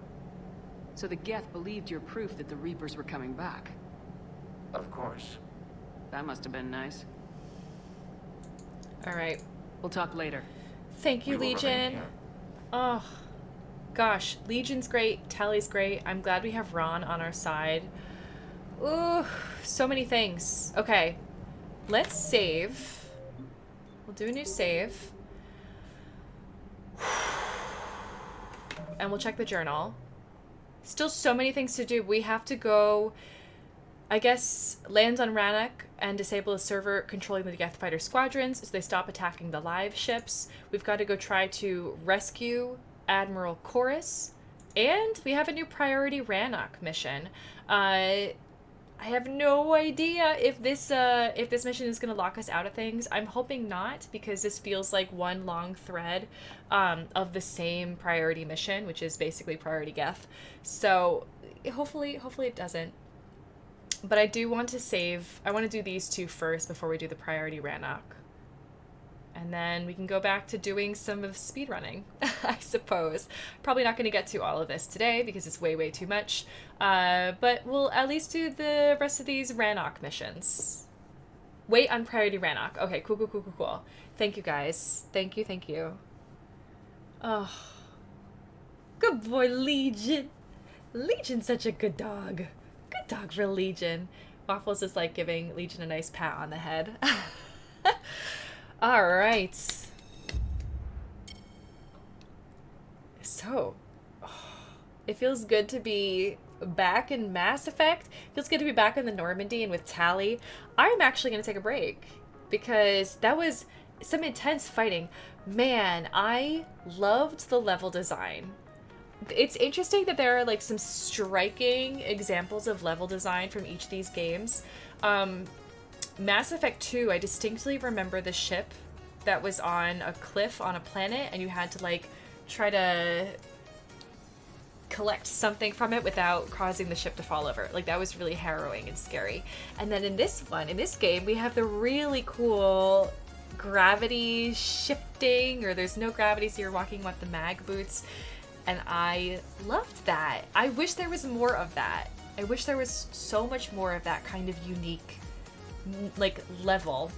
So the Geth believed your proof that the Reapers were coming back. Of course. That must have been nice. All right. We'll talk later. Thank you, We will remain Legion. here. Oh, gosh. Legion's great. Tally's great. I'm glad we have Ron on our side. Ooh, so many things. Okay. Let's save. We'll do a new save. And we'll check the journal. Still so many things to do. We have to go, I guess, land on Rannoch and disable the server controlling the Geth fighter squadrons so they stop attacking the live ships. We've got to go try to rescue Admiral Chorus. And we have a new priority Rannoch mission. I have no idea if this mission is going to lock us out of things. I'm hoping not, because this feels like one long thread of the same priority mission, which is basically priority Geth. So hopefully it doesn't. But I do want to save. I want to do these two first before we do the priority Rannoch. And then we can go back to doing some of speedrunning, I suppose. Probably not going to get to all of this today because it's way, way too much. But we'll at least do the rest of these Rannoch missions. Wait on priority Rannoch. Okay, cool. Thank you, guys. Thank you. Oh. Good boy, Legion. Legion's such a good dog. Good dog for Legion. Waffles is like giving Legion a nice pat on the head. All right. So, it feels good to be back in Mass Effect. It feels good to be back in the Normandy and with Tally. I'm actually going to take a break because that was some intense fighting. Man, I loved the level design. It's interesting that there are like some striking examples of level design from each of these games. Mass Effect 2, I distinctly remember the ship that was on a cliff on a planet and you had to like try to collect something from it without causing the ship to fall over. Like, that was really harrowing and scary. And then in this game, we have the really cool gravity shifting, or there's no gravity, so you're walking with the mag boots. And I loved that. I wish there was more of that. I wish there was so much more of that kind of unique, like, level.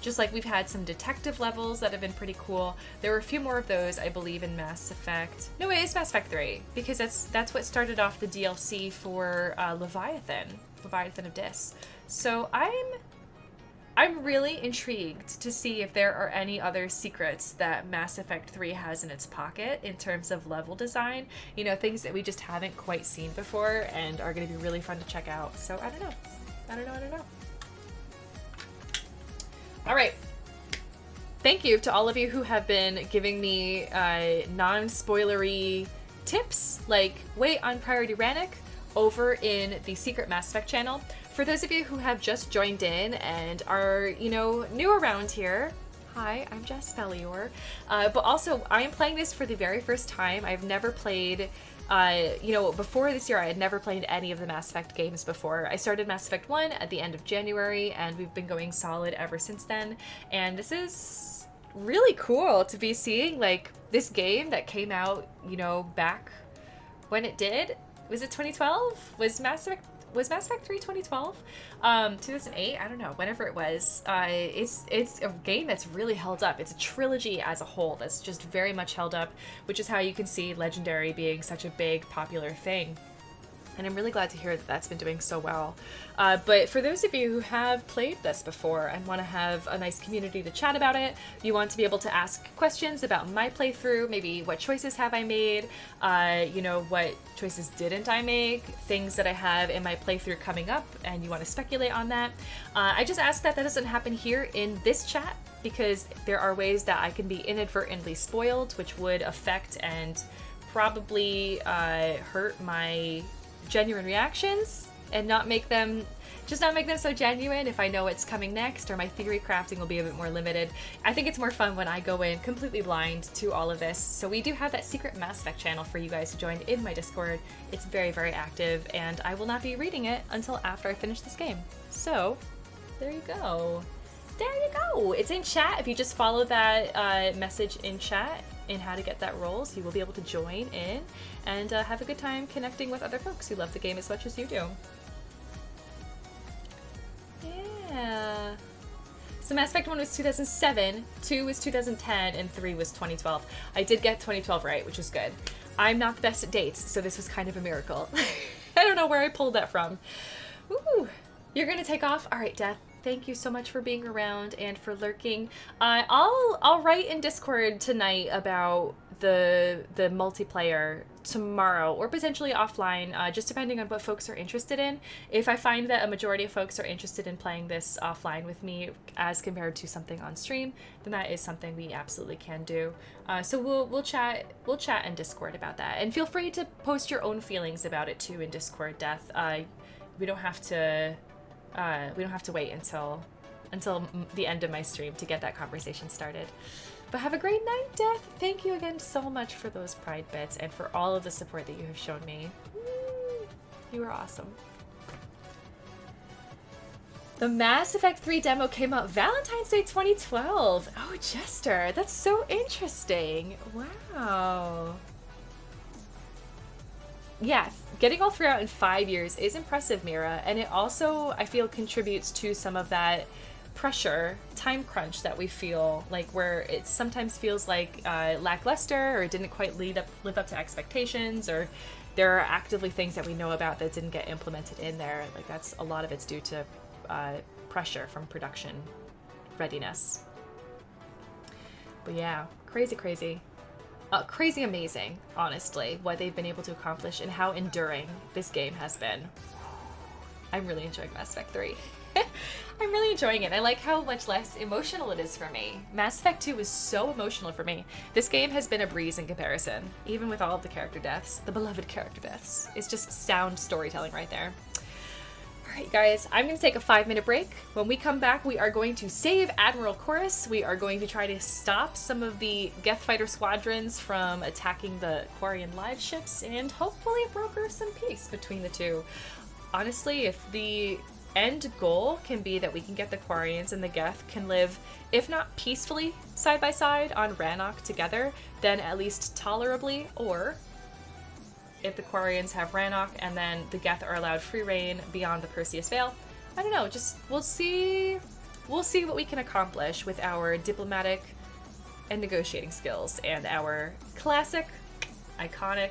Just like we've had some detective levels that have been pretty cool. There were a few more of those, I believe, in Mass Effect. No, it is Mass Effect 3, because that's what started off the DLC for Leviathan of Dis. So I'm really intrigued to see if there are any other secrets that Mass Effect 3 has in its pocket in terms of level design. You know, things that we just haven't quite seen before and are going to be really fun to check out. So I don't know. All right. Thank you to all of you who have been giving me non-spoilery tips, like wait on Priority Rannoch over in the Secret Mass Effect channel. For those of you who have just joined in and are, you know, new around here, hi, I'm Jaspellior. But also, I am playing this for the very first time. I've never played... you know, before this year, I had never played any of the Mass Effect games before. I started Mass Effect 1 at the end of January, and we've been going solid ever since then. And this is really cool to be seeing, like, this game that came out, you know, back when it did. Was it 2012? Was Mass Effect 3 2012? 2008? I don't know. Whenever it was. It's a game that's really held up. It's a trilogy as a whole that's just very much held up, which is how you can see Legendary being such a big, popular thing. And I'm really glad to hear that that's been doing so well. But for those of you who have played this before and want to have a nice community to chat about it, you want to be able to ask questions about my playthrough, maybe what choices have I made, you know, what choices didn't I make, things that I have in my playthrough coming up, and you want to speculate on that. I just ask that doesn't happen here in this chat, because there are ways that I can be inadvertently spoiled, which would affect and probably hurt my genuine reactions and not make them so genuine if I know what's coming next, or my theory crafting will be a bit more limited. I think it's more fun when I go in completely blind to all of this. So we do have that secret Mass Effect channel for you guys to join in my Discord. It's very, very active, and I will not be reading it until after I finish this game. So there you go. There you go. It's in chat. If you just follow that message in chat in how to get that roles, you will be able to join in and have a good time connecting with other folks who love the game as much as you do. Yeah. So Mass Effect 1 was 2007, 2 was 2010, and 3 was 2012. I did get 2012 right, which is good. I'm not the best at dates, so this was kind of a miracle. I don't know where I pulled that from. Ooh, you're gonna take off? All right, Death. Thank you so much for being around and for lurking. I'll write in Discord tonight about the multiplayer tomorrow, or potentially offline, just depending on what folks are interested in. If I find that a majority of folks are interested in playing this offline with me as compared to something on stream, then that is something we absolutely can do. So we'll chat in Discord about that, and feel free to post your own feelings about it too in Discord, Death. We don't have to wait until the end of my stream to get that conversation started. But have a great night, Death. Thank you again so much for those Pride bits and for all of the support that you have shown me. You are awesome. The Mass Effect 3 demo came out Valentine's Day 2012. Oh, Jester, that's so interesting. Wow. Yeah, getting all 3 out in 5 years is impressive, Mira, and it also, I feel, contributes to some of that pressure, time crunch that we feel, like where it sometimes feels like lackluster, or it didn't quite live up to expectations, or there are actively things that we know about that didn't get implemented in there. Like, that's a lot of it's due to pressure from production readiness. But yeah, crazy amazing, honestly, what they've been able to accomplish and how enduring this game has been. I'm really enjoying Mass Effect 3. I'm really enjoying it. I like how much less emotional it is for me. Mass Effect 2 was so emotional for me. This game has been a breeze in comparison, even with all of the character deaths, the beloved character deaths. It's just sound storytelling right there. Alright guys, I'm going to take a 5-minute break. When we come back, we are going to save Admiral Chorus. We are going to try to stop some of the Geth fighter squadrons from attacking the Quarian live ships and hopefully broker some peace between the two. Honestly, if the end goal can be that we can get the Quarians and the Geth can live, if not peacefully side by side on Rannoch together, then at least tolerably, or if the Quarians have Rannoch and then the Geth are allowed free reign beyond the Perseus Veil. I don't know, just we'll see what we can accomplish with our diplomatic and negotiating skills and our classic, iconic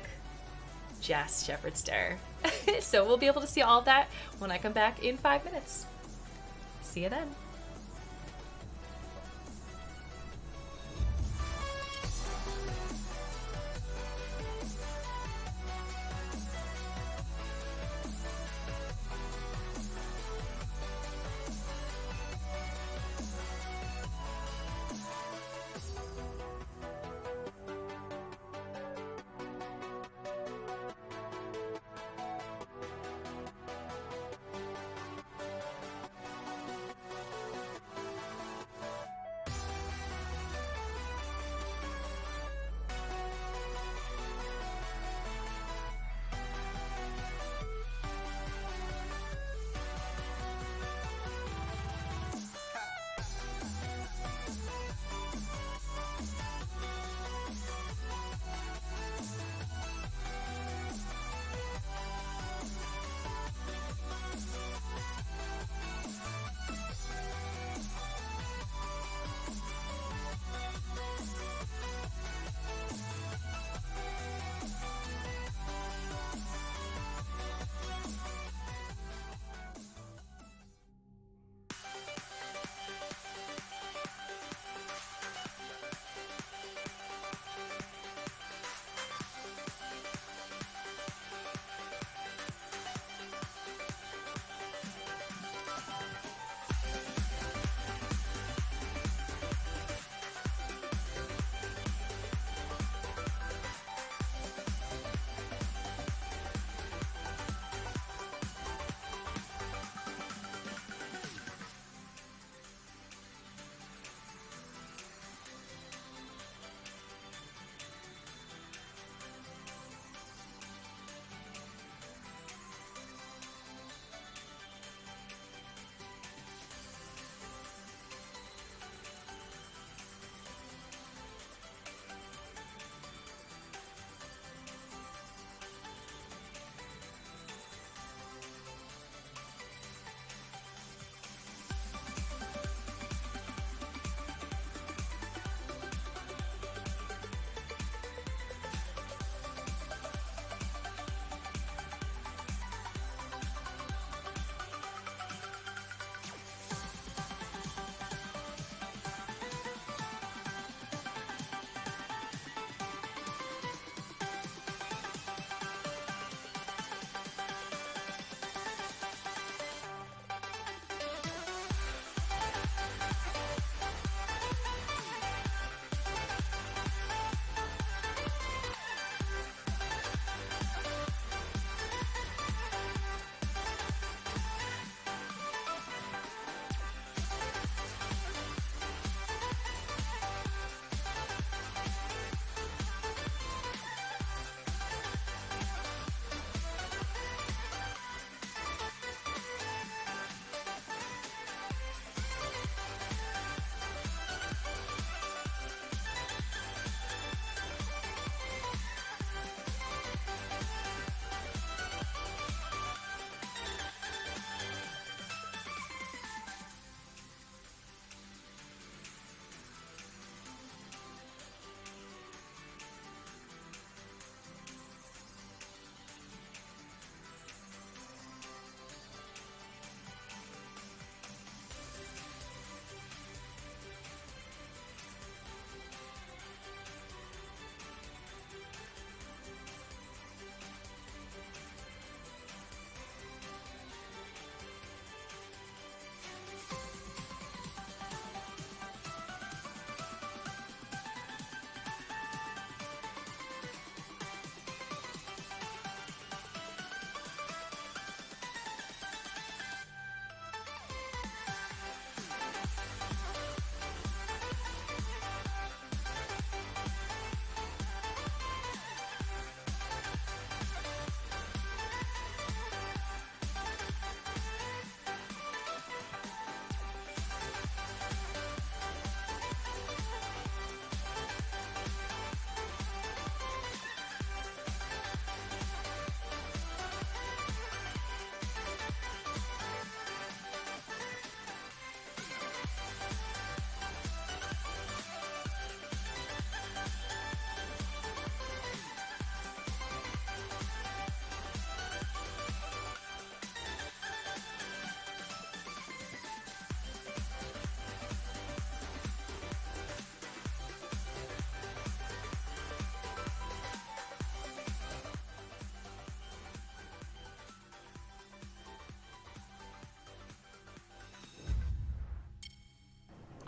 Jas Shepherd stare. So we'll be able to see all of that when I come back in 5 minutes. See you then.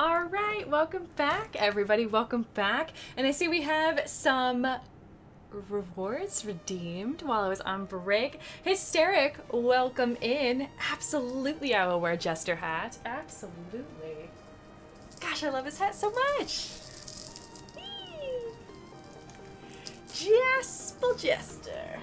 All right, welcome back, everybody. Welcome back. And I see we have some rewards redeemed while I was on break. Hysteric, welcome in. Absolutely, I will wear Jester hat. Absolutely. Gosh, I love his hat so much. Jaspel Jester.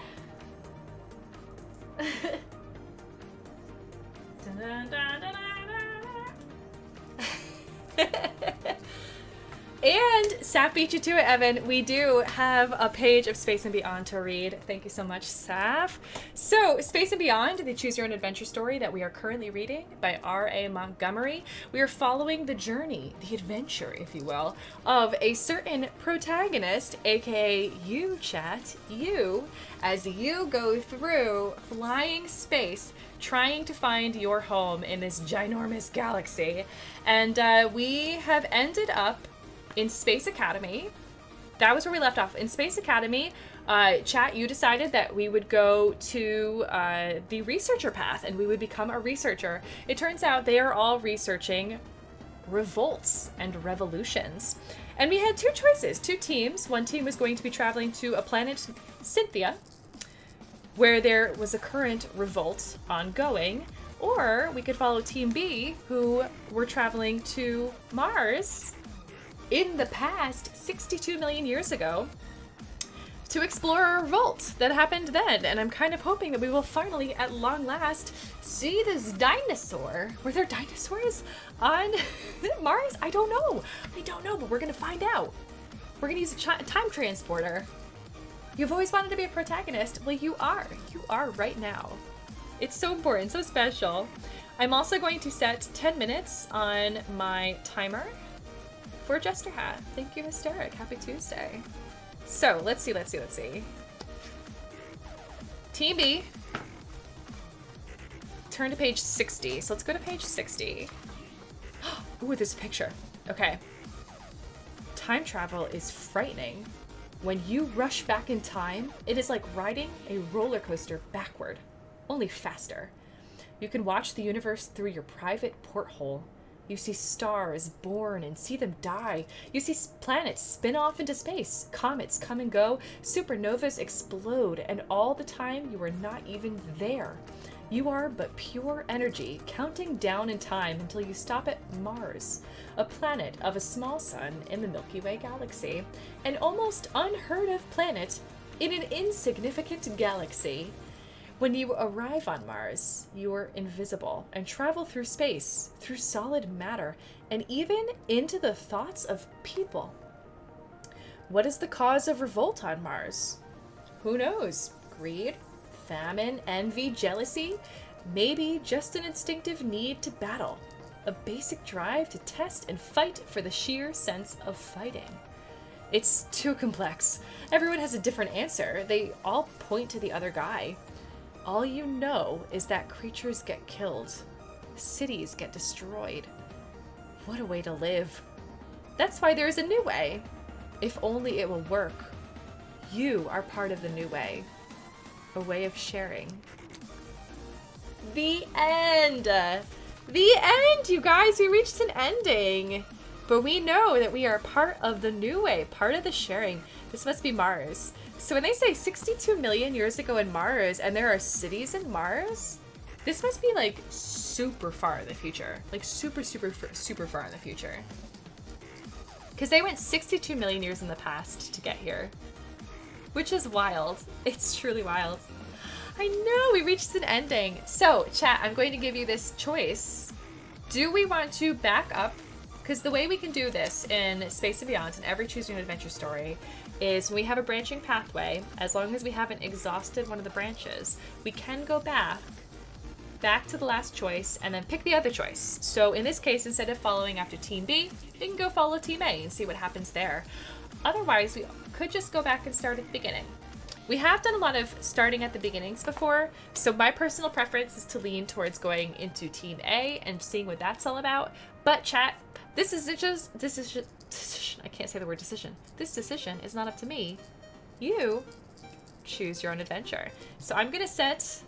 And Sap beat you to it, Evan. We do have a page of Space and Beyond to read. Thank you so much, Saf. So, Space and Beyond, the Choose Your Own Adventure story that we are currently reading by R.A. Montgomery. We are following the journey, the adventure, if you will, of a certain protagonist, aka you, chat, you, as you go through flying space, trying to find your home in this ginormous galaxy. And we have ended up in Space Academy. That was where we left off. In Space Academy, chat, you decided that we would go to the researcher path and we would become a researcher. It turns out they are all researching revolts and revolutions. And we had two choices, two teams. One team was going to be traveling to a planet, Cynthia, where there was a current revolt ongoing, or we could follow Team B, who were traveling to Mars in the past 62 million years ago to explore a revolt that happened then. And I'm kind of hoping that we will finally, at long last, see this dinosaur. Were there dinosaurs on Mars? I don't know, but we're gonna find out. We're gonna use a time transporter. You've always wanted to be a protagonist. Well, you are right now. It's so important, so special. I'm also going to set 10 minutes on my timer for Jester hat. Thank you, Hysteric. Happy Tuesday. So, let's see. Team B. Turn to page 60. So let's go to page 60. Ooh, this picture. Okay. Time travel is frightening. When you rush back in time, it is like riding a roller coaster backward, only faster. You can watch the universe through your private porthole. You see stars born and see them die. You see planets spin off into space. Comets come and go. Supernovas explode. And all the time, you are not even there. You are but pure energy, counting down in time until you stop at Mars, a planet of a small sun in the Milky Way galaxy. An almost unheard of planet in an insignificant galaxy. When you arrive on Mars, you are invisible and travel through space, through solid matter, and even into the thoughts of people. What is the cause of revolt on Mars? Who knows? Greed? Famine? Envy? Jealousy? Maybe just an instinctive need to battle. A basic drive to test and fight for the sheer sense of fighting. It's too complex. Everyone has a different answer. They all point to the other guy. All you know is that creatures get killed. Cities get destroyed. What a way to live. That's why there's a new way. If only it will work. You are part of the new way. A way of sharing. The end! The end, you guys! We reached an ending! But we know that we are part of the new way, part of the sharing. This must be Mars. So when they say 62 million years ago in Mars, and there are cities in Mars, this must be like super far in the future. Like super far in the future. Because they went 62 million years in the past to get here. Which is wild. It's truly wild. I know, we reached an ending. So, chat, I'm going to give you this choice. Do we want to back up? Because the way we can do this in Space and Beyond, in every Choose Your Own Adventure story, is when we have a branching pathway, as long as we haven't exhausted one of the branches, we can go back to the last choice and then pick the other choice. So in this case, instead of following after Team B, we can go follow Team A and see what happens there. Otherwise, we could just go back and start at the beginning. We have done a lot of starting at the beginnings before, so my personal preference is to lean towards going into Team A and seeing what that's all about. But chat, this is I can't say the word decision. This decision is not up to me. You choose your own adventure. So I'm gonna set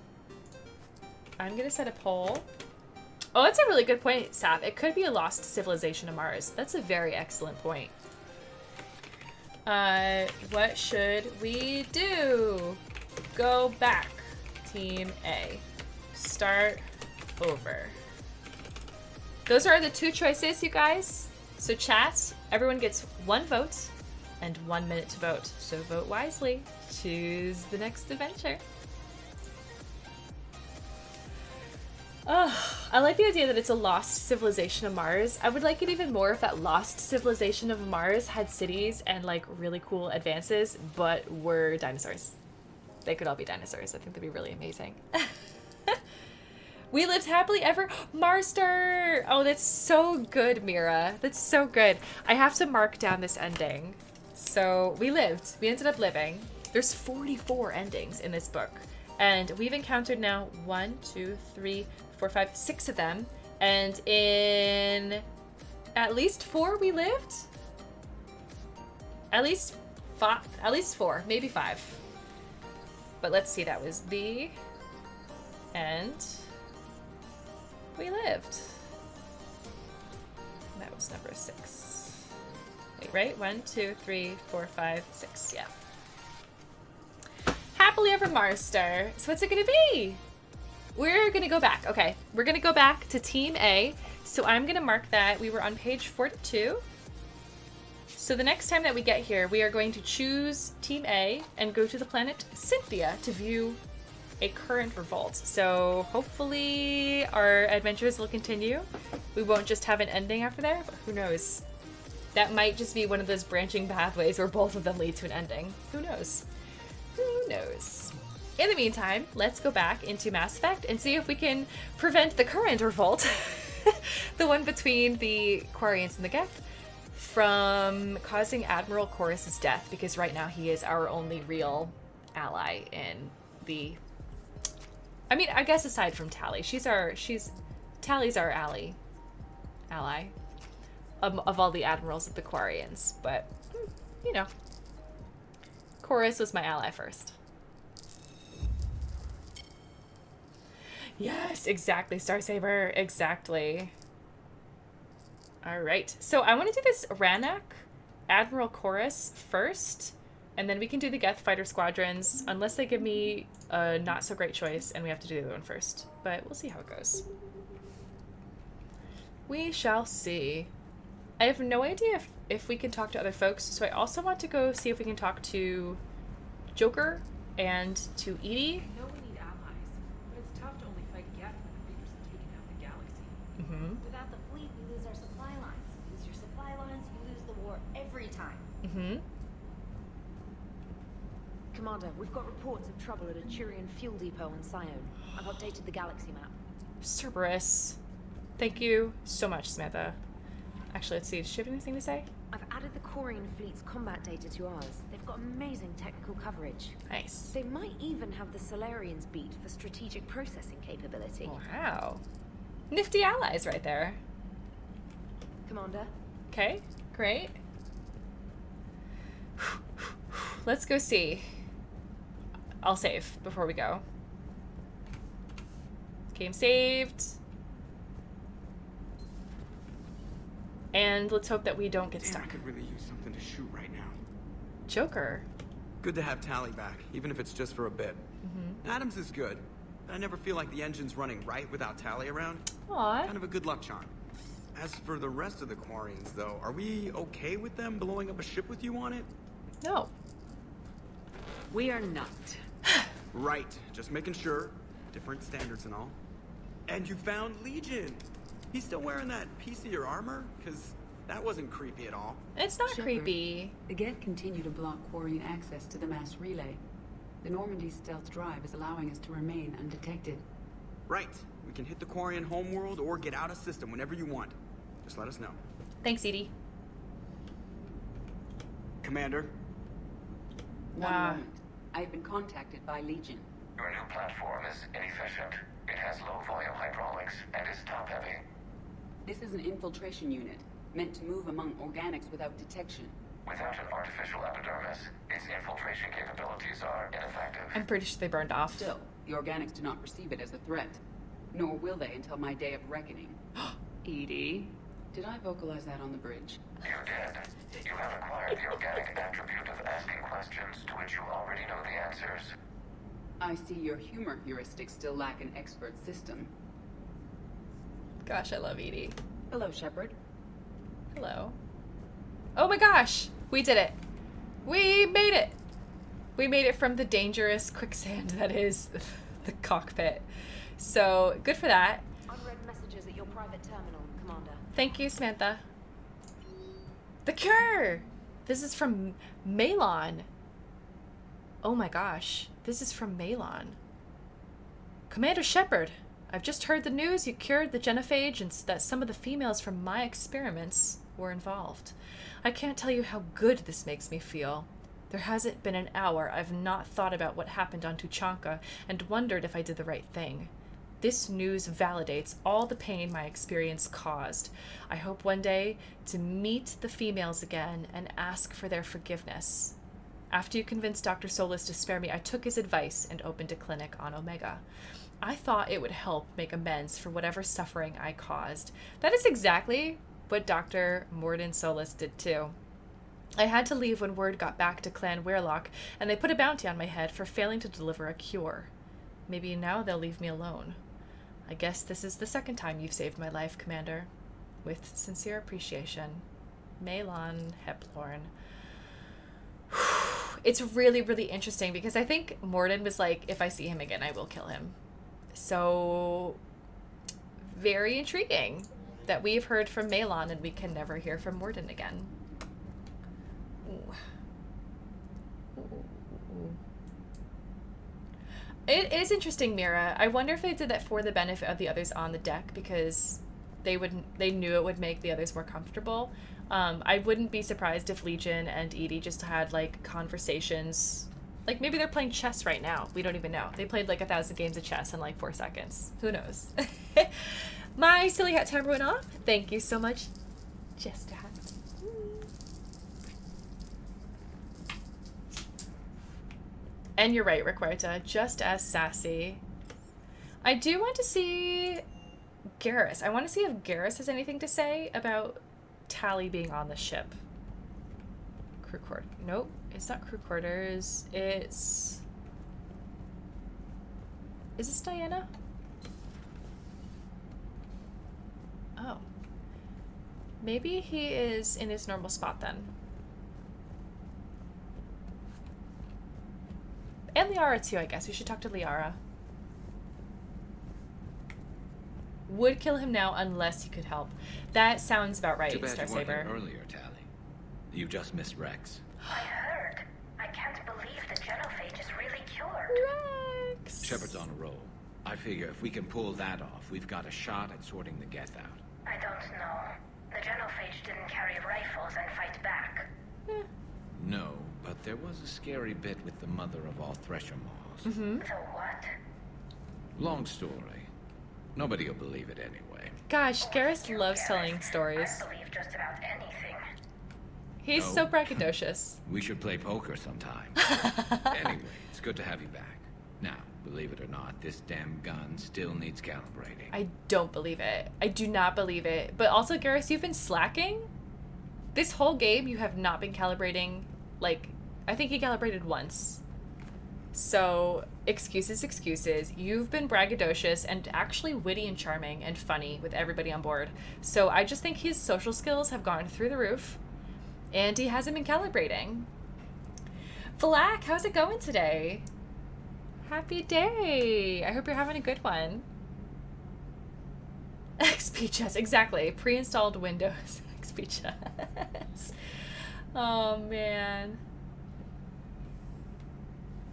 a poll Oh, that's a really good point, Sap. It could be a lost civilization of Mars. That's a very excellent point. What should we do? Go back. Team A. Start over. Those are the two choices, you guys. So chat, everyone gets 1 vote and 1 minute to vote. So vote wisely. Choose the next adventure. Oh, I like the idea that it's a lost civilization of Mars. I would like it even more if that lost civilization of Mars had cities and like really cool advances, but were dinosaurs. They could all be dinosaurs. I think that'd be really amazing. We lived happily ever. Marster! Oh, that's so good, Mira. That's so good. I have to mark down this ending. So we lived. We ended up living. There's 44 endings in this book. And we've encountered now 1, 2, 3, 4, 5, 6 of them. And in at least 4 we lived? At least 4, maybe 5. But let's see, that was the end. We lived. That was number 6. Wait, right? 1, 2, 3, 4, 5, 6. Yeah. Happily ever Marster. So what's it gonna be? We're gonna go back. Okay, we're gonna go back to Team A. So I'm gonna mark that we were on page 42. So the next time that we get here, we are going to choose Team A and go to the planet Cynthia to view a current revolt. So hopefully our adventures will continue. We won't just have an ending after there, but who knows? That might just be one of those branching pathways where both of them lead to an ending. Who knows? Who knows? In the meantime, let's go back into Mass Effect and see if we can prevent the current revolt, the one between the Quarians and the Geth, from causing Admiral Chorus's death, because right now he is our only real ally in the... I mean, I guess aside from Tali, Tali's our ally of all the admirals of the Quarians, but you know, Chorus was my ally first. Yes, exactly, Starsaber, exactly. All right, so I want to do this Rannoch, Admiral Chorus first, and then we can do the Geth fighter squadrons, unless they give me a not so great choice and we have to do the other one first. But we'll see how it goes. We shall see. I have no idea if we can talk to other folks, so I also want to go see if we can talk to Joker and to Edie. I know we need allies, but it's tough to only fight Geth when the Reapers have taken out the galaxy. Mm-hmm. Without the fleet, we lose our supply lines. Lose your supply lines, you lose the war every time. Mm-hmm. Commander, we've got reports of trouble at a Turian fuel depot on Scion. I've updated the galaxy map. Cerberus. Thank you so much, Samantha. Actually, let's see. Does she have anything to say? I've added the Quarian fleet's combat data to ours. They've got amazing technical coverage. Nice. They might even have the Solarians beat for strategic processing capability. Wow. Nifty allies right there. Commander? Okay, great. Let's go see. I'll save before we go. Game saved. And let's hope that we don't get Damn, stuck. I could really use something to shoot right now. Joker. Good to have Tali back, even if it's just for a bit. Mm-hmm. Adams is good, but I never feel like the engine's running right without Tali around. Aw. Kind of a good luck charm. As for the rest of the Quarians, though, are we okay with them blowing up a ship with you on it? No. We are not. Right, just making sure. Different standards and all. And you found Legion! He's still wearing that piece of your armor? Because that wasn't creepy at all. It's not Shepard, creepy. The Geth continue to block Quarian access to the mass relay. The Normandy stealth drive is allowing us to remain undetected. Right. We can hit the Quarian homeworld or get out of system whenever you want. Just let us know. Thanks, Edie. Commander. One moment. I've been contacted by Legion. Your new platform is inefficient. It has low volume hydraulics and is top heavy. This is an infiltration unit, meant to move among organics without detection. Without an artificial epidermis, its infiltration capabilities are ineffective. I'm pretty sure they burned off. Still, the organics do not perceive it as a threat. Nor will they until my day of reckoning. Edie, did I vocalize that on the bridge? You did. You have acquired the organic attribute of asking questions to which you already know the answers. I see your humor heuristics still lack an expert system. Gosh, I love Edie. Hello, Shepard. Hello. Oh my gosh! We did it! We made it! We made it from the dangerous quicksand that is the cockpit. So, good for that. Unread messages at your private terminal, Commander. Thank you, Samantha. The cure! This is from Malon. Oh my gosh. This is from Malon. Commander Shepard, I've just heard the news you cured the genophage and that some of the females from my experiments were involved. I can't tell you how good this makes me feel. There hasn't been an hour I've not thought about what happened on Tuchanka and wondered if I did the right thing. This news validates all the pain my experience caused. I hope one day to meet the females again and ask for their forgiveness. After you convinced Dr. Solis to spare me, I took his advice and opened a clinic on Omega. I thought it would help make amends for whatever suffering I caused. That is exactly what Dr. Morden Solis did too. I had to leave when word got back to Clan Weirlock, and they put a bounty on my head for failing to deliver a cure. Maybe now they'll leave me alone. I guess this is the second time you've saved my life, Commander. With sincere appreciation, Malon Heplorn. It's really, really interesting because I think Morden was like, if I see him again, I will kill him. So, very intriguing that we've heard from Malon and we can never hear from Morden again. Ooh. Ooh. It is interesting, Mira. I wonder if they did that for the benefit of the others on the deck because they knew it would make the others more comfortable. I wouldn't be surprised if Legion and Edie just had like conversations. Like maybe they're playing chess right now. We don't even know. They played like 1,000 games of chess in like 4 seconds. Who knows? My silly hat timer went off. Thank you so much, Just a Hat. And you're right, Requerta. Just as sassy. I do want to see Garrus. I want to see if Garrus has anything to say about Tally being on the ship. Crew quarters. Nope, it's not crew quarters. It's... Is this Diana? Oh. Maybe he is in his normal spot then. And Liara too, I guess. We should talk to Liara. Would kill him now unless he could help. That sounds about right, Too bad you weren't Starsaber. here earlier, Tally. You just missed Rex. I heard. I can't believe the genophage is really cured. Rex! Shepard's on a roll. I figure if we can pull that off, we've got a shot at sorting the Geth out. I don't know. The genophage didn't carry rifles and fight back. No, but there was a scary bit with the mother of all Thresher Maws. Mm-hmm. So what? Long story. Nobody will believe it anyway. Gosh, Garrus loves telling stories. I believe just about anything. He's No. so braggadocious. We should play poker sometime. Anyway, it's good to have you back. Now, believe it or not, this damn gun still needs calibrating. I don't believe it. I do not believe it. But also, Garrus, you've been slacking? This whole game, you have not been calibrating. Like, I think he calibrated once. So, excuses, excuses. You've been braggadocious and actually witty and charming and funny with everybody on board. So I just think his social skills have gone through the roof. And he hasn't been calibrating. Vlak, how's it going today? Happy day. I hope you're having a good one. XP chess, exactly. Pre-installed Windows XP chess. Oh, man.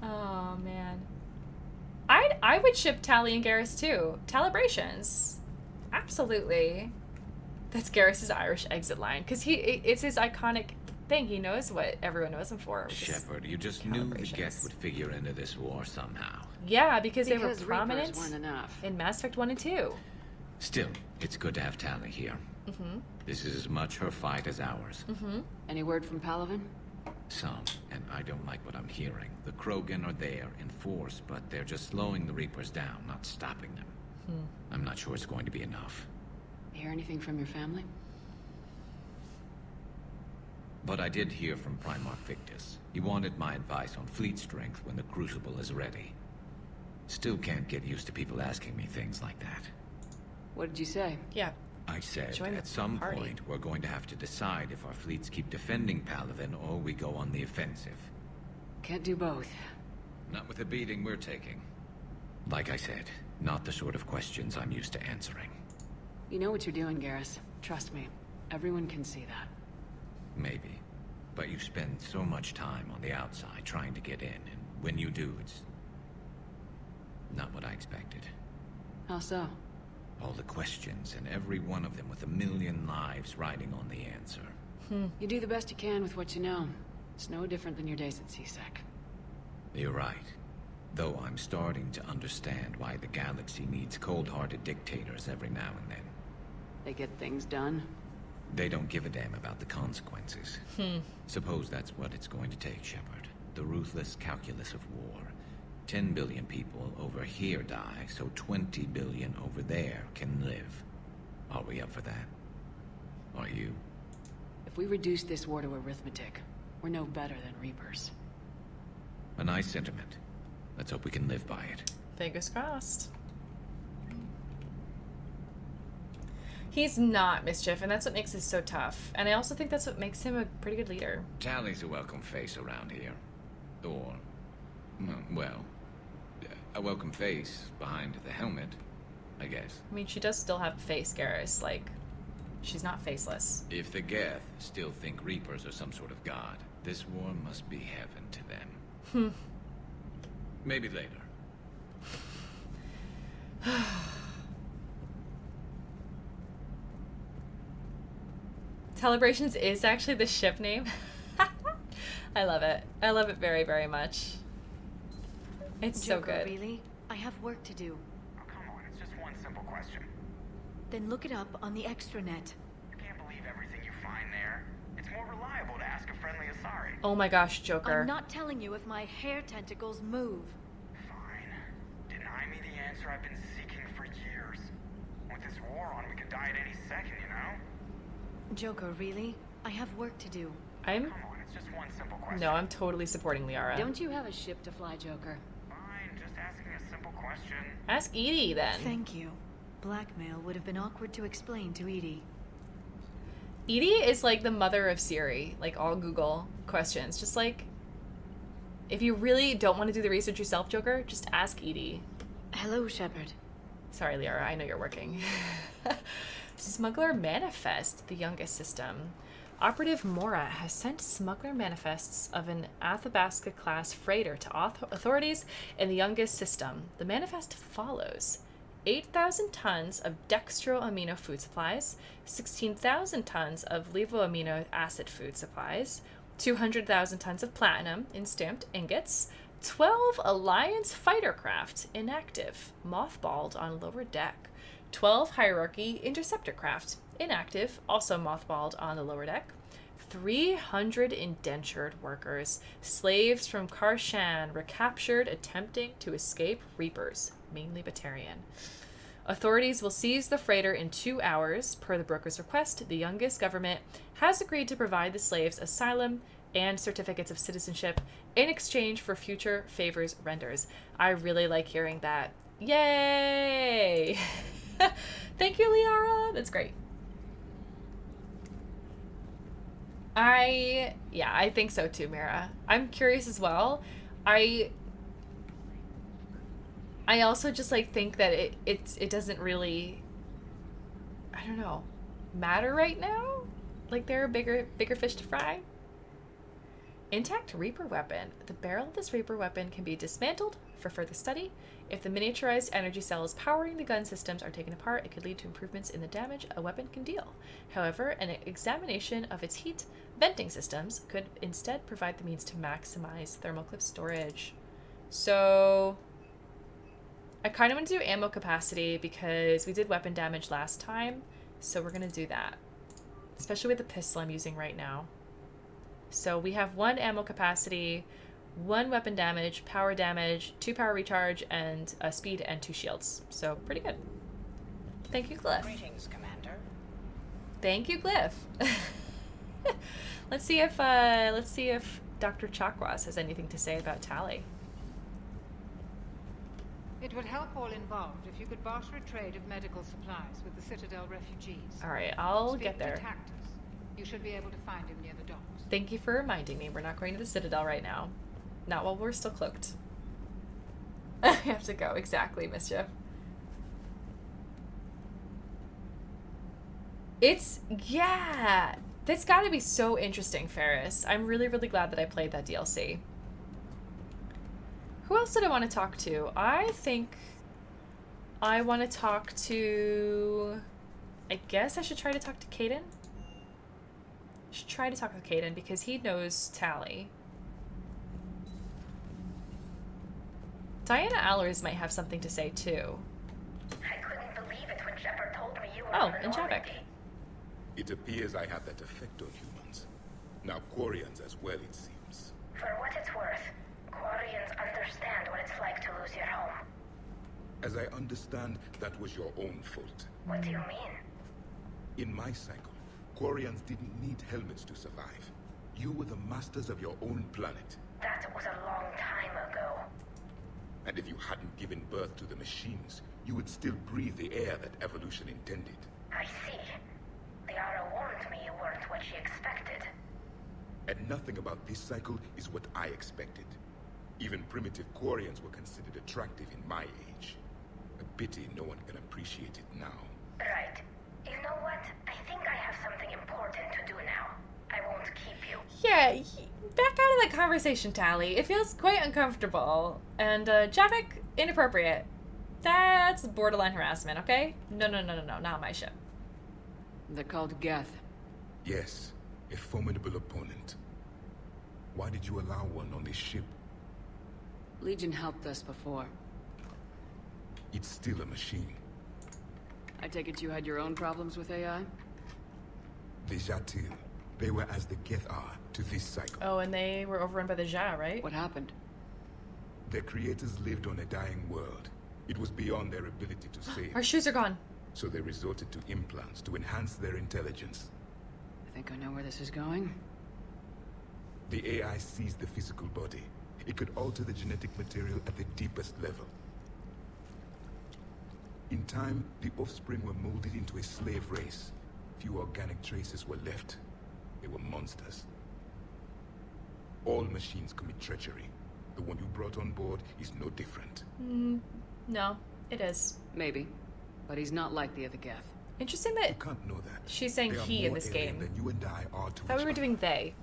Oh, man. I would ship Tally and Garrus, too. Talibrations. Absolutely. That's Garrus's Irish exit line. Because it's his iconic thing. He knows what everyone knows him for. Shepard, you just knew the Geth would figure into this war somehow. Yeah, because they were Reapers prominent weren't enough. in Mass Effect 1 and 2. Still, it's good to have Tally here. Mm-hmm. This is as much her fight as ours. Mm-hmm. Any word from Palaven? Some, and I don't like what I'm hearing. The Krogan are there in force, but they're just slowing the Reapers down, not stopping them. I'm not sure it's going to be enough. Hear anything from your family? But I did hear from Primarch Victus. He wanted my advice on fleet strength when the Crucible is ready. Still can't get used to people asking me things like that. What did you say? Yeah. I said, Join the at some party. point, we're going to have to decide if our fleets keep defending Palaven or we go on the offensive. Can't do both. Not with the beating we're taking. Like I said, not the sort of questions I'm used to answering. You know what you're doing, Garrus. Trust me. Everyone can see that. Maybe. But you spend so much time on the outside trying to get in, and when you do, it's not what I expected. How so? All the questions, and every one of them with a million lives riding on the answer. You do the best you can with what you know. It's no different than your days at CSEC. You're right. Though I'm starting to understand why the galaxy needs cold-hearted dictators every now and then. They get things done. They don't give a damn about the consequences. Suppose that's what it's going to take, Shepard. The ruthless calculus of war. 10 billion people over here die, so 20 billion over there can live. Are we up for that? Are you? If we reduce this war to arithmetic, we're no better than Reapers. A nice sentiment. Let's hope we can live by it. Fingers crossed. He's not Mischief, and that's what makes this so tough. And I also think that's what makes him a pretty good leader. Tally's a welcome face around here. Or, well, a welcome face behind the helmet, I guess. I mean, she does still have a face, Garrus. Like, she's not faceless. If the Geth still think Reapers are some sort of god, this war must be heaven to them. Maybe later. Celebrations is actually the ship name. I love it. I love it very, very much. It's so Joker, good. Really? I have work to do. Oh, come on, it's just one simple question. Then look it up on the extranet. You can't believe everything you find there. It's more reliable to ask a friendly Asari. Oh my gosh, Joker. I'm not telling you if my hair tentacles move. Fine. Deny me the answer I've been seeking for years. With this war on, we could die at any second, you know? Joker, really? I have work to do. I'm... Come on, it's just one simple question. No, I'm totally supporting Liara. Don't you have a ship to fly, Joker? Fine, just asking a simple question. Ask Edie, then. Thank you. Blackmail would have been awkward to explain to Edie. Edie is like the mother of Siri. Like, all Google questions. Just like, if you really don't want to do the research yourself, Joker, just ask Edie. Hello, Shepard. Sorry, Liara, I know you're working. Smuggler Manifest, the youngest system. Operative Mora has sent smuggler manifests of an Athabasca-class freighter to authorities in the youngest system. The manifest follows: 8,000 tons of dextroamino food supplies, 16,000 tons of levoamino acid food supplies, 200,000 tons of platinum in stamped ingots, 12 Alliance fighter craft inactive, mothballed on lower deck, 12 Hierarchy interceptor craft inactive, also mothballed on the lower deck, 300 indentured workers, slaves from Karshan, recaptured attempting to escape Reapers, mainly Batarian. Authorities will seize the freighter in 2 hours. Per the broker's request, the youngest government has agreed to provide the slaves asylum and certificates of citizenship in exchange for future favors renders. I really like hearing that. Yay! Thank you, Liara. That's great. I think so too, Mira. I'm curious as well. I also just like think that it doesn't really, I don't know, matter right now. Like, there are bigger fish to fry. Intact Reaper weapon. The barrel of this Reaper weapon can be dismantled for further study. If the miniaturized energy cells powering the gun systems are taken apart, it could lead to improvements in the damage a weapon can deal. However, an examination of its heat venting systems could instead provide the means to maximize thermal clip storage. So I kind of want to do ammo capacity because we did weapon damage last time, so we're going to do that. Especially with the pistol I'm using right now. So we have 1 ammo capacity. 1 weapon damage, power damage, 2 power recharge, and speed and 2 shields. So pretty good. Thank you, Glyph. Greetings, Commander. Thank you, Glyph. Let's see if Dr. Chakwas has anything to say about Tali. It would help all involved if you could barter a trade of medical supplies with the Citadel refugees. All right, I'll Speak get there. to Tactus. You should be able to find him near the docks. Thank you for reminding me. We're not going to the Citadel right now. Not while we're still cloaked. I have to go. Exactly, Mischief. Yeah. That's got to be so interesting, Ferris. I'm really, really glad that I played that DLC. Who else did I want to talk to? I think I want to talk to... I guess I should try to talk to Caden. Should try to talk to Caden because he knows Tali. Diana Allers might have something to say too. I couldn't believe it when Shepard told me you were Oh, from and Javik. Normandy. It appears I have that effect on humans. Now Quarians as well, it seems. For what it's worth, Quarians understand what it's like to lose your home. As I understand, that was your own fault. What do you mean? In my cycle, Quarians didn't need helmets to survive. You were the masters of your own planet. That was a long time ago. And if you hadn't given birth to the machines, you would still breathe the air that evolution intended. I see. Liara warned me you weren't what she expected. And nothing about this cycle is what I expected. Even primitive Quarians were considered attractive in my age. A pity no one can appreciate it now. Right. You know what? I think I have something important to do now. I won't keep you. Yeah, back out of that conversation, Tali. It feels quite uncomfortable. And, Javik, inappropriate. That's borderline harassment, okay? No, not my ship. They're called Geth. Yes, a formidable opponent. Why did you allow one on this ship? Legion helped us before. It's still a machine. I take it you had your own problems with AI? The Jatil. They were as the Geth are to this cycle. Oh, and they were overrun by the Ja, right? What happened? Their creators lived on a dying world. It was beyond their ability to save. Our shoes are gone. So they resorted to implants to enhance their intelligence. I think I know where this is going. The AI seized the physical body. It could alter the genetic material at the deepest level. In time, the offspring were molded into a slave race. Few organic traces were left. They were monsters. All machines commit treachery. The one you brought on board is no different. No, it is. Maybe. But he's not like the other Geth. Interesting that you can't know that. She's saying they he in this game. Than you and I are to I thought we were doing they.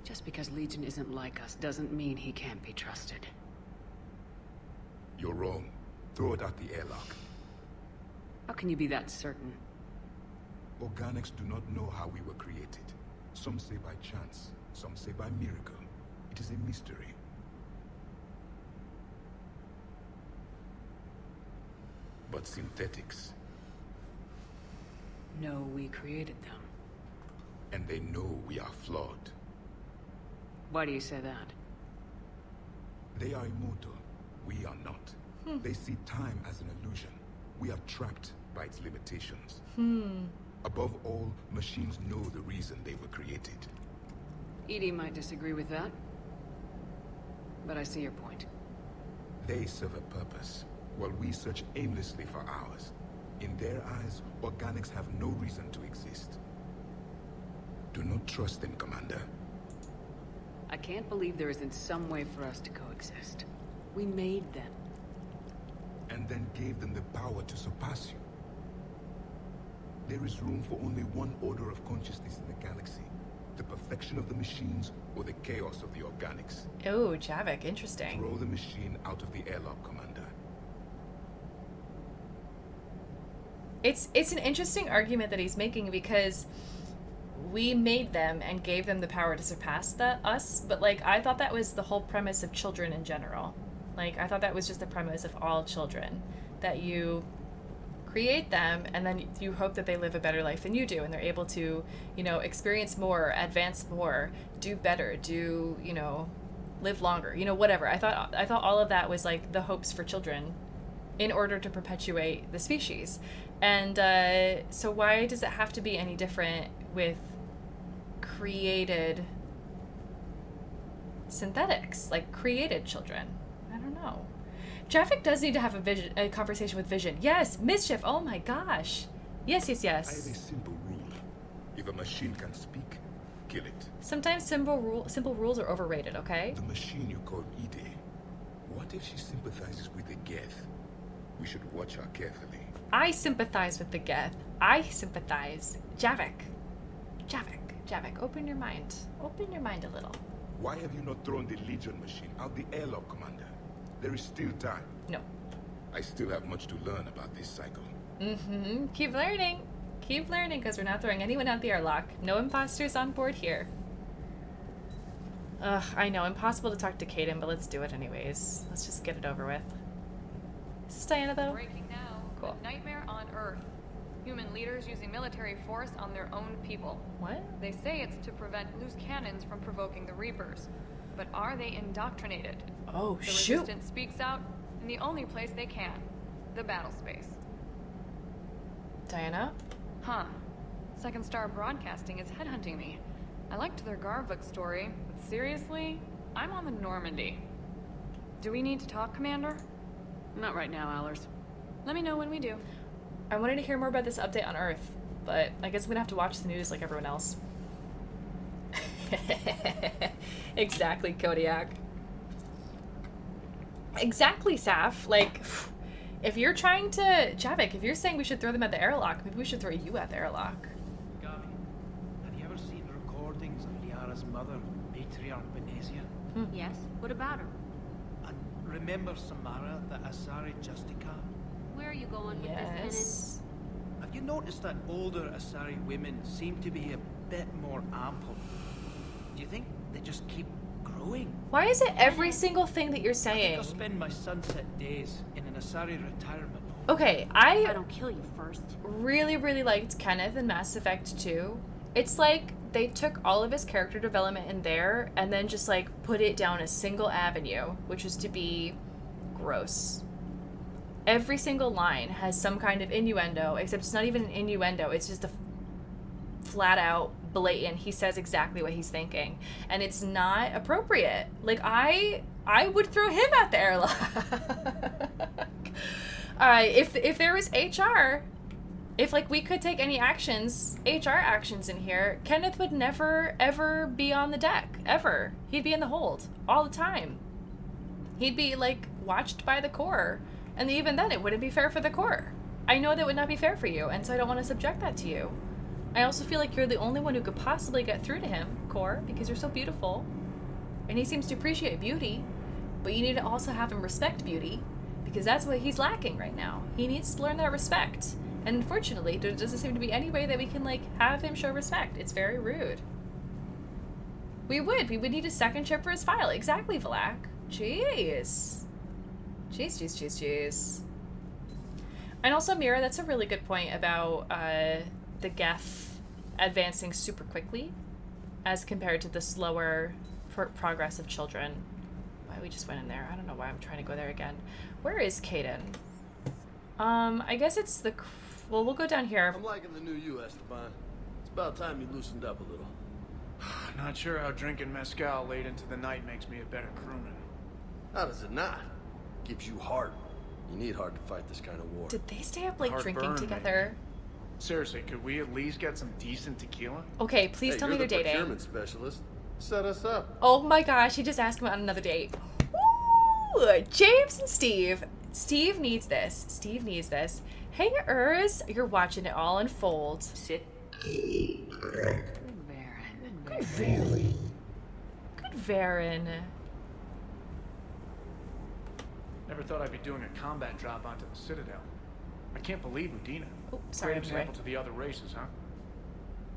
Just because Legion isn't like us doesn't mean he can't be trusted. You're wrong. Throw it out the airlock. How can you be that certain? Organics do not know how we were created. Some say by chance, some say by miracle. It is a mystery. But synthetics. No, we created them. And they know we are flawed. Why do you say that? They are immortal. We are not. They see time as an illusion. We are trapped by its limitations. Above all, machines know the reason they were created. Edie might disagree with that. But I see your point. They serve a purpose, while we search aimlessly for ours. In their eyes, organics have no reason to exist. Do not trust them, Commander. I can't believe there isn't some way for us to coexist. We made them. And then gave them the power to surpass you. There is room for only one order of consciousness in the galaxy. The perfection of the machines or the chaos of the organics. Oh, Javik, interesting. Throw the machine out of the airlock, Commander. It's an interesting argument that he's making because we made them and gave them the power to surpass us, but like I thought that was the whole premise of children in general. Like I thought that was just the premise of all children, that you create them and then you hope that they live a better life than you do and they're able to, experience more, advance more, do better, do, live longer. You know, whatever. I thought all of that was like the hopes for children in order to perpetuate the species. And so why does it have to be any different with created synthetics, like created children? I don't know. Traffic does need to have a conversation with Vision. Yes, Mischief. Oh my gosh. Yes. I have a simple rule. If a machine can speak, kill it. Sometimes simple rules are overrated, okay? The machine you call Ide. What if she sympathizes with the Geth? We should watch her carefully. I sympathize with the Geth. I sympathize. Javik, open your mind. Open your mind a little. Why have you not thrown the Legion machine out the airlock, Commander? There is still time. No. I still have much to learn about this cycle. Mm-hmm. Keep learning, because we're not throwing anyone out the airlock. No imposters on board here. Ugh, I know, impossible to talk to Kaden, but let's do it anyways. Let's just get it over with. Is this Diana, though? Breaking now. Cool. A nightmare on Earth. Human leaders using military force on their own people. What? They say it's to prevent loose cannons from provoking the Reapers. But are they indoctrinated? Oh, the shoot. The Resistance speaks out in the only place they can. The battle space. Diana? Huh. Second Star Broadcasting is headhunting me. I liked their Garvik story, but seriously? I'm on the Normandy. Do we need to talk, Commander? Not right now, Allers. Let me know when we do. I wanted to hear more about this update on Earth, but I guess I'm gonna have to watch the news like everyone else. Exactly, Kodiak. Exactly, Saf. Like, if you're trying to... Javik, if you're saying we should throw them at the airlock, maybe we should throw you at the airlock. Gabi, have you ever seen recordings of Liara's mother, Matriarch Benezia? Yes? What about her? And remember Samara, the Asari Justica? Where are you going with this, Yes. Have you noticed that older Asari women seem to be a bit more ample? Do you think they just keep growing? Why is it every single thing that you're I saying? think I'll spend my sunset days in an Asari retirement home. Okay, I don't kill you first. Really, really liked Kenneth in Mass Effect 2. It's like they took all of his character development in there and then just like put it down a single avenue, which is to be gross. Every single line has some kind of innuendo, except it's not even an innuendo. It's just a flat out, blatant, he says exactly what he's thinking. And it's not appropriate. Like, I would throw him at the airlock. If there was HR, if, like, we could take any actions, HR actions in here, Kenneth would never, ever be on the deck. Ever. He'd be in the hold. All the time. He'd be, like, watched by the Corps. And even then, it wouldn't be fair for the Corps. I know that would not be fair for you, and so I don't want to subject that to you. I also feel like you're the only one who could possibly get through to him, Corps, because you're so beautiful. And he seems to appreciate beauty, but you need to also have him respect beauty, because that's what he's lacking right now. He needs to learn that respect. And unfortunately, there doesn't seem to be any way that we can, like, have him show respect. It's very rude. We would need a second chip for his file. Exactly, Valak. Jeez. Jeez. And also, Mira, that's a really good point about the Geth advancing super quickly as compared to the slower progress of children. Why we just went in there. I don't know why I'm trying to go there again. Where is Kaden? I guess it's the... Well, we'll go down here. I'm liking the new you, Esteban. It's about time you loosened up a little. Not sure how drinking mezcal late into the night makes me a better crewman. How does it not? Gives you heart. You need heart to fight this kind of war. Did they stay up, like, Heartburn, drinking together? Seriously, could we at least get some decent tequila? Okay, please tell me they're dating. You're the procurement specialist. Set us up. Oh my gosh, he just asked him on another date. Ooh, James and Steve. Steve needs this. Hey, Urs, you're watching it all unfold. Sit. Good Varen. Never thought I'd be doing a combat drop onto the Citadel. I can't believe Udina. Oh, sorry. Great example to the other races, huh?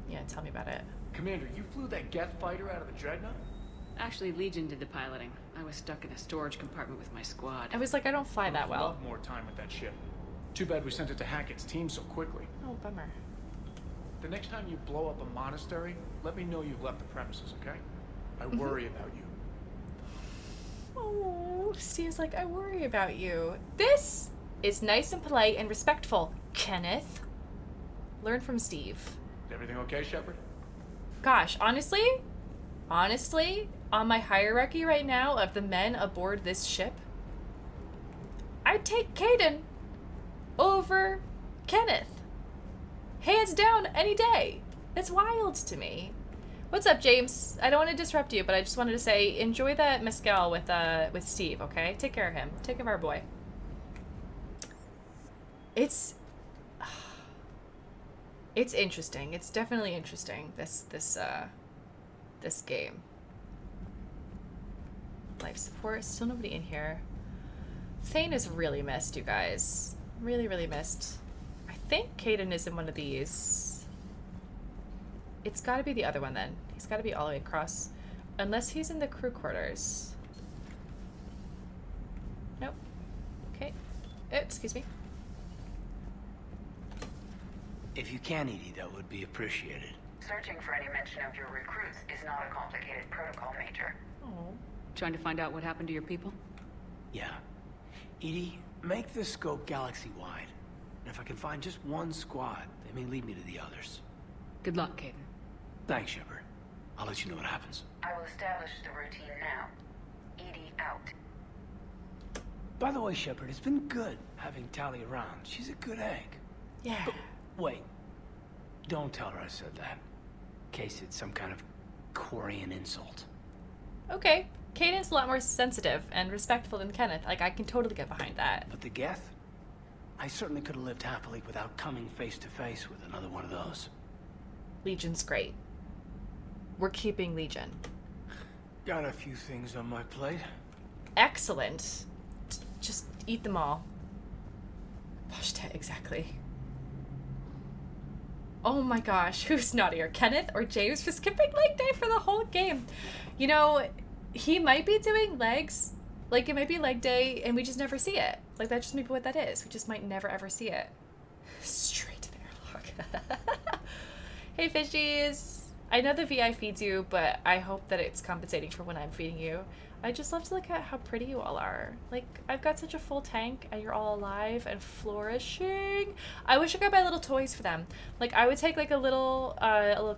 Yeah, tell me about it. Commander, you flew that Geth fighter out of the Dreadnought? Actually, Legion did the piloting. I was stuck in a storage compartment with my squad. I was like, I don't fly that well. I'd love more time with that ship. Too bad we sent it to Hackett's team so quickly. Oh, bummer. The next time you blow up a monastery, let me know you've left the premises, okay? I worry about you. Oh, Steve's like, I worry about you. This is nice and polite and respectful, Kenneth. Learn from Steve. Is everything okay, Shepard? Gosh, honestly, on my hierarchy right now of the men aboard this ship, I'd take Caden over Kenneth. Hands down, any day. That's wild to me. What's up, James? I don't want to disrupt you, but I just wanted to say, enjoy that mezcal with Steve, okay? Take care of him. Take care of our boy. It's interesting. It's definitely interesting, this game. Life support. Still nobody in here. Thane is really missed, you guys. Really, really missed. I think Caden is in one of these. It's got to be the other one then. He's got to be all the way across. Unless he's in the crew quarters. Nope. Okay. Excuse me. If you can, Edie, that would be appreciated. Searching for any mention of your recruits is not a complicated protocol, Major. Oh. Trying to find out what happened to your people? Yeah. Edie, make the scope galaxy-wide. And if I can find just one squad, they may lead me to the others. Good luck, Caden. Thanks, Shepard. I'll let you know what happens. I will establish the routine now. Edie out. By the way, Shepard, it's been good having Tally around. She's a good egg. Yeah. But wait. Don't tell her I said that. In case it's some kind of Quarian insult. Okay. Caden's a lot more sensitive and respectful than Kenneth. Like, I can totally get behind that. But the Geth? I certainly could have lived happily without coming face to face with another one of those. Legion's great. We're keeping Legion. Got a few things on my plate. Excellent. Just eat them all. Hashtag exactly. Oh my gosh, who's naughtier, Kenneth or James for skipping leg day for the whole game? You know, he might be doing legs, like it might be leg day and we just never see it. Like that just may be what that is. We just might never ever see it. Straight to the airlock. Hey fishies. I know the VI feeds you, but I hope that it's compensating for when I'm feeding you. I just love to look at how pretty you all are. Like, I've got such a full tank and you're all alive and flourishing. I wish I could buy little toys for them. Like, I would take like a little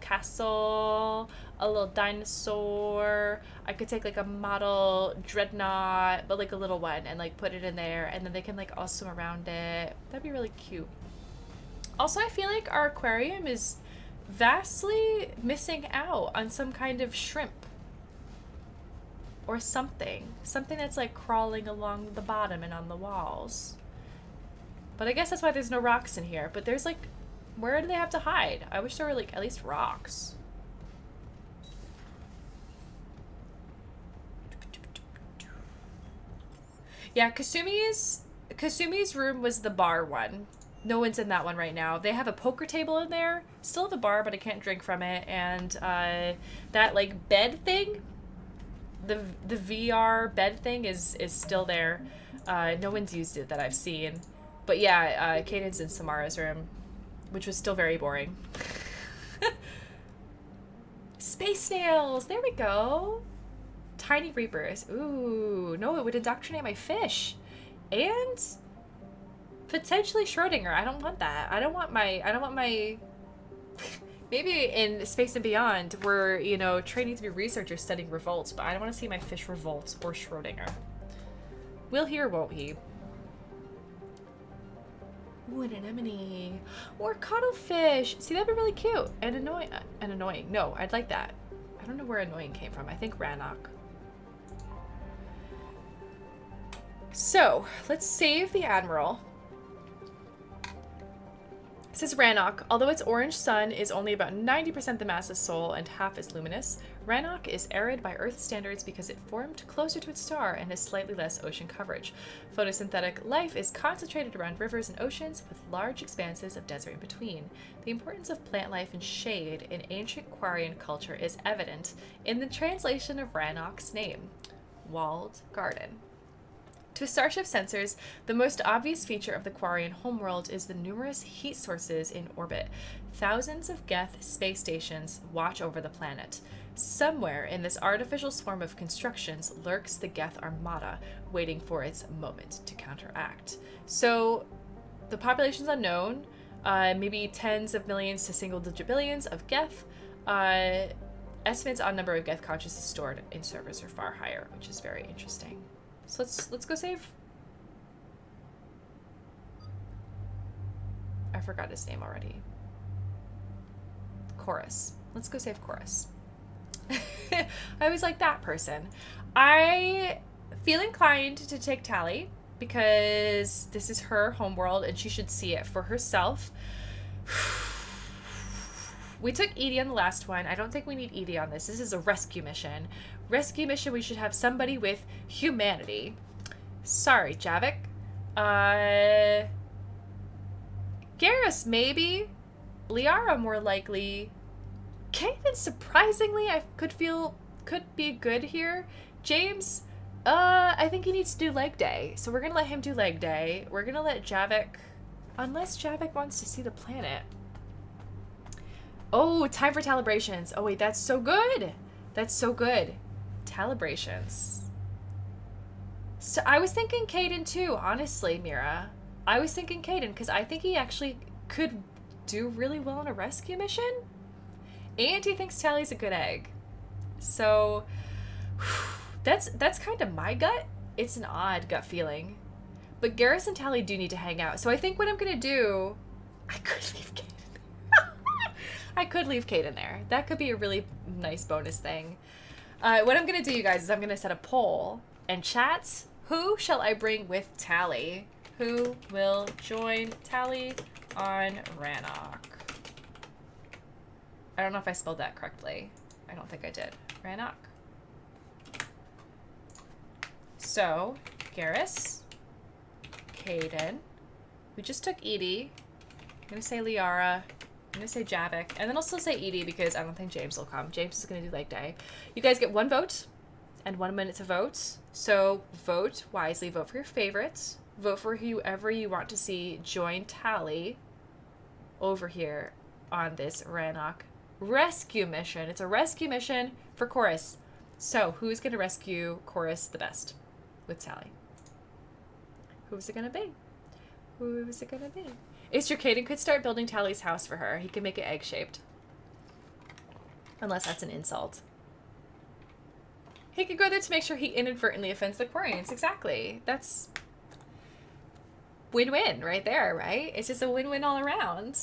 castle, a little dinosaur. I could take like a model dreadnought, but like a little one, and like put it in there, and then they can like all swim around it. That'd be really cute. Also, I feel like our aquarium is vastly missing out on some kind of shrimp. Or something that's like crawling along the bottom and on the walls. But I guess that's why there's no rocks in here. But there's like, where do they have to hide? I wish there were like at least rocks. Yeah, Kasumi's room was the bar one. No one's in that one right now. They have a poker table in there. Still have the bar, but I can't drink from it. And that like bed thing, the VR bed thing is still there. No one's used it that I've seen. But yeah, Caden's in Samara's room, which was still very boring. Space snails! There we go! Tiny reapers. Ooh, no, it would indoctrinate my fish. And potentially Schrodinger. I don't want that. I don't want my maybe in Space and Beyond we're, you know, training to be researchers studying revolts, but I don't want to see my fish revolt or Schrodinger. Will he or won't he? Ooh, an anemone. Or cuttlefish. See, that'd be really cute. And annoying. No, I'd like that. I don't know where annoying came from. I think Rannoch. So, let's save the Admiral. It says Rannoch, although its orange sun is only about 90% the mass of Sol and half as luminous, Rannoch is arid by Earth standards because it formed closer to its star and has slightly less ocean coverage. Photosynthetic life is concentrated around rivers and oceans with large expanses of desert in between. The importance of plant life and shade in ancient Quarian culture is evident in the translation of Rannoch's name, Walled Garden. To Starship sensors, the most obvious feature of the Quarian homeworld is the numerous heat sources in orbit. Thousands of Geth space stations watch over the planet. Somewhere in this artificial swarm of constructions lurks the Geth armada, waiting for its moment to counteract. So, the population's unknown, maybe tens of millions to single-digit billions of Geth. Estimates on number of Geth consciousness stored in servers are far higher, which is very interesting. So let's go save. I forgot his name already. Chorus. Let's go save Chorus. I was like that person. I feel inclined to take Tally because this is her homeworld and she should see it for herself. We took Edie on the last one. I don't think we need Edie on this. This is a rescue mission. Rescue mission, we should have somebody with humanity. Sorry, Javik. Garrus, maybe. Liara, more likely. Kaden, surprisingly, I could be good here. James, I think he needs to do leg day. So we're going to let him do leg day. We're going to let Javik, unless Javik wants to see the planet. Oh, time for calibrations. Oh, wait, that's so good. That's so good. Calibrations. So I was thinking Kaden too, honestly, Mira. I was thinking Kaden because I think he actually could do really well on a rescue mission. And he thinks Tally's a good egg. So that's kind of my gut. It's an odd gut feeling. But Garrus and Tally do need to hang out. So I think what I'm going to do... I could leave Kaden. I could leave Kaden there. That could be a really nice bonus thing. What I'm going to do, you guys, is I'm going to set a poll. And chat, who shall I bring with Tally? Who will join Tally on Rannoch? I don't know if I spelled that correctly. I don't think I did. Rannoch. So, Garrus, Kaden. We just took Edie. I'm going to say Liara. I'm going to say Javik. And then I'll still say Edie because I don't think James will come. James is going to do leg day. You guys get 1 vote and 1 minute to vote. So vote wisely. Vote for your favorites. Vote for whoever you want to see join Tally over here on this Rannoch rescue mission. It's a rescue mission for Chorus. So who's going to rescue Chorus the best with Tally? Who's it going to be? Who's it going to be? Easter Caden could start building Tally's house for her. He could make it egg-shaped. Unless that's an insult. He could go there to make sure he inadvertently offends the Quarians. Exactly. That's win-win right there, right? It's just a win-win all around.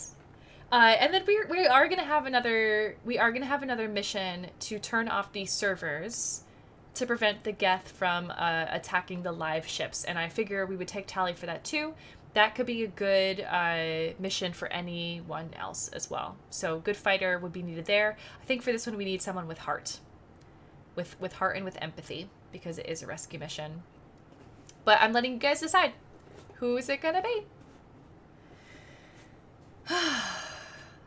And then we are gonna have another mission to turn off these servers to prevent the Geth from attacking the live ships. And I figure we would take Tally for that too. That could be a good mission for anyone else as well. So good fighter would be needed there. I think for this one we need someone with heart. With heart and with empathy, because it is a rescue mission. But I'm letting you guys decide. Who is it gonna be?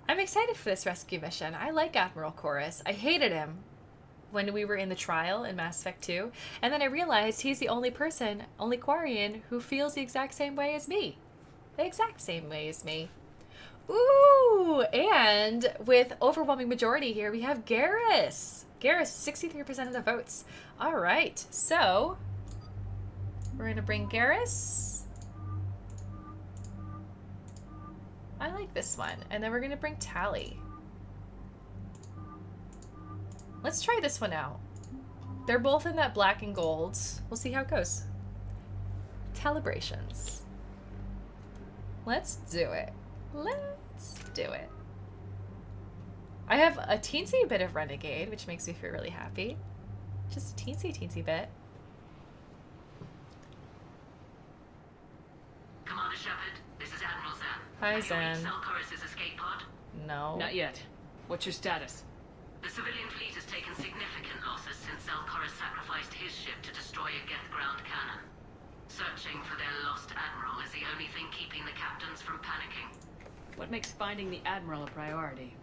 I'm excited for this rescue mission. I like Admiral Chorus. I hated him when we were in the trial in Mass Effect 2. And then I realized he's the only Quarian who feels the exact same way as me. The exact same way as me. Ooh, and with overwhelming majority here, we have Garrus. Garrus, 63% of the votes. All right, so we're gonna bring Garrus. I like this one. And then we're gonna bring Tally. Let's try this one out. They're both in that black and gold. We'll see how it goes. Calibrations. Let's do it. Let's do it. I have a teensy bit of Renegade, which makes me feel really happy. Just a teensy bit. Commander Shepard, this is Admiral Zan. Hi, Zan. Chorus's escape pod? No. Not yet. What's your status? The civilian fleet has taken significant losses since Chorus sacrificed his ship to destroy a Geth ground cannon. Searching for their lost admiral is the only thing keeping the captains from panicking. What makes finding the Admiral a priority?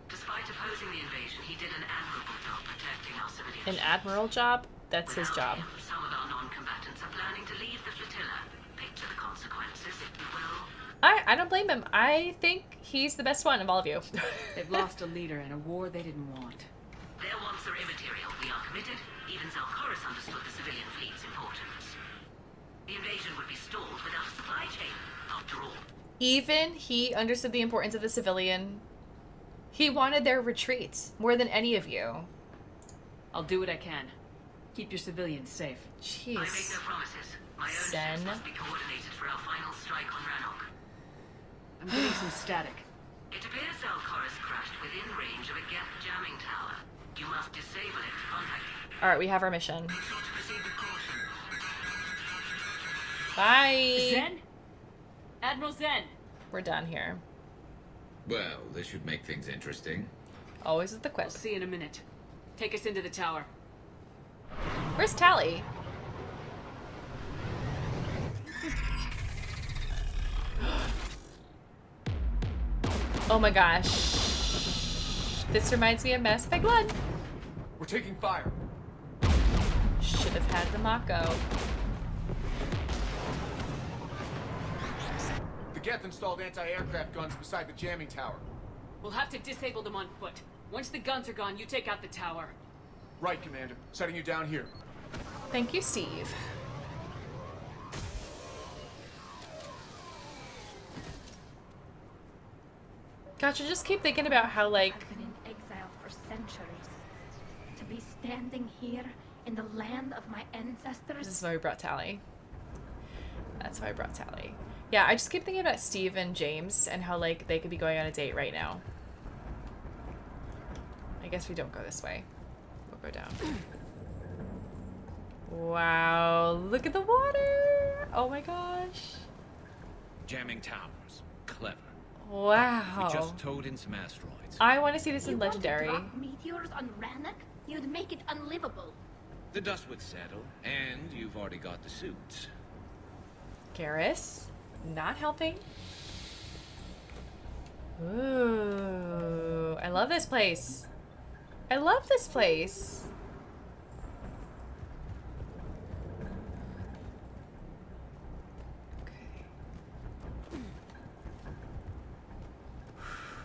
Despite Despite opposing the invasion, he did an admirable job protecting our civilian An ships. admiral job? That's his job. Him, some of our non-combatants are planning to leave the flotilla. Picture the consequences, if you will. I don't blame him. I think he's the best one of all of you. They've lost a leader in a war they didn't want. Their wants are immaterial. We are committed. Even Zalcoris understood the civilian fleet's importance. The invasion would be stalled without a supply chain, after all. Even he understood the importance of the civilian. He wanted their retreat more than any of you. I'll do what I can. Keep your civilians safe. Jeez. I make no promises. My own ships must be coordinated for our final strike on Rannoch. I'm getting some static. It appears Zalcoris crashed within range of a Geth jamming tower. You must disable it to contact it. Alright, we have our mission. Bye! Zen? Admiral Zen! We're done here. Well, this should make things interesting. Always with the quip. We'll see in a minute. Take us into the tower. Where's Tally? Oh my gosh. This reminds me of Mass Effect 1. We're taking fire. Should have had the Mako. The Geth installed anti-aircraft guns beside the jamming tower. We'll have to disable them on foot. Once the guns are gone, you take out the tower. Right, Commander. Setting you down here. Thank you, Steve. Gotcha, just keep thinking about how, like... I've been in exile for centuries. To be standing here in the land of my ancestors... This is why we brought Tally. That's why I brought Tally. Yeah, I just keep thinking about Steve and James and how, like, they could be going on a date right now. I guess we don't go this way. We'll go down. Wow, look at the water! Oh my gosh. Jamming towers. Clever. Wow. We just towed in some asteroids. I want to see this in You want to Legendary. drop meteors on Rannoch? You'd make it unlivable. The dust would settle, and you've already got the suits. Garrus, not helping. Ooh, I love this place. I love this place. Okay.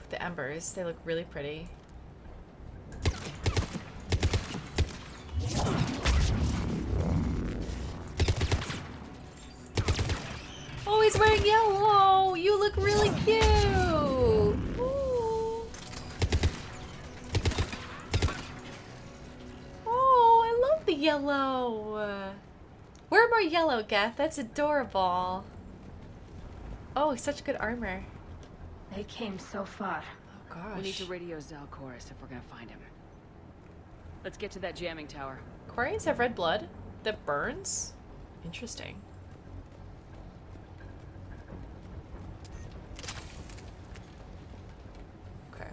The embers, they look really pretty. Oh, he's wearing yellow! You look really cute! Ooh. Oh, I love the yellow! Wear more yellow, Geth. That's adorable. Oh, such good armor. They came so far. Oh gosh. We need to radio Zalcoris if we're gonna find him. Let's get to that jamming tower. Quarians have red blood that burns? Interesting. Okay.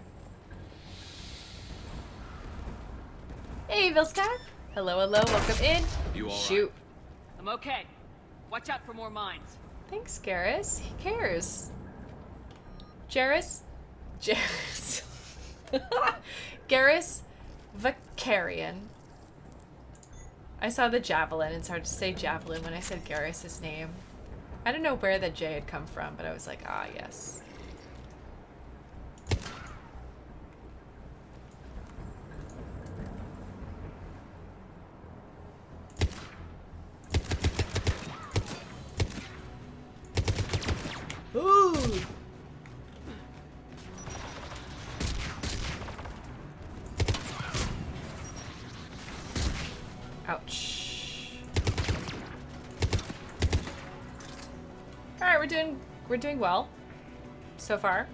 Hey, Vilska. Hello, hello. Welcome in. You all Shoot. I'm okay. Watch out for more mines. Thanks, Garrus. He cares. Jarrus? Jarrus. Garrus Vicarian. I saw the javelin. It's hard to say javelin when I said Garrus' name. I don't know where the J had come from, but I was like, ah, yes. Ooh! Ouch. Alright, we're doing well. So far.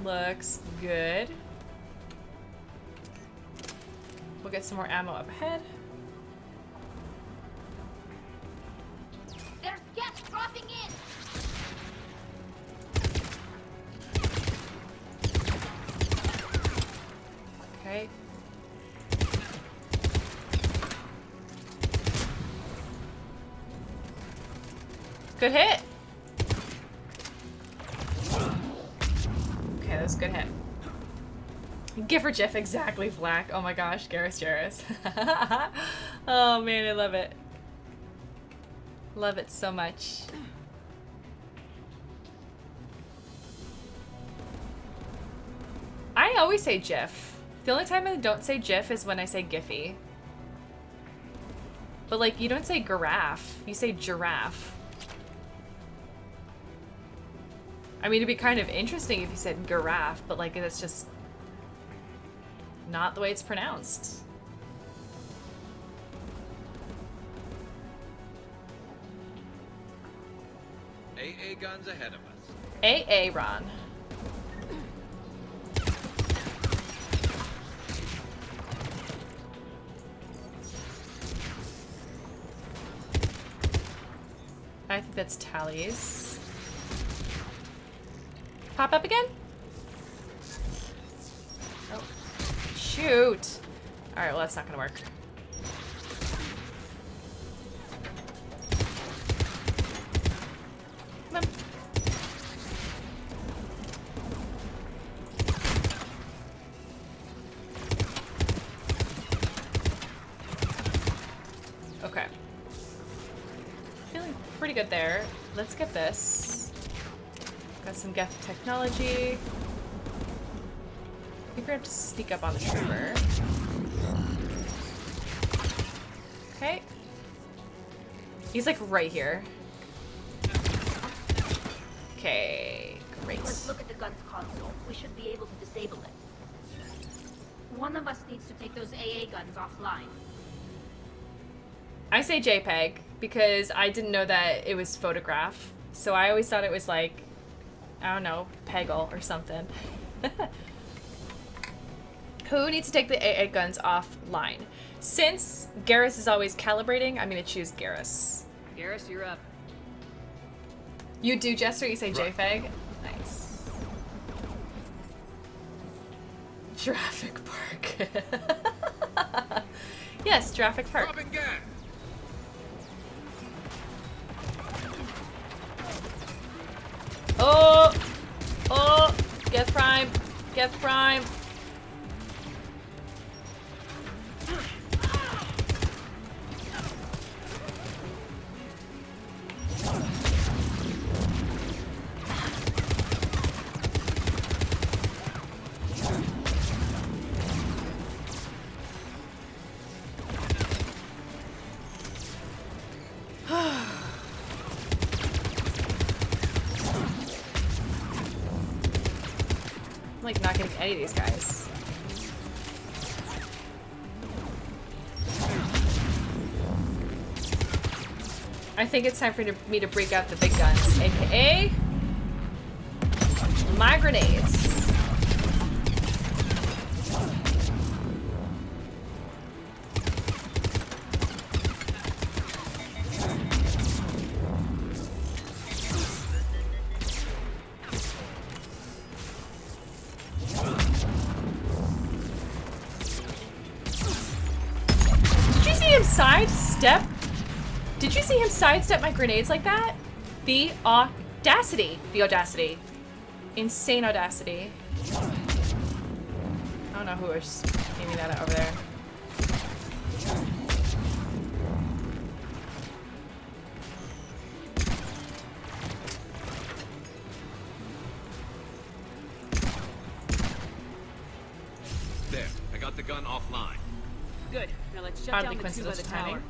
Looks good. We'll get some more ammo up ahead. There's Geth dropping in! Okay. Good hit. Okay, that was a good hit. GIF or GIF, exactly, Black. Oh my gosh, Garrus Jarrus. Oh man, I love it. Love it so much. I always say GIF. The only time I don't say GIF is when I say Giphy. But like, you don't say giraffe, you say giraffe. I mean, it'd be kind of interesting if you said giraffe, but like, that's just not the way it's pronounced. AA guns ahead of us. AA Ron. I think that's Tally's. Pop up again? Oh, shoot. All right, well, that's not gonna work. Come on. Okay. Feeling pretty good there. Let's get this. Got some Geth technology. I think we're gonna have to sneak up on the trooper. Okay. He's like right here. Okay, great. Let's look at the gun's console. We should be able to disable it. One of us needs to take those AA guns offline. I say JPEG because I didn't know that it was photograph. So I always thought it was like, I don't know, Peggle or something. Who needs to take the AA guns offline? Since Garrus is always calibrating, I'm gonna choose Garrus. Garrus, you're up. You do, Jester? You say JPEG? Nice. Jurassic Park. Yes, Jurassic Park. Oh! Oh! Get prime! Get prime! I'm like not getting any of these guys. I think it's time for me to break out the big guns, aka my grenades. Sidestep? Did you see him sidestep my grenades like that? The audacity. The audacity. Insane audacity. I don't know who was aiming that at over there. There, I got the gun offline. Good. Now let's shut down the two by the tower.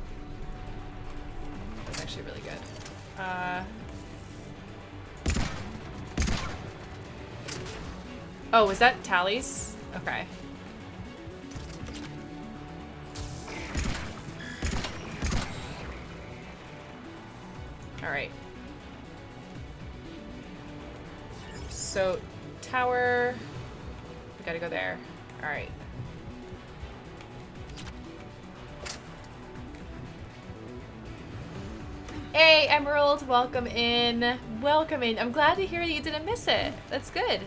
That's actually really good. Oh, was that Tally's? Okay. All right. So, tower. We gotta go there. All right. Hey, Emerald, welcome in. Welcome in. I'm glad to hear that you didn't miss it. That's good.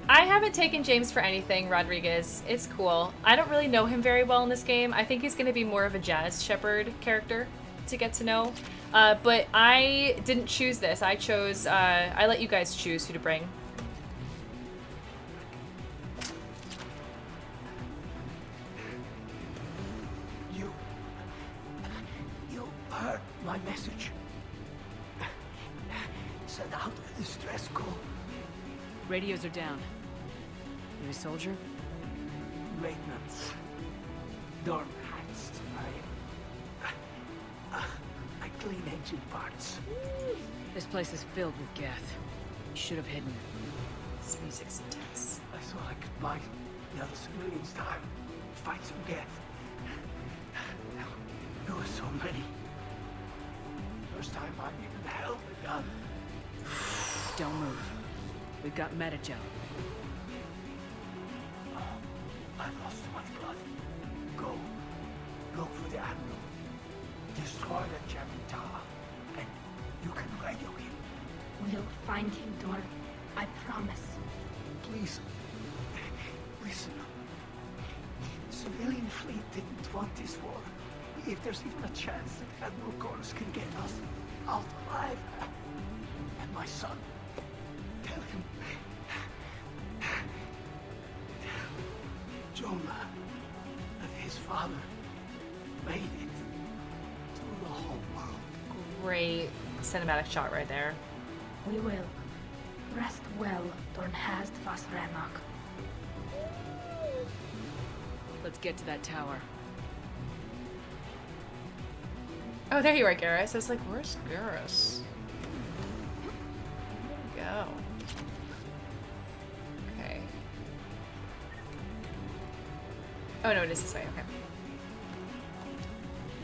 I haven't taken James for anything, Rodriguez. It's cool. I don't really know him very well in this game. I think he's going to be more of a Jazz Shepherd character to get to know. But I didn't choose this. I chose, I let you guys choose who to bring. You heard my message. Send out a distress call. Radios are down. You a soldier? Maintenance. Dorm hats. I clean engine parts. This place is filled with Geth. You should have hidden. This music's intense. I thought I could buy the other civilians time. Fight some Geth. There were so many. First time I even held a gun. Don't move. We've got Metagel. I've lost too much blood. Go. Look for the Admiral. Destroy that jamming tower. And you can radio him. We'll find him, Dorn. I promise. Please. Listen. The civilian fleet didn't want this war. If there's even a chance that Admiral Corus can get us out alive. And my son. Tell him. Jonah. That his father made it to the Homeworld. Great cinematic shot right there. We will. Rest well, Dorn Hast vas Rannoch. Let's get to that tower. Oh, there you are, Garrus. I was like, where's Garrus? Where'd he go? Okay. Oh, no, it is this way. Okay.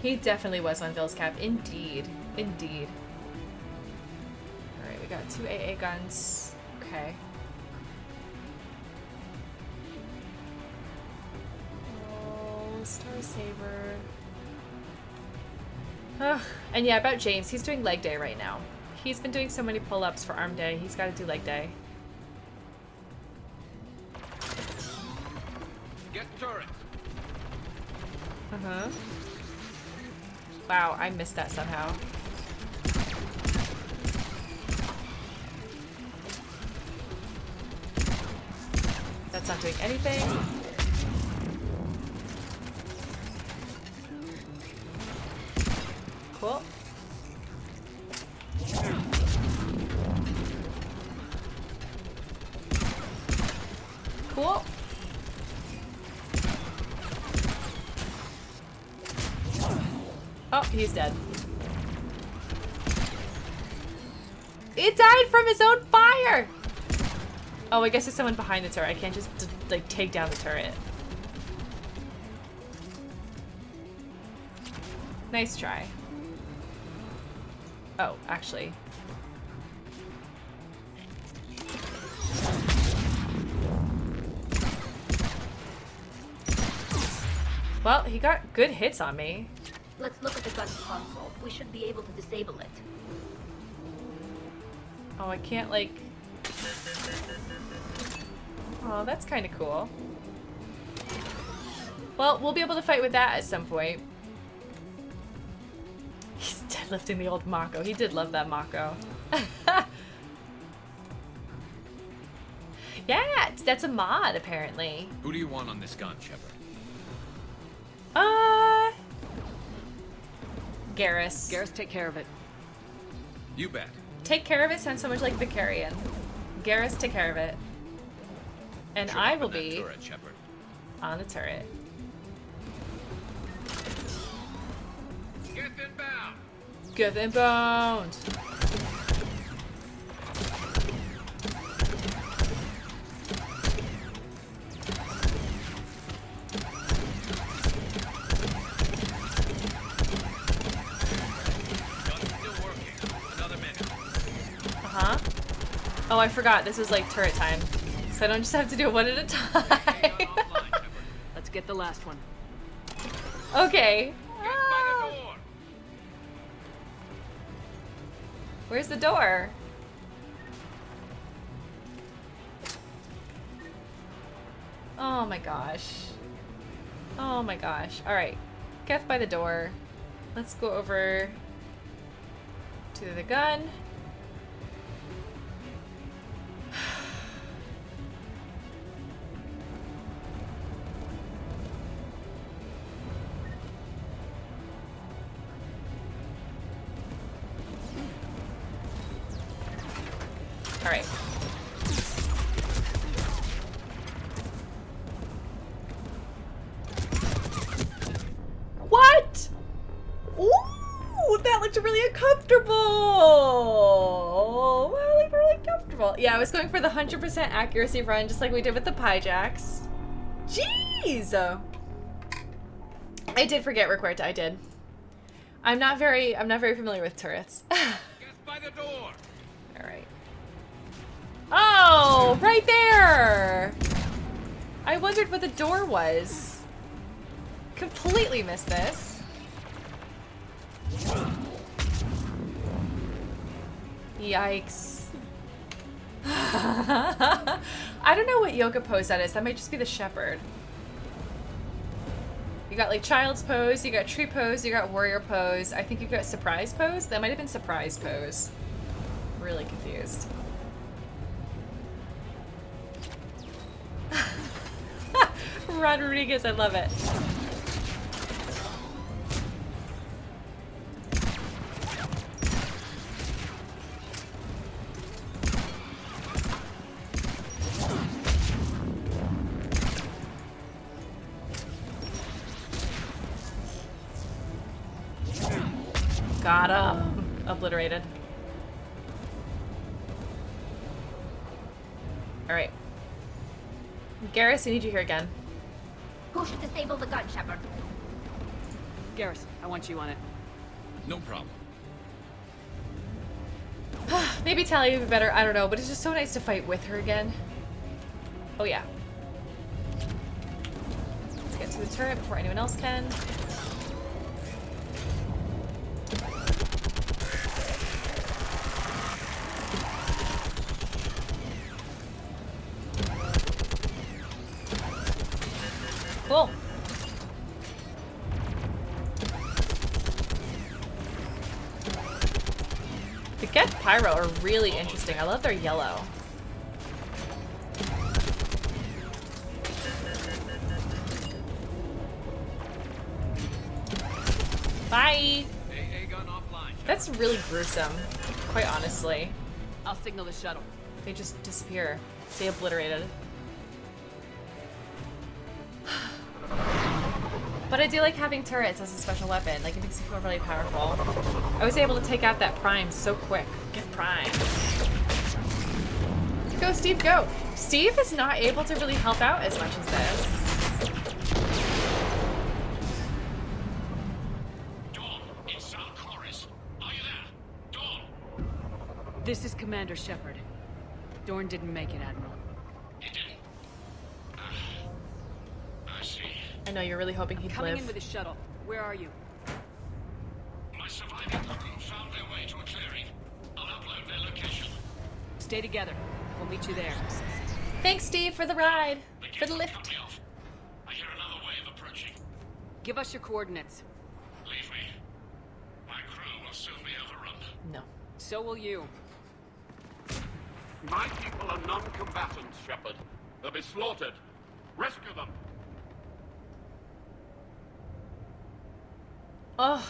He definitely was on Ville's cap. Indeed. Indeed. Alright, we got 2 AA guns. Okay. Oh, Star Saber. Ugh. And yeah, about James, he's doing leg day right now. He's been doing so many pull-ups for arm day, he's got to do leg day. Get turrets. Uh-huh. Wow, I missed that somehow. That's not doing anything. Cool. Cool. Oh, he's dead. It died from his own fire! Oh, I guess there's someone behind the turret. I can't just, like, take down the turret. Nice try. Oh, actually. Well, he got good hits on me. Let's look at the gun's console. We should be able to disable it. Oh, I can't, like... Oh, that's kind of cool. Well, we'll be able to fight with that at some point. He's deadlifting the old Mako. He did love that Mako. Yeah, that's a mod, apparently. Who do you want on this gun, Shepard? Garrus. Garrus, take care of it. You bet. Take care of it sounds so much like Vicarian. Garrus, take care of it. And I will be turret, Shepard. On the turret. Get inbound. Get inbound. Oh, I forgot. This is like turret time. So I don't just have to do it one at a time. Let's get the last one. Okay. Where's the door? Oh my gosh. Oh my gosh. Alright. Geth by the door. Let's go over To the gun. All right. What? Ooh, that looked really uncomfortable. That looked really comfortable. Yeah, I was going for the 100% accuracy run, just like we did with the Pyjax. Jeez. I did forget record. I did. I'm not very familiar with turrets. By the door. All right. Oh, right there. I wondered what the door was. Completely missed this. Yikes. I don't know what yoga pose that is. That might just be the shepherd. You got like child's pose, you got tree pose, you got warrior pose. I think you got surprise pose. That might have been surprise pose. Really confused. Rodriguez, I love it. Got him. Obliterated. Alright. Garrus, I need you here again. Who should disable the gun, Shepard? Garrus, I want you on it. No problem. Maybe Tally would be better, I don't know, but it's just so nice to fight with her again. Oh yeah. Let's get to the turret before anyone else can. Cool. The Geth Pyro are really interesting. I love their yellow. Bye! That's really gruesome, quite honestly. I'll signal the shuttle. They just disappear. Stay obliterated. But I do like having turrets as a special weapon. Like, it makes me feel really powerful. I was able to take out that Prime so quick. Get Prime. Go, Steve, go! Steve is not able to really help out as much as this. Dawn, it's Sal Chorus. Are you there? Dawn! This is Commander Shepard. Dorn didn't make it, Admiral. He didn't? I see. I know you're really hoping he'd Coming live. in with a shuttle. Where are you? My surviving crew found their way to a clearing. I'll upload their location. Stay together. We'll meet you there. Thanks, Steve, for the ride. For the lift. I hear another way of approaching. Give us your coordinates. Leave me. My crew will soon be overrun. No. So will you. My people are non-combatants, Shepard. They'll be slaughtered. Rescue them. Oh.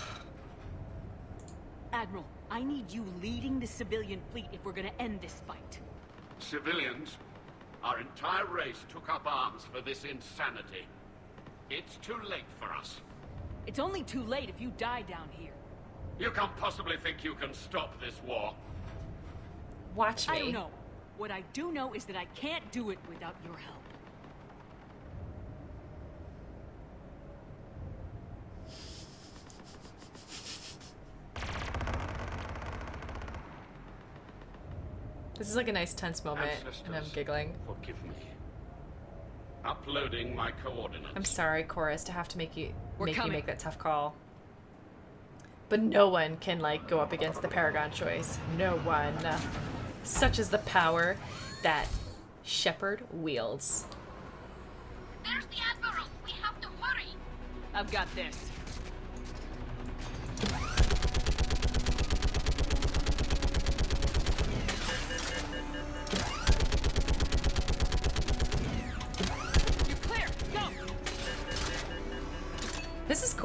Admiral, I need you leading the civilian fleet if we're gonna end this fight. Civilians, our entire race took up arms for this insanity. It's too late for us. It's only too late if you die down here. You can't possibly think you can stop this war. Watch me. I don't know. What I do know is that I can't do it without your help. This is like a nice tense moment, and I'm giggling. Forgive me. Uploading my coordinates. I'm sorry, Chorus, to have to make you coming. make that tough call. But no one can like go up against the Paragon choice. No one. Such is the power that Shepard wields. There's the Admiral. We have to hurry. I've got this.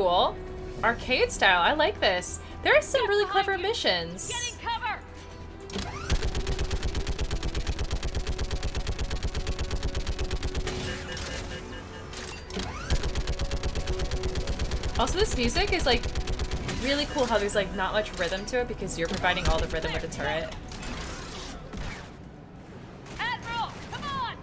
cool. Arcade style. I like this. There are some really clever missions. Getting cover. Also, this music is like really cool how there's like not much rhythm to it because you're providing all the rhythm with the turret. Admiral, come on!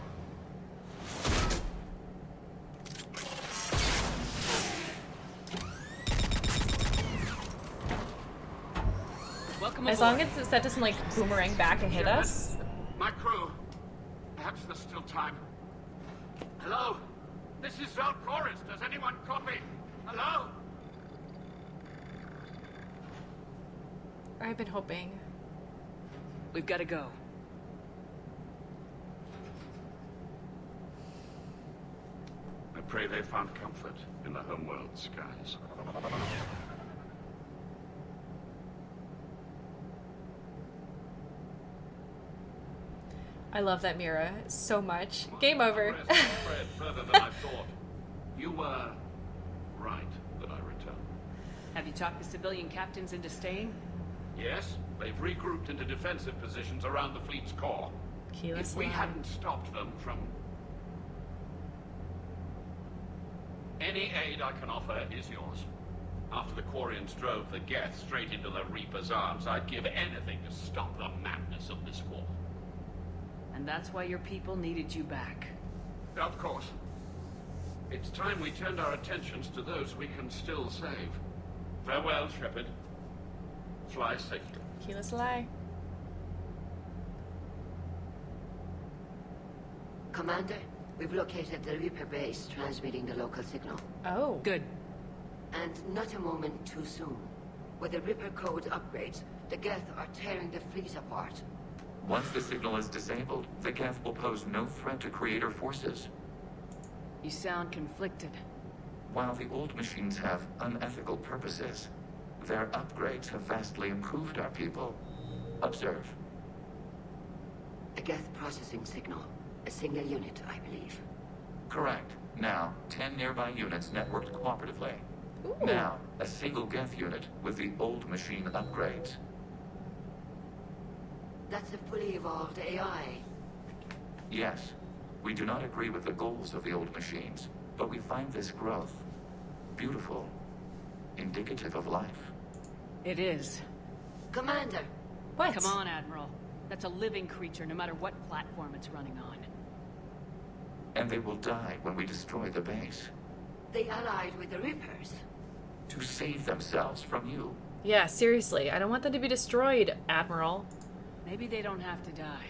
Welcome As long as that doesn't like boomerang back and hit us. My crew. Perhaps there's still time. Hello? This is Zalcoris. Does anyone copy? Hello? I've been hoping. We've got to go. I pray they found comfort in the Homeworld skies. I love that Mira so much. Game over. Spread further than I thought. You were right that I returned. Have you talked the civilian captains into staying? Yes, they've regrouped into defensive positions around the fleet's core. If we hadn't stopped them from... Any aid I can offer is yours. After the Quarians drove the Geth straight into the Reaper's arms, I'd give anything to stop the madness of this war. And that's why your people needed you back. Of course. It's time we turned our attentions to those we can still save. Farewell, Shepard. Fly safely. Keyless lie. Commander, we've located the Reaper base transmitting the local signal. Oh. Good. And not a moment too soon. With the Reaper code upgrades, the Geth are tearing the fleet apart. Once the signal is disabled, the Geth will pose no threat to Creator forces. You sound conflicted. While the old machines have unethical purposes, their upgrades have vastly improved our people. Observe. A Geth processing signal. A single unit, I believe. Correct. Now, 10 nearby units networked cooperatively. Ooh. Now, a single Geth unit with the old machine upgrades. That's a fully evolved AI. Yes, we do not agree with the goals of the old machines, but we find this growth beautiful, indicative of life. It is. Commander! What? Come on, Admiral. That's a living creature, no matter what platform it's running on. And they will die when we destroy the base. They allied with the Reapers. To save themselves from you. Yeah, seriously. I don't want them to be destroyed, Admiral. Maybe they don't have to die.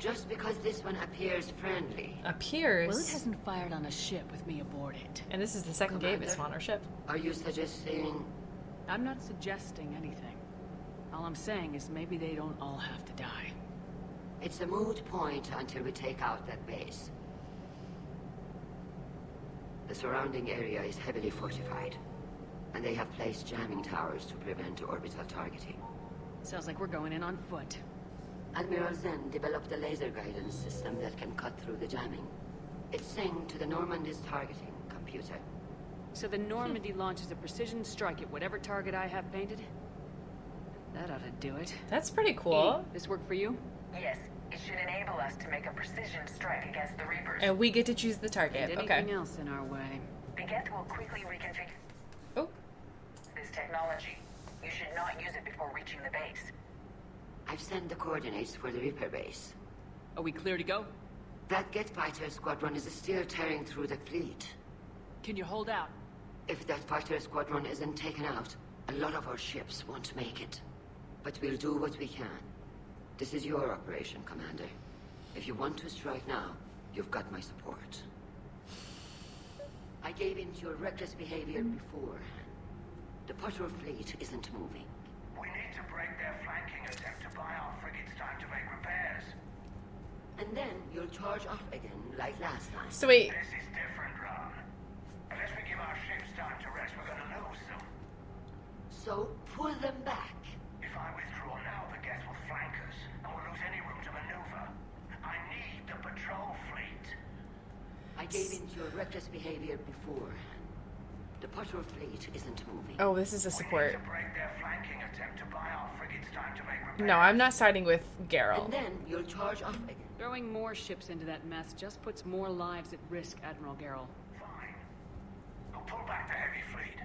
Just because this one appears friendly. Appears? Well, it hasn't fired on a ship with me aboard it. And this is the second game it's on our ship. Are you suggesting... I'm not suggesting anything. All I'm saying is maybe they don't all have to die. It's a moot point until we take out that base. The surrounding area is heavily fortified, and they have placed jamming towers to prevent orbital targeting. Sounds like we're going in on foot. Admiral Zen developed a laser guidance system that can cut through the jamming. It's synced to the Normandy's targeting computer. So the Normandy launches a precision strike at whatever target I have painted? That ought to do it. That's pretty cool. This work for you? Yes, it should enable us to make a precision strike against the Reapers. And we get to choose the target. And anything else in our way. The Geth will quickly reconfigure this technology. You should not use it before reaching the base. I've sent the coordinates for the Reaper base. Are we clear to go? That Geth fighter squadron is still tearing through the fleet. Can you hold out? If that fighter squadron isn't taken out, a lot of our ships won't make it. But we'll do what we can. This is your operation, Commander. If you want to strike now, you've got my support. I gave in to your reckless behavior before. The Potter fleet isn't moving. We need to break their flanking attempt to buy our frigates time to make repairs. And then you'll charge off again, like last time. So wait. This is different, Ron. Unless we give our ships time to rest, we're gonna lose them. So, pull them back. If I withdraw now, the Geth will flank us, and we'll lose any room to maneuver. I need the patrol fleet. I gave in to your reckless behavior before. The patrol fleet isn't moving. Oh, this is a support. To break their flanking attempt to buy our frigates time to make repairs. No, I'm not siding with Geralt. And then you'll charge off again. Throwing more ships into that mess just puts more lives at risk, Admiral Geralt. Fine. We'll pull back the heavy fleet.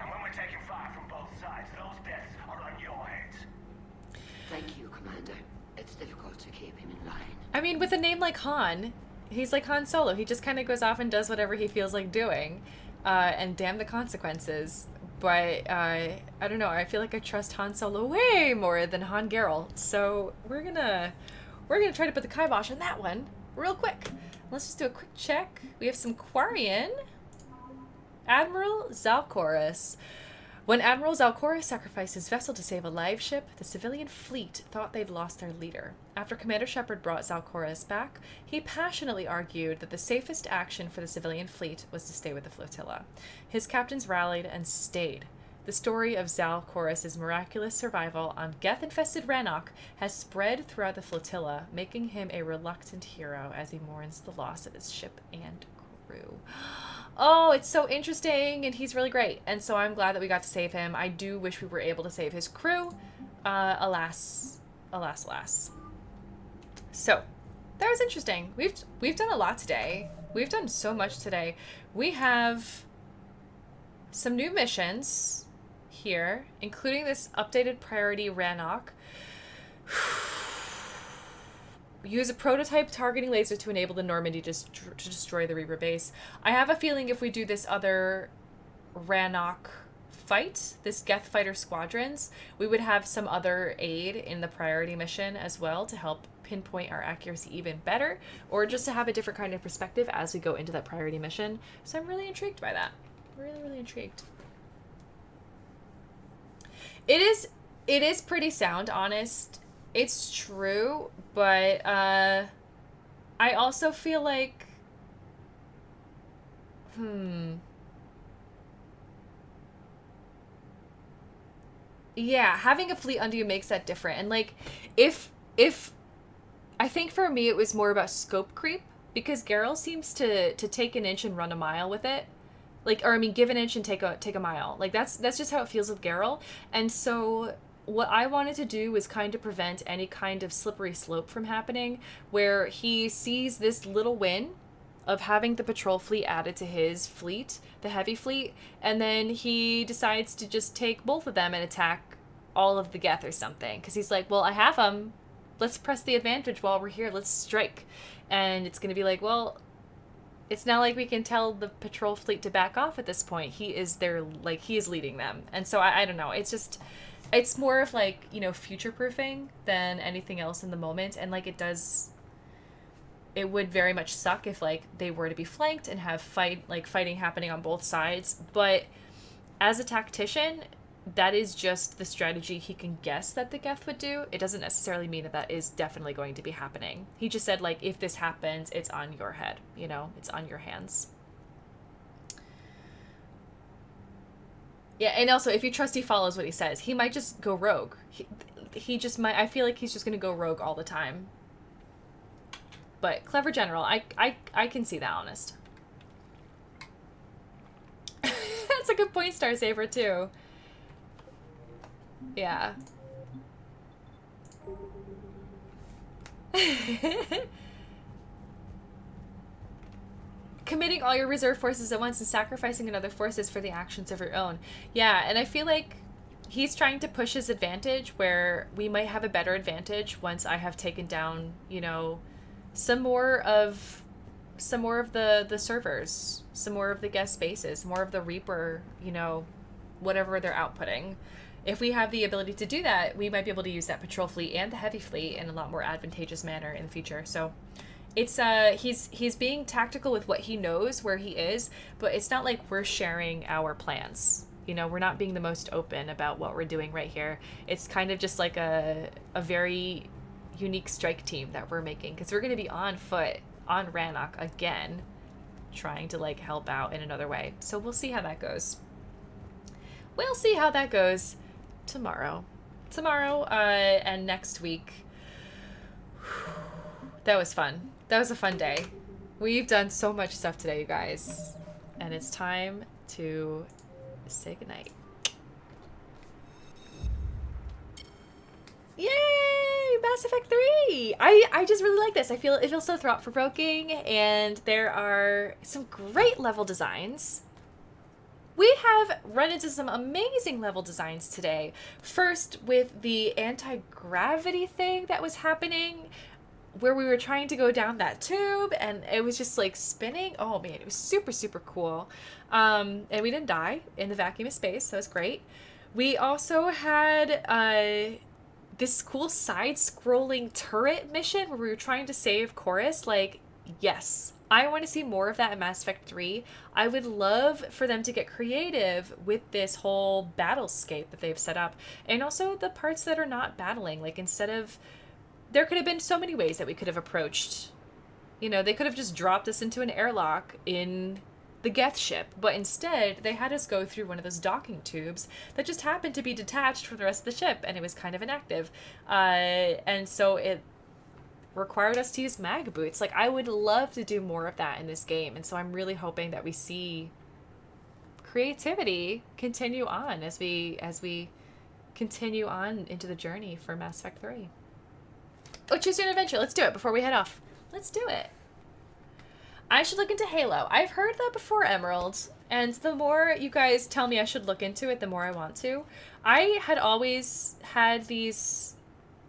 And when we're taking fire from both sides, those deaths are on your heads. Thank you, Commander. It's difficult to keep him in line. I mean, with a name like Han, he's like Han Solo. He just kind of goes off and does whatever he feels like doing. And damn the consequences. But I don't know. I feel like I trust Han Solo way more than Han Geralt. So we're gonna try to put the kibosh on that one real quick. Let's just do a quick check. We have some Quarian. Admiral Zalcorus. When Admiral Zalcorus sacrificed his vessel to save a live ship, the civilian fleet thought they'd lost their leader. After Commander Shepard brought Zalcorus back, he passionately argued that the safest action for the civilian fleet was to stay with the flotilla. His captains rallied and stayed. The story of Zalcorus' miraculous survival on Geth-infested Rannoch has spread throughout the flotilla, making him a reluctant hero as he mourns the loss of his ship and crew. Oh, it's so interesting, and he's really great, and so I'm glad that we got to save him. I do wish we were able to save his crew. Alas. Alas, alas. So, that was interesting. We've done a lot today. We've done so much today. We have some new missions here, including this updated priority Rannoch. Use a prototype targeting laser to enable the Normandy to destroy the Reaper base. I have a feeling if we do this other Rannoch fight, this Geth fighter squadrons, we would have some other aid in the priority mission as well to help pinpoint our accuracy even better, or just to have a different kind of perspective as we go into that priority mission. So I'm really intrigued by that. Really, really intrigued. It is pretty sound, honest. It's true, but I also feel like yeah, having a fleet under you makes that different. And like if I think for me it was more about scope creep, because Geralt seems to take an inch and run a mile with it. Like, or I mean, give an inch and take a mile. Like that's just how it feels with Geralt. And so what I wanted to do was kind of prevent any kind of slippery slope from happening, where he sees this little win of having the patrol fleet added to his fleet, the heavy fleet, and then he decides to just take both of them and attack all of the Geth or something. Because he's like, well, I have them. Let's press the advantage while we're here. Let's strike. And it's going to be like, well, it's not like we can tell the patrol fleet to back off at this point. He is there, like, he is leading them. And so I don't know. It's just, it's more of like, you know, future-proofing than anything else in the moment. And like it would very much suck if like they were to be flanked and have fighting happening on both sides. But as a tactician, that is just the strategy he can guess that the Geth would do. It doesn't necessarily mean that is definitely going to be happening. He just said, like, if this happens, it's on your head, you know? It's on your hands. Yeah, and also, if you trust he follows what he says, he might just go rogue. He just might, I feel like he's just going to go rogue all the time. But clever general, I can see that, honest. That's a good point, Star Saber, too. Yeah. Committing all your reserve forces at once and sacrificing another forces for the actions of your own. Yeah, and I feel like he's trying to push his advantage where we might have a better advantage once I have taken down, you know, some more of the servers, some more of the guest spaces, more of the Reaper, you know, whatever they're outputting. If we have the ability to do that, we might be able to use that patrol fleet and the heavy fleet in a lot more advantageous manner in the future. So it's he's being tactical with what he knows where he is, but it's not like we're sharing our plans. You know, we're not being the most open about what we're doing right here. It's kind of just like a very unique strike team that we're making, because we're going to be on foot on Rannoch again, trying to like help out in another way. So we'll see how that goes. We'll see how that goes tomorrow and next week. That was fun. That was a fun day. We've done so much stuff today, you guys, and it's time to say goodnight. Yay! Mass Effect 3! I just really like this. It feels so thought-provoking, and there are some great level designs. We have run into some amazing level designs today. First, with the anti-gravity thing that was happening, where we were trying to go down that tube, and it was just like spinning. Oh man, it was super, super cool. And we didn't die in the vacuum of space, so it was great. We also had this cool side-scrolling turret mission where we were trying to save Chorus. Like, yes, I want to see more of that in Mass Effect 3. I would love for them to get creative with this whole battlescape that they've set up. And also the parts that are not battling. Like, instead of... There could have been so many ways that we could have approached... You know, they could have just dropped us into an airlock in the Geth ship. But instead, they had us go through one of those docking tubes that just happened to be detached from the rest of the ship. And it was kind of inactive. And so it required us to use mag boots. Like, I would love to do more of that in this game, and so I'm really hoping that we see creativity continue on as we continue on into the journey for Mass Effect 3. Oh, choose your adventure. Let's do it before we head off. Let's do it. I should look into Halo. I've heard that before, Emerald, and the more you guys tell me I should look into it, the more I want to. I had always had these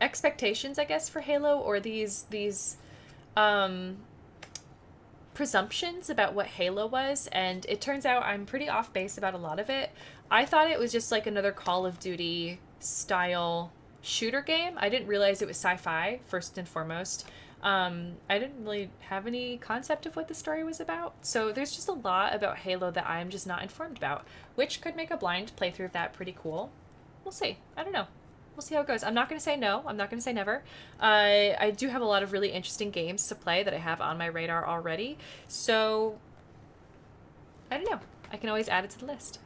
expectations, I guess, for Halo, or these presumptions about what Halo was, and it turns out I'm pretty off base about a lot of it. I thought it was just like another Call of Duty style shooter game. I didn't realize it was sci-fi, first and foremost. I didn't really have any concept of what the story was about, so there's just a lot about Halo that I'm just not informed about, which could make a blind playthrough of that pretty cool. We'll see. I don't know. We'll see how it goes. I'm not going to say no. I'm not going to say never. I do have a lot of really interesting games to play that I have on my radar already. So, I don't know. I can always add it to the list.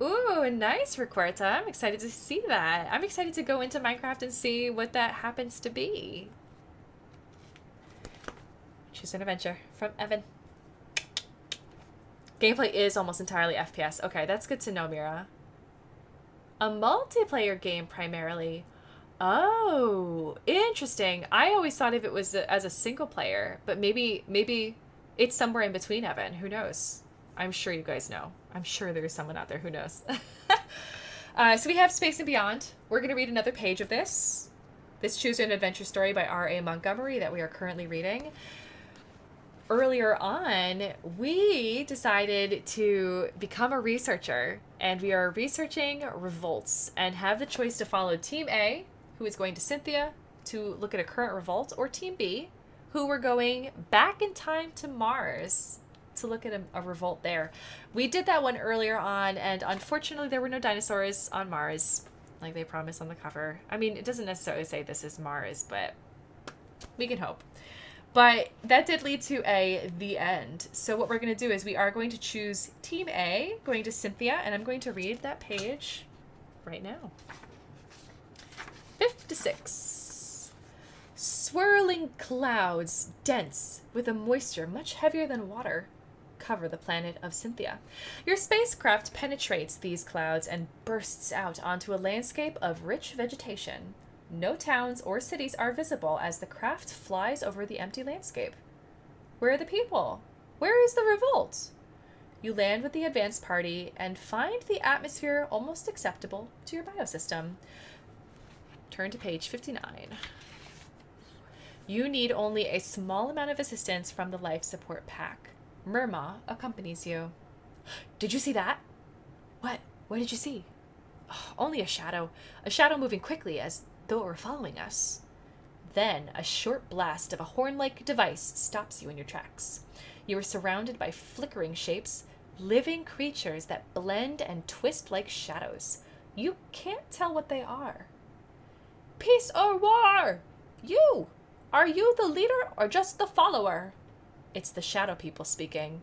Ooh, nice, Requerta. I'm excited to see that. I'm excited to go into Minecraft and see what that happens to be. Choose an adventure from Evan. Gameplay is almost entirely FPS. Okay, that's good to know, Mira. A multiplayer game primarily. Oh, interesting. I always thought of it was as a single player, but maybe it's somewhere in between, Evan. Who knows? I'm sure you guys know. I'm sure there's someone out there who knows. So we have Space and Beyond. We're going to read another page of this. This Choose an Adventure story by R.A. Montgomery that we are currently reading. Earlier on, we decided to become a researcher, and we are researching revolts and have the choice to follow Team A, who is going to Cynthia to look at a current revolt, or Team B, who were going back in time to Mars to look at a revolt there. We did that one earlier on, and unfortunately there were no dinosaurs on Mars, like they promised on the cover. I mean, it doesn't necessarily say this is Mars, but we can hope. But that did lead to the end. So what we're going to do is we are going to choose Team A, going to Cynthia, and I'm going to read that page right now. 56. Swirling clouds, dense, with a moisture much heavier than water, cover the planet of Cynthia. Your spacecraft penetrates these clouds and bursts out onto a landscape of rich vegetation. No towns or cities are visible as the craft flies over the empty landscape. Where are the people? Where is the revolt? You land with the advanced party and find the atmosphere almost acceptable to your biosystem. Turn to page 59. You need only a small amount of assistance from the life support pack. Murma accompanies you. Did you see that? What? What did you see? Oh, only a shadow. A shadow moving quickly as though it were following us. Then a short blast of a horn-like device stops you in your tracks. You are surrounded by flickering shapes, living creatures that blend and twist like shadows. You can't tell what they are. Peace or war? You! Are you the leader or just the follower? It's the shadow people speaking.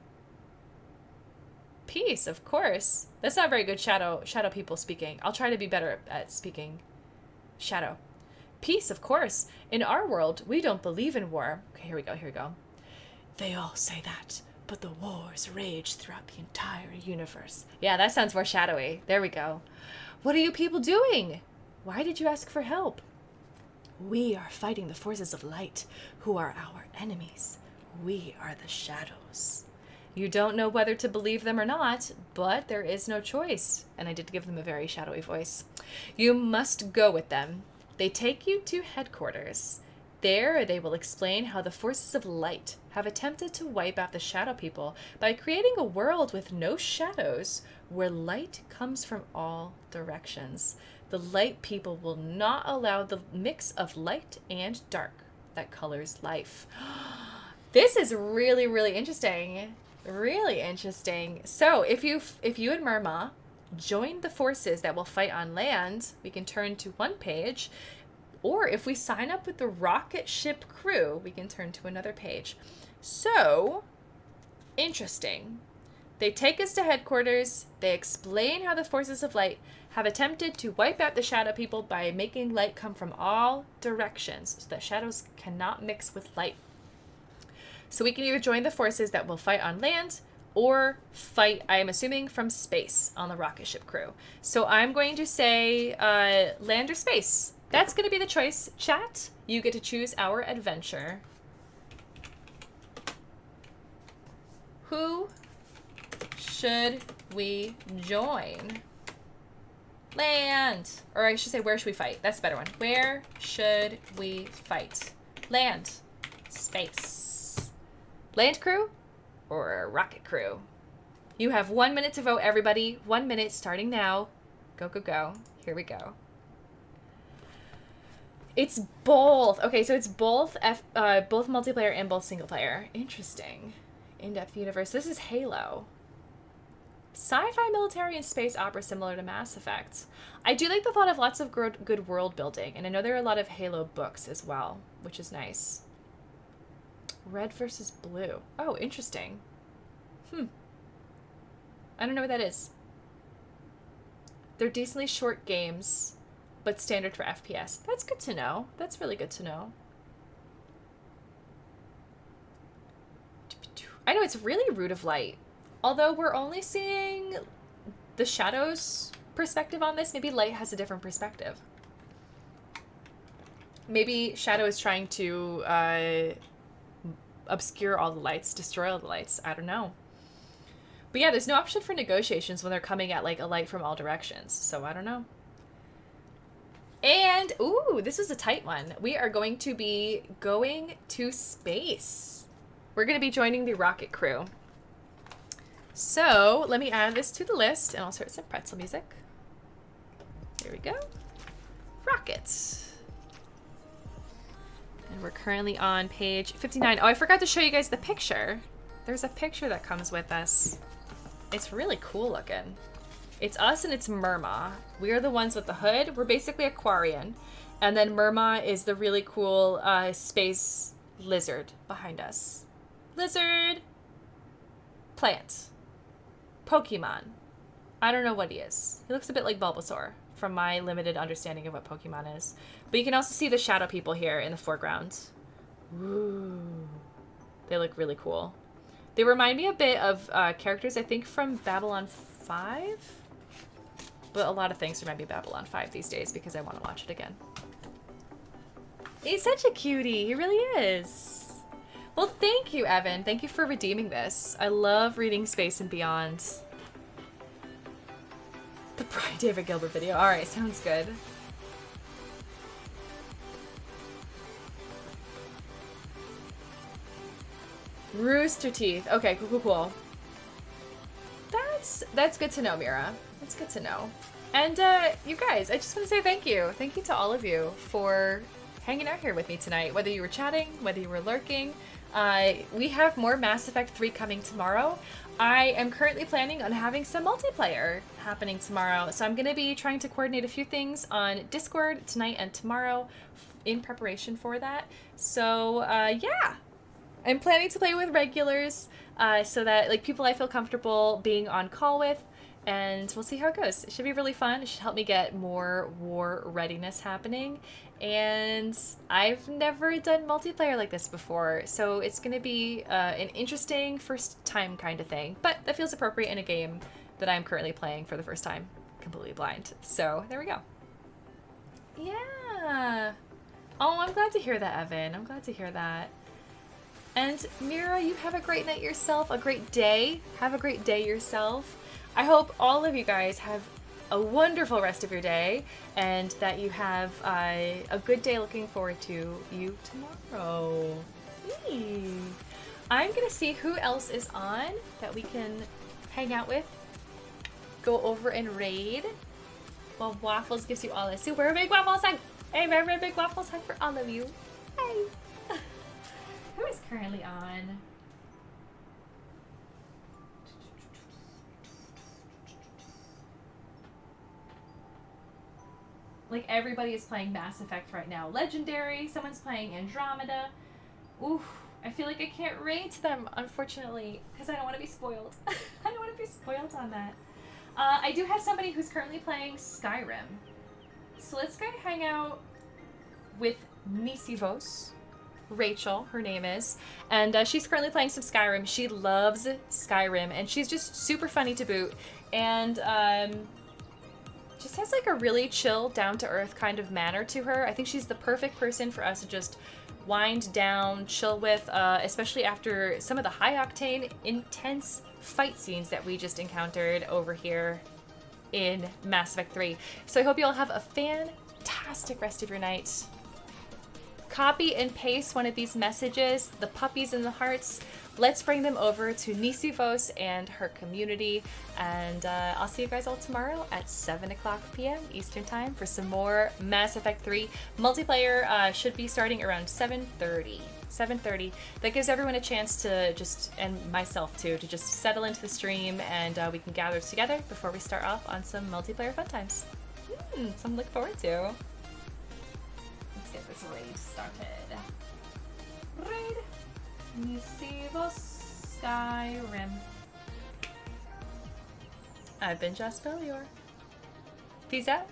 Peace, of course. That's not very good shadow people speaking. I'll try to be better at speaking shadow. Peace, of course. In our world, we don't believe in war. Okay, here we go. They all say that, but the wars rage throughout the entire universe. Yeah, that sounds more shadowy. There we go. What are you people doing? Why did you ask for help? We are fighting the forces of light, who are our enemies. We are the shadows. You don't know whether to believe them or not, but there is no choice. And I did give them a very shadowy voice. You must go with them. They take you to headquarters. There, they will explain how the forces of light have attempted to wipe out the shadow people by creating a world with no shadows, where light comes from all directions. The light people will not allow the mix of light and dark that colors life. This is really, really interesting. Really interesting. So if you and Murma join the forces that will fight on land, we can turn to one page. Or if we sign up with the rocket ship crew, we can turn to another page. So, interesting. They take us to headquarters. They explain how the forces of light have attempted to wipe out the shadow people by making light come from all directions, so that shadows cannot mix with light. So we can either join the forces that will fight on land or fight, I am assuming, from space on the rocket ship crew. So I'm going to say land or space. That's going to be the choice. Chat, you get to choose our adventure. Who should we join? Land. Or I should say, where should we fight? That's a better one. Where should we fight? Land. Space. Land crew or rocket crew? You have 1 minute to vote, everybody. 1 minute starting now. Go, go, go. Here we go. It's both. Okay, so it's both both multiplayer and both single player. Interesting. In-depth universe. This is Halo. Sci-fi, military, and space opera similar to Mass Effect. I do like the thought of lots of good world building, and I know there are a lot of Halo books as well, which is nice. Red versus blue. Oh, interesting. I don't know what that is. They're decently short games, but standard for FPS. That's good to know. That's really good to know. I know it's really Root of Light. Although we're only seeing the Shadows' perspective on this, maybe Light has a different perspective. Maybe Shadow is trying to obscure all the lights, destroy all the lights. I don't know. But yeah, there's no option for negotiations when they're coming at like a light from all directions. So I don't know. And, ooh, this is a tight one. We are going to be going to space. We're going to be joining the rocket crew. So let me add this to the list and I'll start some pretzel music. Here we go. Rockets. And we're currently on page 59. Oh, I forgot to show you guys the picture. There's a picture that comes with us. It's really cool looking. It's us and it's Murma. We are the ones with the hood. We're basically a Quarian. And then Murma is the really cool space lizard behind us. Lizard. Plant. Pokemon. I don't know what he is. He looks a bit like Bulbasaur from my limited understanding of what Pokemon is. But you can also see the shadow people here in the foreground. Ooh. They look really cool. They remind me a bit of characters, I think, from Babylon 5. But a lot of things remind me of Babylon 5 these days because I want to watch it again. He's such a cutie. He really is. Well, thank you, Evan. Thank you for redeeming this. I love reading Space and Beyond. The Brian David Gilbert video. All right, sounds good. Rooster Teeth. Okay, cool, cool, cool. That's good to know, Mira. That's good to know. And you guys, I just want to say thank you. Thank you to all of you for hanging out here with me tonight. Whether you were chatting, whether you were lurking. We have more Mass Effect 3 coming tomorrow. I am currently planning on having some multiplayer happening tomorrow. So I'm going to be trying to coordinate a few things on Discord tonight and tomorrow in preparation for that. So yeah, I'm planning to play with regulars so that like people I feel comfortable being on call with. and we'll see how it goes. It should be really fun. It should help me get more war readiness happening. And I've never done multiplayer like this before, so it's going to be an interesting first time kind of thing. But that feels appropriate in a game that I'm currently playing for the first time, completely blind. So there we go. Yeah. Oh, I'm glad to hear that, Evan. I'm glad to hear that. And Mira, you have a great night yourself, a great day. Have a great day yourself. I hope all of you guys have a wonderful rest of your day and that you have a good day. Looking forward to you tomorrow. Yee. I'm gonna see who else is on that we can hang out with, go over and raid. Well, Waffles gives you all a super big waffles hug. A very big waffles hug for all of you. Hey. Who is currently on? Like, everybody is playing Mass Effect right now. Legendary, someone's playing Andromeda. Oof, I feel like I can't rate them, unfortunately, because I don't want to be spoiled. I don't want to be spoiled on that. I do have somebody who's currently playing Skyrim. So let's go hang out with Nisivos. Rachel, her name is, and she's currently playing some Skyrim. She loves Skyrim, and she's just super funny to boot, and just has like a really chill, down-to-earth kind of manner to her. I think she's the perfect person for us to just wind down, chill with, especially after some of the high-octane, intense fight scenes that we just encountered over here in Mass Effect 3. So I hope you all have a fantastic rest of your night. Copy and paste one of these messages, the puppies and the hearts. Let's bring them over to Nisivos and her community. And I'll see you guys all tomorrow at 7 p.m. Eastern Time for some more Mass Effect 3. Multiplayer should be starting around 7:30. 7:30. That gives everyone a chance to just, and myself too, to just settle into the stream, and we can gather together before we start off on some multiplayer fun times. Something to look forward to. Get this raid started. Raid Nisivos Skyrim. I've been Jaspellior. Peace out.